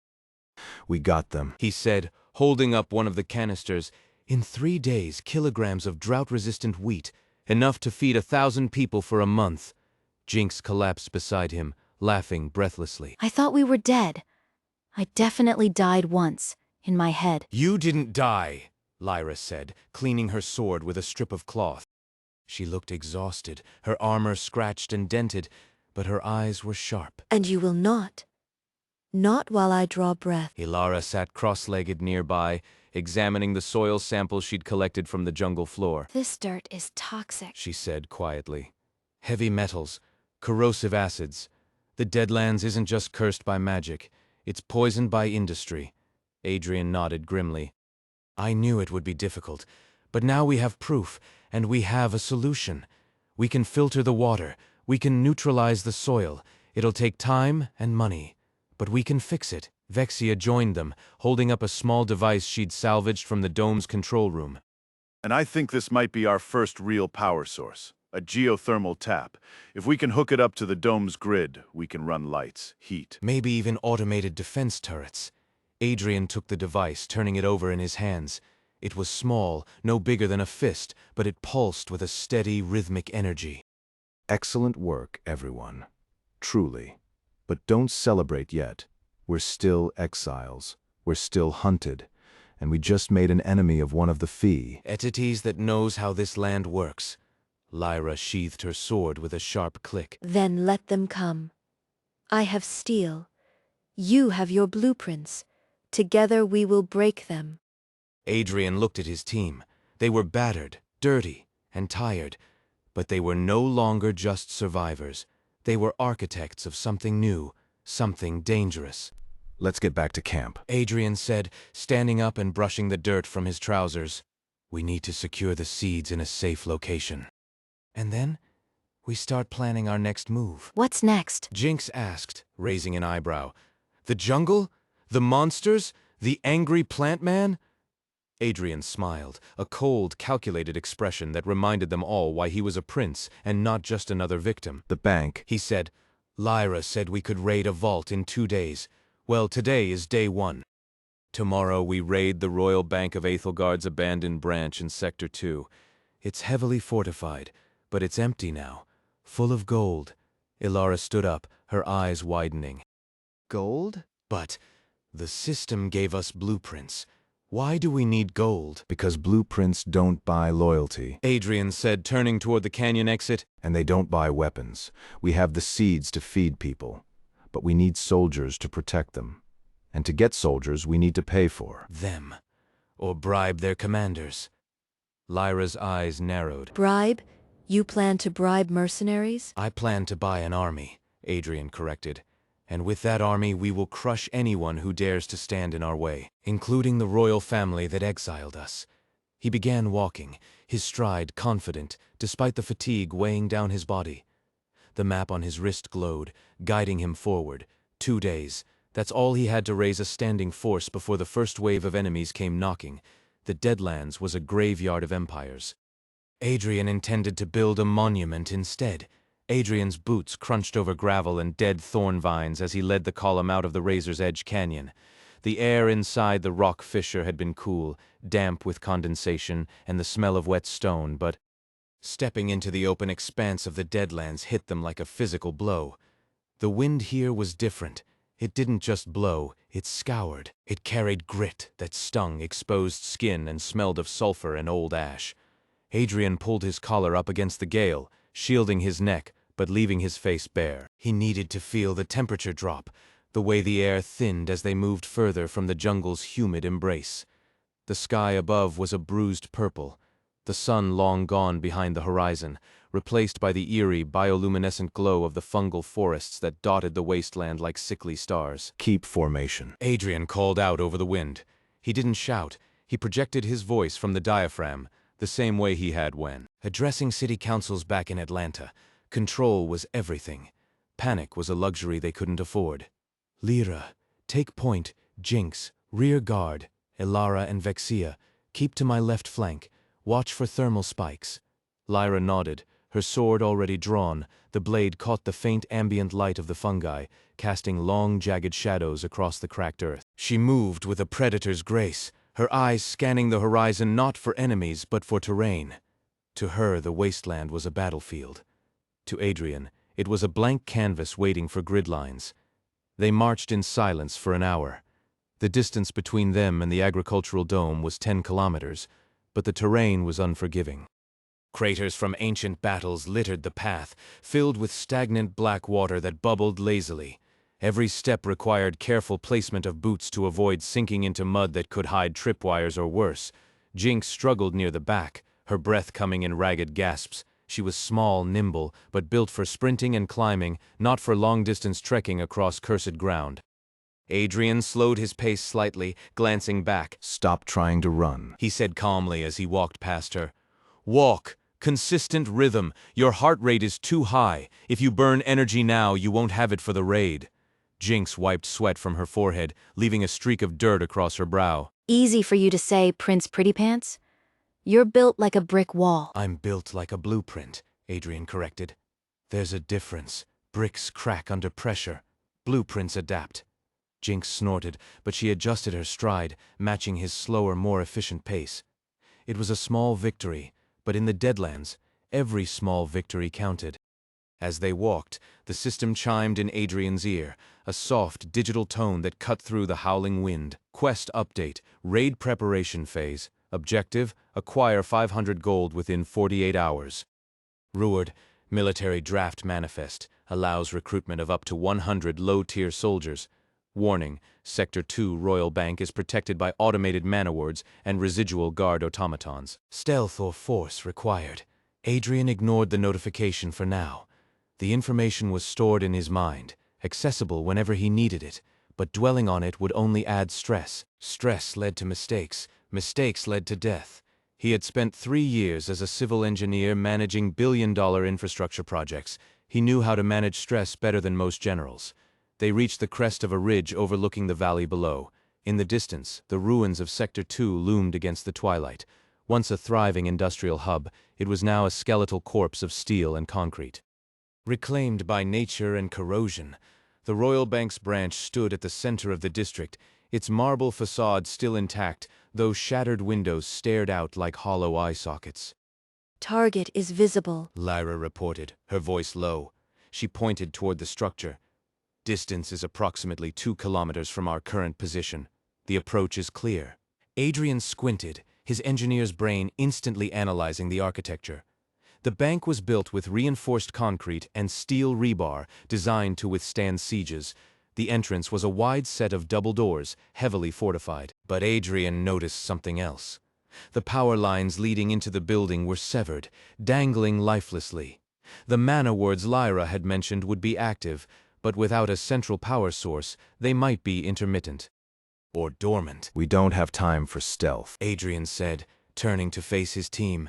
We got them, He said, holding up one of the canisters. In 3 days, kilograms of drought-resistant wheat, enough to feed 1,000 people for a month. Jinx collapsed beside him, laughing breathlessly. I thought we were dead. I definitely died once, in my head. You didn't die, Lyra said, cleaning her sword with a strip of cloth. She looked exhausted, her armor scratched and dented, but her eyes were sharp. And you will not. Not while I draw breath. Ilara sat cross-legged nearby, examining the soil samples she'd collected from the jungle floor. This dirt is toxic. She said quietly. Heavy metals, corrosive acids. The Deadlands isn't just cursed by magic, it's poisoned by industry. Adrian nodded grimly. I knew it would be difficult, but now we have proof, and we have a solution. We can filter the water, we can neutralize the soil. It'll take time and money, but we can fix it. Vexia joined them, holding up a small device she'd salvaged from the dome's control room. And I think this might be our first real power source, a geothermal tap. If we can hook it up to the dome's grid, we can run lights, heat. Maybe even automated defense turrets. Adrian took the device, turning it over in his hands. It was small, no bigger than a fist, but it pulsed with a steady, rhythmic energy. Excellent work, everyone. Truly. But don't celebrate yet. We're still exiles. We're still hunted. And we just made an enemy of one of the Fee. Entities that knows how this land works. Lyra sheathed her sword with a sharp click. Then let them come. I have steel. You have your blueprints. Together we will break them. Adrian looked at his team. They were battered, dirty, and tired. But they were no longer just survivors. They were architects of something new, something dangerous. Let's get back to camp, Adrian said, standing up and brushing the dirt from his trousers. We need to secure the seeds in a safe location. And then, we start planning our next move. What's next? Jinx asked, raising an eyebrow. The jungle? The monsters? The angry plant man? Adrian smiled, a cold, calculated expression that reminded them all why he was a prince and not just another victim. The bank. He said, Lyra said we could raid a vault in 2 days. Well, today is day 1. Tomorrow we raid the Royal Bank of Aethelgard's abandoned branch in Sector 2. It's heavily fortified, but it's empty now, full of gold. Ilara stood up, her eyes widening. Gold? But the system gave us blueprints. Why do we need gold? Because blueprints don't buy loyalty. Adrian said, turning toward the canyon exit. And they don't buy weapons. We have the seeds to feed people. But we need soldiers to protect them. And to get soldiers, we need to pay for them. Or bribe their commanders. Lyra's eyes narrowed. Bribe? You plan to bribe mercenaries? I plan to buy an army, Adrian corrected. And with that army we will crush anyone who dares to stand in our way, including the royal family that exiled us. He began walking, his stride confident, despite the fatigue weighing down his body. The map on his wrist glowed, guiding him forward. 2 days. That's all he had to raise a standing force before the first wave of enemies came knocking. The Deadlands was a graveyard of empires. Adrian intended to build a monument instead. Adrian's boots crunched over gravel and dead thorn vines as he led the column out of the Razor's Edge Canyon. The air inside the rock fissure had been cool, damp with condensation and the smell of wet stone, but stepping into the open expanse of the Deadlands hit them like a physical blow. The wind here was different. It didn't just blow, it scoured. It carried grit that stung exposed skin and smelled of sulfur and old ash. Adrian pulled his collar up against the gale, shielding his neck, but leaving his face bare. He needed to feel the temperature drop, the way the air thinned as they moved further from the jungle's humid embrace. The sky above was a bruised purple, the sun long gone behind the horizon, replaced by the eerie, bioluminescent glow of the fungal forests that dotted the wasteland like sickly stars. Keep formation. Adrian called out over the wind. He didn't shout. He projected his voice from the diaphragm, the same way he had when addressing city councils back in Atlanta. Control was everything. Panic was a luxury they couldn't afford. Lyra, take point, Jinx, rear guard, Elara and Vexia, keep to my left flank, watch for thermal spikes. Lyra nodded, her sword already drawn. The blade caught the faint ambient light of the fungi, casting long, jagged shadows across the cracked earth. She moved with a predator's grace, her eyes scanning the horizon not for enemies but for terrain. To her, the wasteland was a battlefield. To Adrian, it was a blank canvas waiting for grid lines. They marched in silence for an hour. The distance between them and the agricultural dome was 10 kilometers, but the terrain was unforgiving. Craters from ancient battles littered the path, filled with stagnant black water that bubbled lazily. Every step required careful placement of boots to avoid sinking into mud that could hide tripwires or worse. Jinx struggled near the back, her breath coming in ragged gasps. She was small, nimble, but built for sprinting and climbing, not for long-distance trekking across cursed ground. Adrian slowed his pace slightly, glancing back. Stop trying to run, He said calmly as he walked past her. Walk. Consistent rhythm. Your heart rate is too high. If you burn energy now, you won't have it for the raid. Jinx wiped sweat from her forehead, leaving a streak of dirt across her brow. Easy for you to say, Prince Pretty Pants. You're built like a brick wall. I'm built like a blueprint, Adrian corrected. There's a difference. Bricks crack under pressure. Blueprints adapt. Jinx snorted, but she adjusted her stride, matching his slower, more efficient pace. It was a small victory, but in the Deadlands, every small victory counted. As they walked, the system chimed in Adrian's ear, a soft, digital tone that cut through the howling wind. Quest update, raid preparation phase. Objective, acquire 500 gold within 48 hours. Reward, military draft manifest, allows recruitment of up to 100 low-tier soldiers. Warning, Sector 2 Royal Bank is protected by automated man-o-wards and residual guard automatons. Stealth or force required. Adrian ignored the notification for now. The information was stored in his mind, accessible whenever he needed it, but dwelling on it would only add stress. Stress led to mistakes. Mistakes led to death. He had spent 3 years as a civil engineer managing billion-dollar infrastructure projects. He knew how to manage stress better than most generals. They reached the crest of a ridge overlooking the valley below. In the distance, the ruins of Sector 2 loomed against the twilight. Once a thriving industrial hub, it was now a skeletal corpse of steel and concrete. Reclaimed by nature and corrosion, the Royal Bank's branch stood at the center of the district, its marble facade still intact, though shattered windows stared out like hollow eye sockets. Target is visible, Lyra reported, her voice low. She pointed toward the structure. Distance is approximately 2 kilometers from our current position. The approach is clear. Adrian squinted, his engineer's brain instantly analyzing the architecture. The bank was built with reinforced concrete and steel rebar designed to withstand sieges. The entrance was a wide set of double doors, heavily fortified. But Adrian noticed something else. The power lines leading into the building were severed, dangling lifelessly. The man-o-wards Lyra had mentioned would be active, but without a central power source, they might be intermittent. Or dormant. We don't have time for stealth. Adrian said, turning to face his team.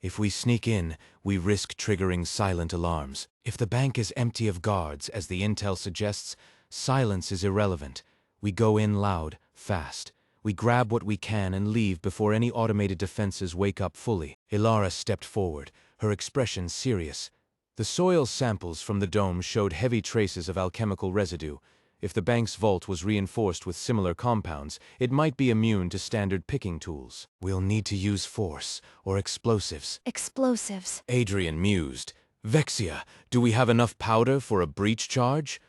If we sneak in, we risk triggering silent alarms. If the bank is empty of guards, as the intel suggests, silence is irrelevant. We go in loud, fast. We grab what we can and leave before any automated defenses wake up fully. Ilara stepped forward, her expression serious. The soil samples from the dome showed heavy traces of alchemical residue. If the bank's vault was reinforced with similar compounds, it might be immune to standard picking tools. We'll need to use force or explosives. Explosives. Adrian mused. Vexia, do we have enough powder for a breach charge?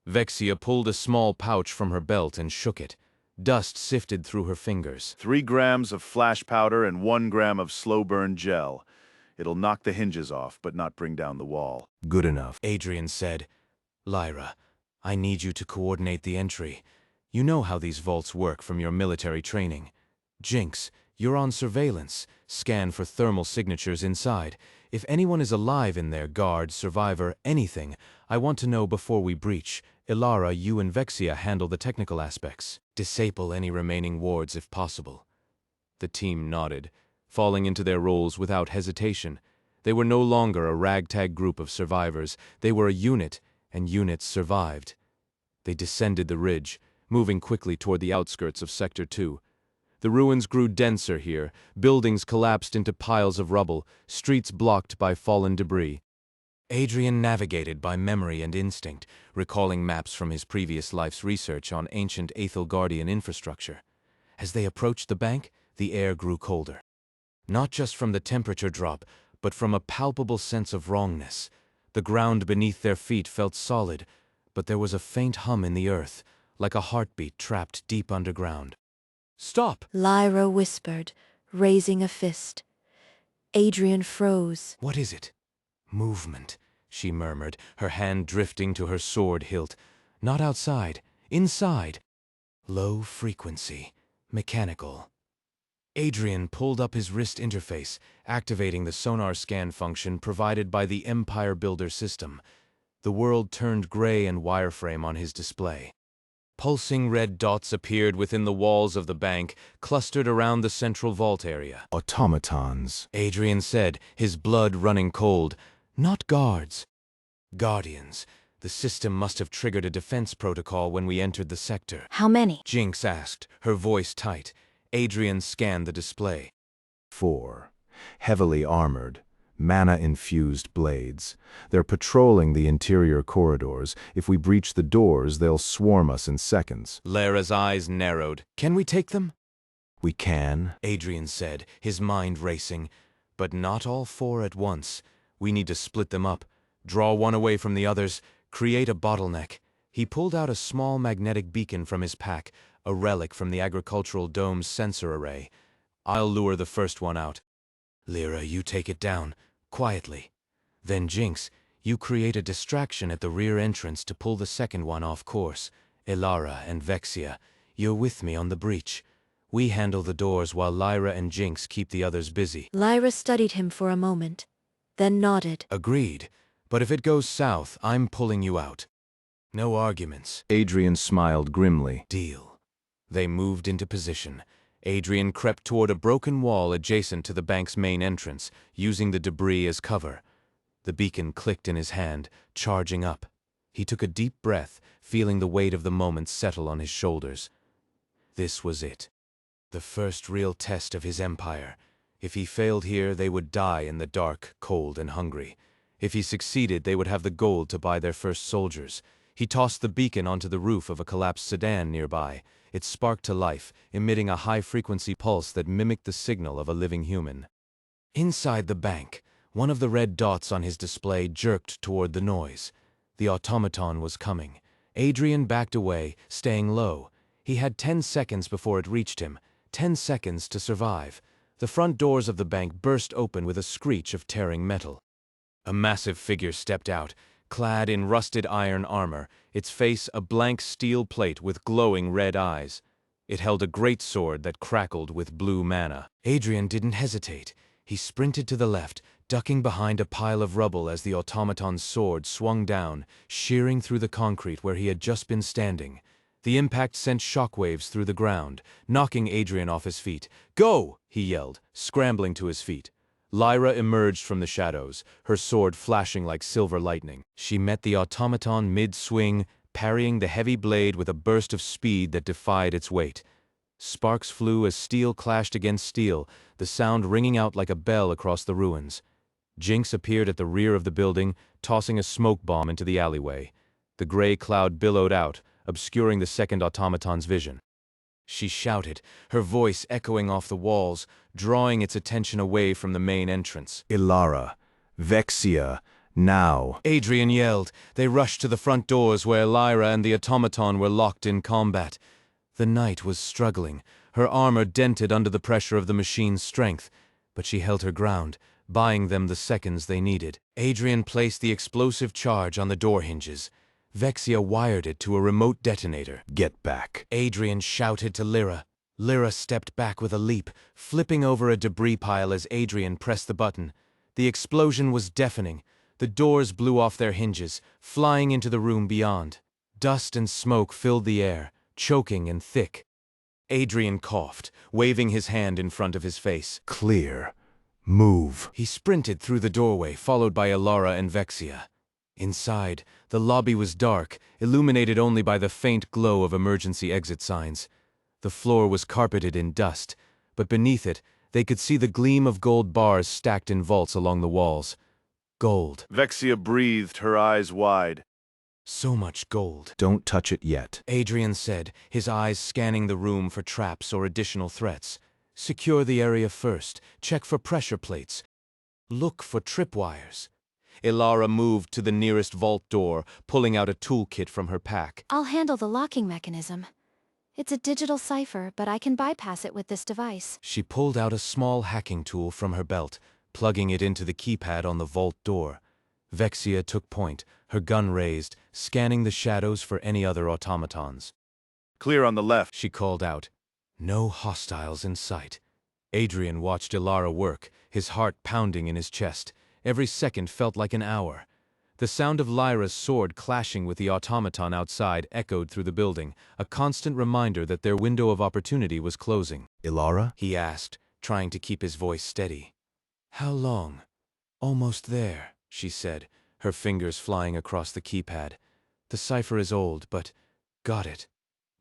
Vexia pulled a small pouch from her belt and shook it. Dust sifted through her fingers. 3 grams of flash powder and 1 gram of slow-burn gel. It'll knock the hinges off, but not bring down the wall. Good enough. Adrian said, Lyra, I need you to coordinate the entry. You know how these vaults work from your military training. Jinx, you're on surveillance. Scan for thermal signatures inside. If anyone is alive in there, guard, survivor, anything, I want to know before we breach. Ilara, you and Vexia handle the technical aspects. Disable any remaining wards if possible. The team nodded, falling into their roles without hesitation. They were no longer a ragtag group of survivors. They were a unit, and units survived. They descended the ridge, moving quickly toward the outskirts of Sector 2. The ruins grew denser here, buildings collapsed into piles of rubble, streets blocked by fallen debris. Adrian navigated by memory and instinct, recalling maps from his previous life's research on ancient Aethelgardian infrastructure. As they approached the bank, the air grew colder. Not just from the temperature drop, but from a palpable sense of wrongness. The ground beneath their feet felt solid, but there was a faint hum in the earth, like a heartbeat trapped deep underground. Stop! Lyra whispered, raising a fist. Adrian froze. What is it? Movement, she murmured, her hand drifting to her sword hilt. Not outside, inside. Low frequency, mechanical. Adrian pulled up his wrist interface, activating the sonar scan function provided by the Empire Builder system. The world turned gray and wireframe on his display. Pulsing red dots appeared within the walls of the bank, clustered around the central vault area. Automatons. Adrian said, his blood running cold. Not guards. Guardians. The system must have triggered a defense protocol when we entered the sector. How many? Jinx asked, her voice tight. Adrian scanned the display. 4. Heavily armored, mana-infused blades. They're patrolling the interior corridors. If we breach the doors, they'll swarm us in seconds. Lyra's eyes narrowed. Can we take them? We can. Adrian said, his mind racing. But not all 4 at once. We need to split them up. Draw one away from the others. Create a bottleneck. He pulled out a small magnetic beacon from his pack, a relic from the agricultural dome's sensor array. I'll lure the first one out. Lyra, you take it down, quietly. Then Jinx, you create a distraction at the rear entrance to pull the second one off course. Ilara and Vexia, you're with me on the breach. We handle the doors while Lyra and Jinx keep the others busy. Lyra studied him for a moment, then nodded. Agreed. But if it goes south, I'm pulling you out. No arguments. Adrian smiled grimly. Deal. They moved into position. Adrian crept toward a broken wall adjacent to the bank's main entrance, using the debris as cover. The beacon clicked in his hand, charging up. He took a deep breath, feeling the weight of the moment settle on his shoulders. This was it. The first real test of his empire. If he failed here, they would die in the dark, cold, and hungry. If he succeeded, they would have the gold to buy their first soldiers. He tossed the beacon onto the roof of a collapsed sedan nearby. It sparked to life, emitting a high-frequency pulse that mimicked the signal of a living human. Inside the bank, one of the red dots on his display jerked toward the noise. The automaton was coming. Adrian backed away, staying low. He had 10 seconds before it reached him. 10 seconds to survive. The front doors of the bank burst open with a screech of tearing metal. A massive figure stepped out, clad in rusted iron armor, its face a blank steel plate with glowing red eyes. It held a great sword that crackled with blue mana. Adrian didn't hesitate. He sprinted to the left, ducking behind a pile of rubble as the automaton's sword swung down, shearing through the concrete where he had just been standing. The impact sent shockwaves through the ground, knocking Adrian off his feet. "Go!" he yelled, scrambling to his feet. Lyra emerged from the shadows, her sword flashing like silver lightning. She met the automaton mid-swing, parrying the heavy blade with a burst of speed that defied its weight. Sparks flew as steel clashed against steel, the sound ringing out like a bell across the ruins. Jinx appeared at the rear of the building, tossing a smoke bomb into the alleyway. The gray cloud billowed out, obscuring the second automaton's vision. She shouted, her voice echoing off the walls, drawing its attention away from the main entrance. Ilara, Vexia, now. Adrian yelled. They rushed to the front doors where Lyra and the automaton were locked in combat. The knight was struggling, her armor dented under the pressure of the machine's strength, but she held her ground, buying them the seconds they needed. Adrian placed the explosive charge on the door hinges. Vexia wired it to a remote detonator. Get back. Adrian shouted to Lyra. Lyra stepped back with a leap, flipping over a debris pile as Adrian pressed the button. The explosion was deafening. The doors blew off their hinges, flying into the room beyond. Dust and smoke filled the air, choking and thick. Adrian coughed, waving his hand in front of his face. Clear. Move. He sprinted through the doorway, followed by Ilara and Vexia. Inside, the lobby was dark, illuminated only by the faint glow of emergency exit signs. The floor was carpeted in dust, but beneath it, they could see the gleam of gold bars stacked in vaults along the walls. Gold. Vexia breathed, her eyes wide. So much gold. Don't touch it yet. Adrian said, his eyes scanning the room for traps or additional threats. Secure the area first. Check for pressure plates. Look for tripwires. Ilara moved to the nearest vault door, pulling out a toolkit from her pack. I'll handle the locking mechanism. It's a digital cipher, but I can bypass it with this device. She pulled out a small hacking tool from her belt, plugging it into the keypad on the vault door. Vexia took point, her gun raised, scanning the shadows for any other automatons. Clear on the left. She called out. No hostiles in sight. Adrian watched Ilara work, his heart pounding in his chest. Every second felt like an hour. The sound of Lyra's sword clashing with the automaton outside echoed through the building, a constant reminder that their window of opportunity was closing. Ilara? He asked, trying to keep his voice steady. How long? Almost there, she said, her fingers flying across the keypad. The cipher is old, but got it.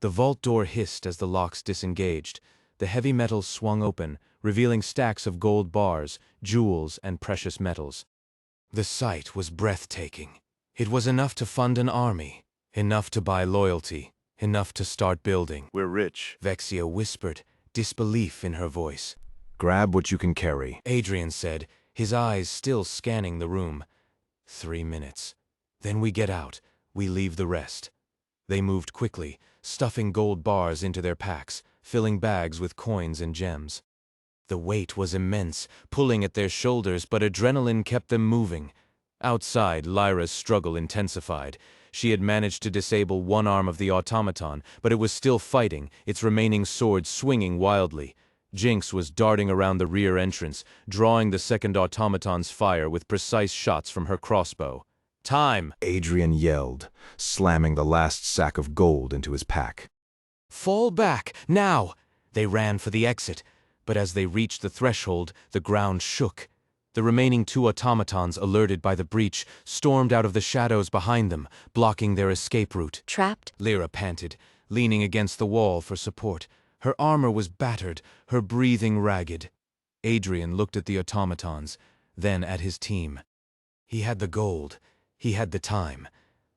The vault door hissed as the locks disengaged. The heavy metal swung open, revealing stacks of gold bars, jewels, and precious metals. The sight was breathtaking. It was enough to fund an army, enough to buy loyalty, enough to start building. We're rich. Vexia whispered, disbelief in her voice. Grab what you can carry. Adrian said, his eyes still scanning the room. 3 minutes. Then we get out. We leave the rest. They moved quickly, stuffing gold bars into their packs, filling bags with coins and gems. The weight was immense, pulling at their shoulders, but adrenaline kept them moving. Outside, Lyra's struggle intensified. She had managed to disable one arm of the automaton, but it was still fighting, its remaining sword swinging wildly. Jinx was darting around the rear entrance, drawing the second automaton's fire with precise shots from her crossbow. Time! Adrian yelled, slamming the last sack of gold into his pack. Fall back, now! They ran for the exit, but as they reached the threshold, the ground shook. The remaining 2 automatons, alerted by the breach, stormed out of the shadows behind them, blocking their escape route. Trapped? Lyra panted, leaning against the wall for support. Her armor was battered, her breathing ragged. Adrian looked at the automatons, then at his team. He had the gold, he had the time,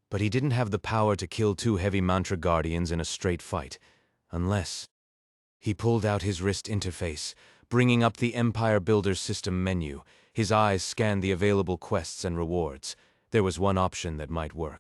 but he didn't have the power to kill 2 heavy mantra guardians in a straight fight, unless... He pulled out his wrist interface, bringing up the Empire Builder System menu. His eyes scanned the available quests and rewards. There was one option that might work.